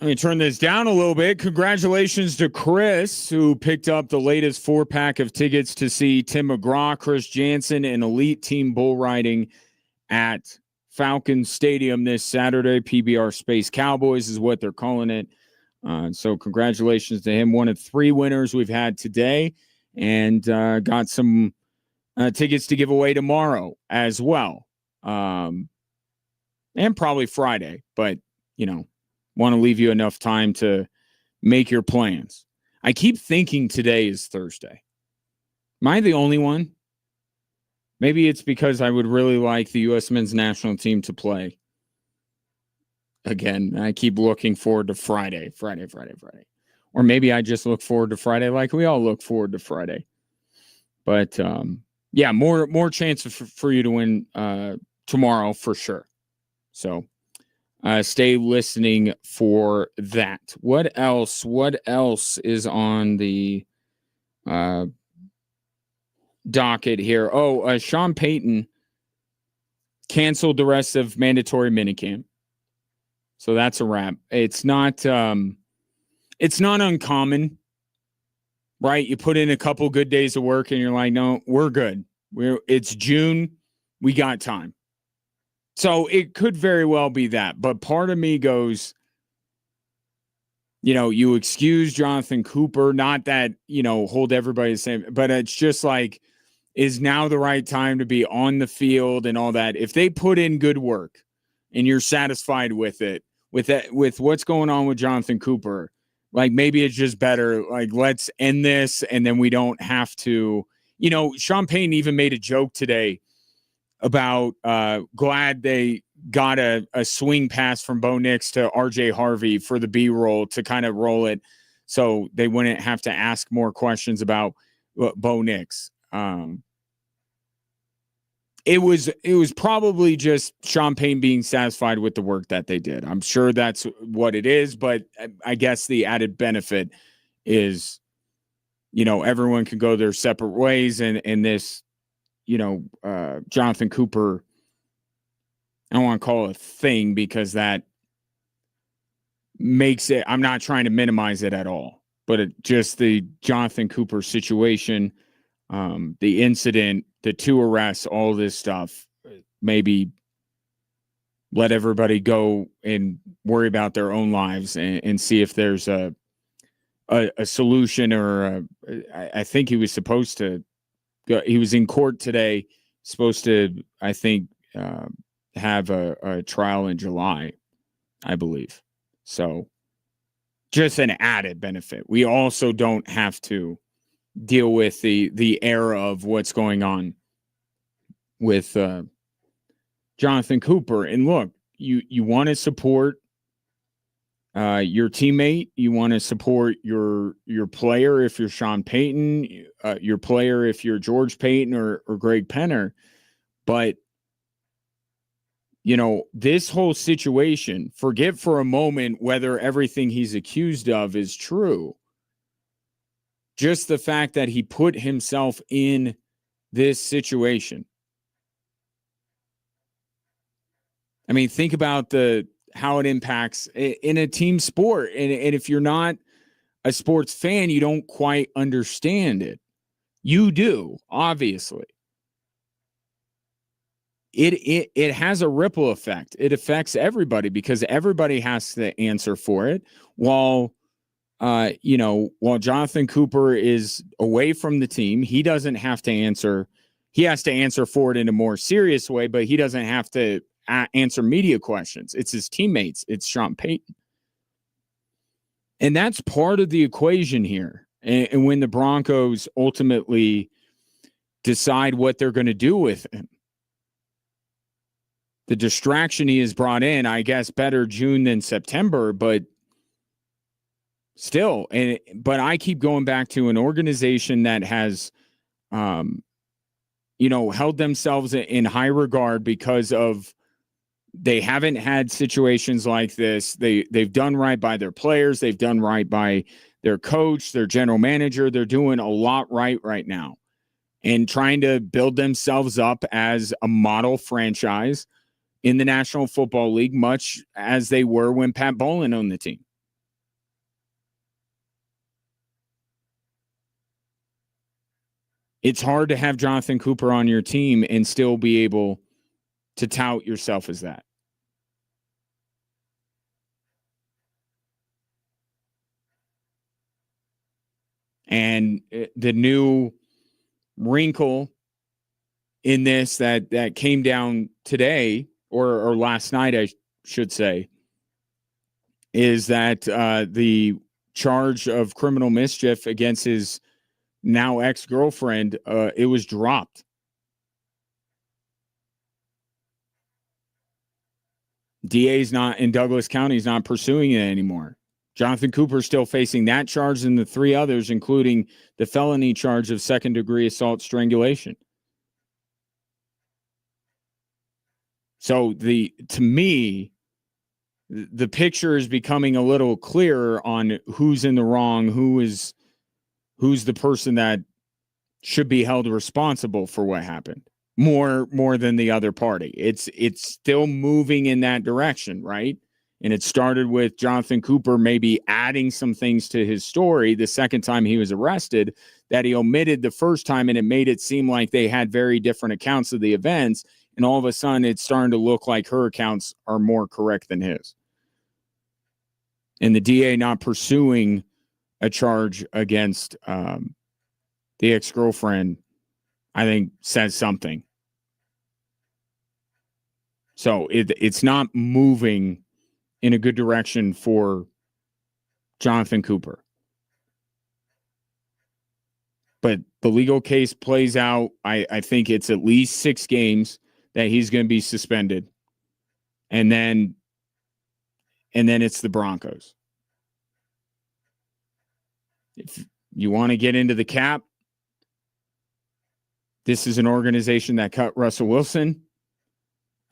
me turn this down a little bit. Congratulations to Chris, who picked up the latest 4-pack of tickets to see Tim McGraw, Chris Jansen, and Elite Team Bull Riding at Falcon Stadium this Saturday. PBR Space Cowboys is what they're calling it. So congratulations to him. One of 3 winners we've had today, and got some tickets to give away tomorrow as well. And probably Friday, but, want to leave you enough time to make your plans. I keep thinking today is Thursday. Am I the only one? Maybe it's because I would really like the U.S. men's national team to play. Again, I keep looking forward to Friday. Or maybe I just look forward to Friday like we all look forward to Friday. But, more chances for you to win tomorrow for sure. So stay listening for that. What else is on the docket here? Sean Payton canceled the rest of mandatory minicamp. So that's a wrap. It's not uncommon, right? You put in a couple good days of work and you're like, no, we're good. It's June. We got time. So it could very well be that. But part of me goes, you excuse Jonathan Cooper, not that, hold everybody the same, but it's just like, is now the right time to be on the field and all that? If they put in good work and you're satisfied with it, with what's going on with Jonathan Cooper, like maybe it's just better, like let's end this and then we don't have to, Sean Payton even made a joke today about glad they got a swing pass from Bo Nix to RJ Harvey for the B-roll to kind of roll it so they wouldn't have to ask more questions about Bo Nix. It was probably just Sean Payton being satisfied with the work that they did. I'm sure that's what it is, but I guess the added benefit is, everyone can go their separate ways, and this, Jonathan Cooper, I don't want to call it a thing because that makes it, I'm not trying to minimize it at all, but just the Jonathan Cooper situation, the incident, the 2 arrests, all this stuff, maybe let everybody go and worry about their own lives and see if there's a solution or I think he was supposed to go. He was in court today, supposed to, I think, have a trial in July, I believe. So just an added benefit. We also don't have to deal with the era of what's going on with Jonathan Cooper. And look, you want to support your teammate, you want to support your player if you're Sean Payton, your player if you're George Payton or Greg Penner. But this whole situation, forget for a moment whether everything he's accused of is true. Just the fact that he put himself in this situation. I mean, think about how it impacts in a team sport. And if you're not a sports fan, you don't quite understand it. You do, obviously. It has a ripple effect. It affects everybody because everybody has to answer for it. While Jonathan Cooper is away from the team, he doesn't have to answer. He has to answer for it in a more serious way, but he doesn't have to answer media questions. It's his teammates. It's Sean Payton. And that's part of the equation here. And when the Broncos ultimately decide what they're going to do with him, the distraction he has brought in, I guess better June than September, but still. But I keep going back to an organization that has, held themselves in high regard because of they haven't had situations like this. They've done right by their players. They've done right by their coach, their general manager. They're doing a lot right now and trying to build themselves up as a model franchise in the National Football League, much as they were when Pat Bowlen owned the team. It's hard to have Jonathan Cooper on your team and still be able to tout yourself as that. And the new wrinkle in this that came down today or last night, I should say, is that the charge of criminal mischief against his now ex-girlfriend, it was dropped. DA's not in Douglas County is not pursuing it anymore. Jonathan Cooper is still facing that charge and the 3 others, including the felony charge of second-degree assault strangulation. So to me, the picture is becoming a little clearer on who's in the wrong, who's the person that should be held responsible for what happened. More than the other party. It's still moving in that direction, right? And it started with Jonathan Cooper maybe adding some things to his story the second time he was arrested that he omitted the first time, and it made it seem like they had very different accounts of the events. And all of a sudden, it's starting to look like her accounts are more correct than his. And the DA not pursuing a charge against the ex-girlfriend, I think, says something. So it's not moving in a good direction for Jonathan Cooper. But the legal case plays out. I think it's at least 6 games that he's going to be suspended. And then it's the Broncos. If you want to get into the cap, this is an organization that cut Russell Wilson.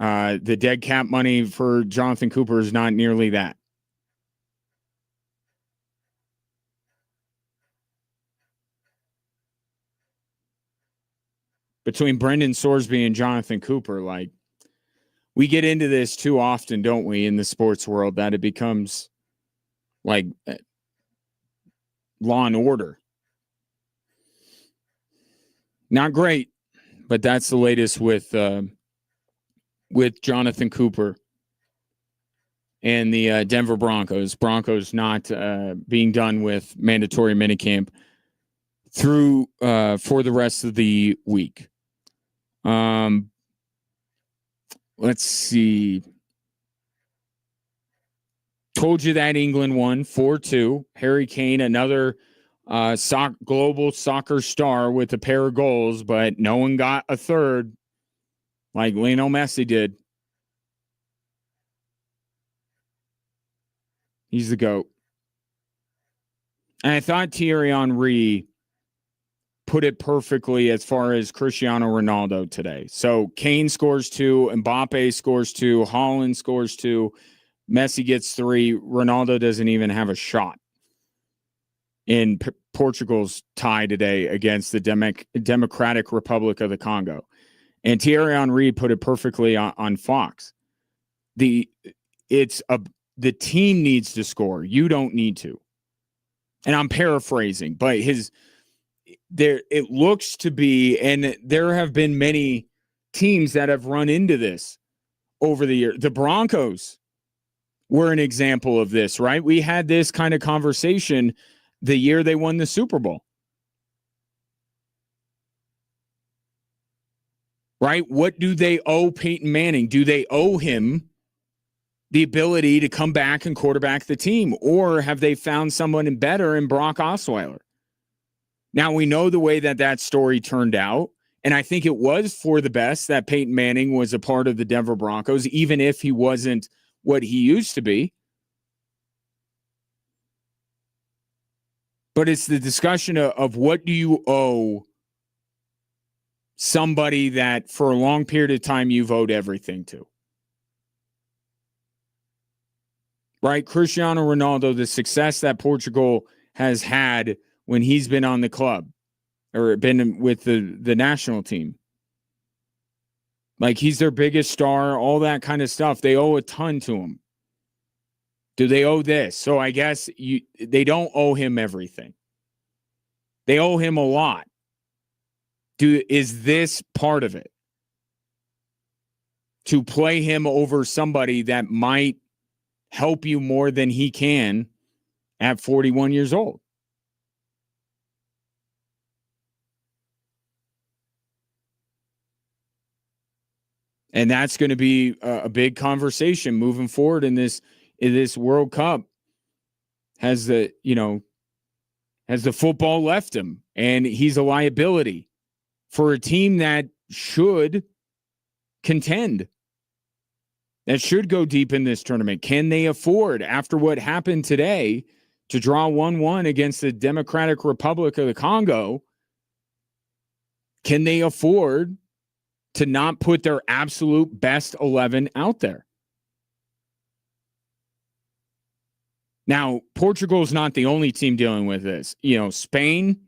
The dead cap money for Jonathan Cooper is not nearly that. Between Brendan Sorsby and Jonathan Cooper, like, we get into this too often, don't we, in the sports world, that it becomes like Law and Order. Not great, but that's the latest with Jonathan Cooper and the Denver Broncos. Broncos not being done with mandatory minicamp through for the rest of the week. Let's see. Told you that England won 4-2. Harry Kane, another global soccer star with a pair of goals, but no one got a third like Lionel Messi did. He's the GOAT. And I thought Thierry Henry put it perfectly as far as Cristiano Ronaldo today. So Kane scores 2, Mbappe scores 2, Haaland scores 2, Messi gets 3. Ronaldo doesn't even have a shot in Portugal's tie today against the Democratic Republic of the Congo. And Thierry Henry put it perfectly on Fox. The team needs to score. You don't need to. And I'm paraphrasing, but it looks to be, and there have been many teams that have run into this over the year. The Broncos were an example of this, right? We had this kind of conversation the year they won the Super Bowl. Right? What do they owe Peyton Manning? Do they owe him the ability to come back and quarterback the team? Or have they found someone better in Brock Osweiler? Now, we know the way that story turned out, and I think it was for the best that Peyton Manning was a part of the Denver Broncos, even if he wasn't what he used to be. But it's the discussion of what do you owe somebody that for a long period of time you've owed everything to. Right? Cristiano Ronaldo, the success that Portugal has had when he's been on the club or been with the national team. Like, he's their biggest star, all that kind of stuff. They owe a ton to him. Do they owe this? So I guess they don't owe him everything. They owe him a lot. Is this part of it? To play him over somebody that might help you more than he can at 41 years old. And that's going to be a big conversation moving forward in this World Cup. Has the football left him, and he's a liability for a team that should contend, that should go deep in this tournament. Can they afford, after what happened today, to draw 1-1 against the Democratic Republic of the Congo? Can they afford to not put their absolute best 11 out there? Now, Portugal is not the only team dealing with this. Spain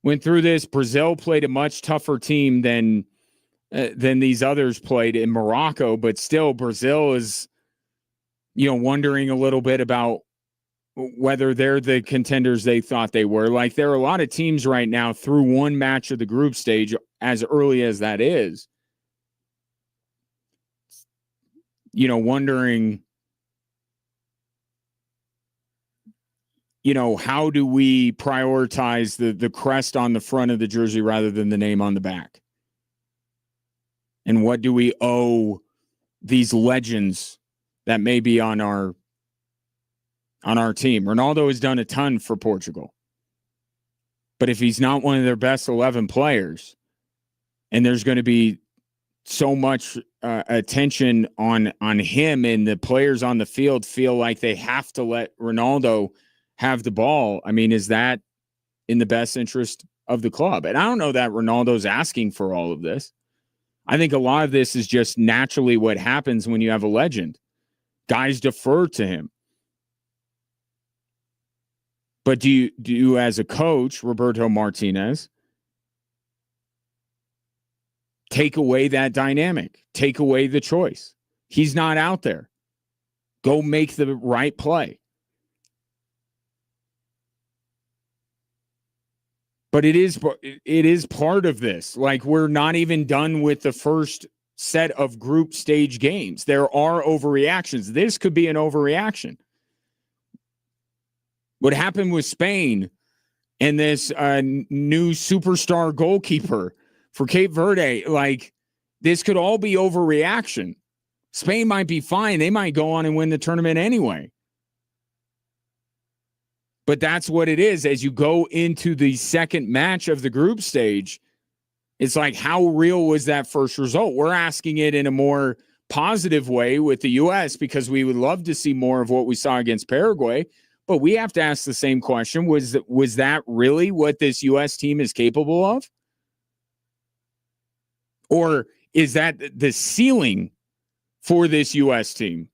went through this. Brazil played a much tougher team than these others played in Morocco, but still Brazil is, wondering a little bit about whether they're the contenders they thought they were. Like, there are a lot of teams right now through one match of the group stage, as early as that is, wondering, how do we prioritize the crest on the front of the jersey rather than the name on the back? And what do we owe these legends that may be on our team? Ronaldo has done a ton for Portugal. But if he's not one of their best 11 players, and there's going to be so much attention on him, and the players on the field feel like they have to let Ronaldo have the ball, I mean, is that in the best interest of the club? And I don't know that Ronaldo's asking for all of this. I think a lot of this is just naturally what happens when you have a legend. Guys defer to him. But do you as a coach, Roberto Martinez, take away that dynamic, take away the choice? He's not out there. Go make the right play. But it is part of this. Like, we're not even done with the first set of group stage games. There are overreactions. This could be an overreaction. What happened with Spain and this new superstar goalkeeper for Cape Verde, like, this could all be overreaction. Spain might be fine. They might go on and win the tournament anyway. But that's what it is. As you go into the second match of the group stage, it's like, how real was that first result? We're asking it in a more positive way with the U.S. because we would love to see more of what we saw against Paraguay. But we have to ask the same question. Was that really what this U.S. team is capable of? Or is that the ceiling for this U.S. team?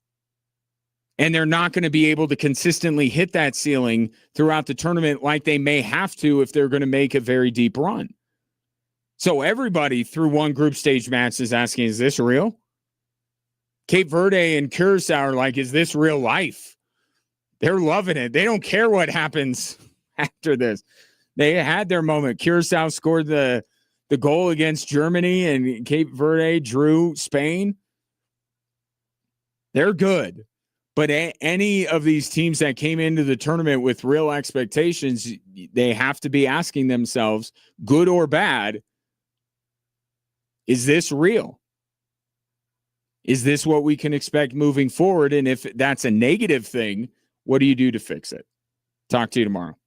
And they're not going to be able to consistently hit that ceiling throughout the tournament like they may have to if they're going to make a very deep run. So everybody through one group stage match is asking, is this real? Cape Verde and Curacao are like, is this real life? They're loving it. They don't care what happens after this. They had their moment. Curacao scored the goal against Germany, and Cape Verde drew Spain. They're good. But any of these teams that came into the tournament with real expectations, they have to be asking themselves, good or bad, is this real? Is this what we can expect moving forward? And if that's a negative thing, what do you do to fix it? Talk to you tomorrow.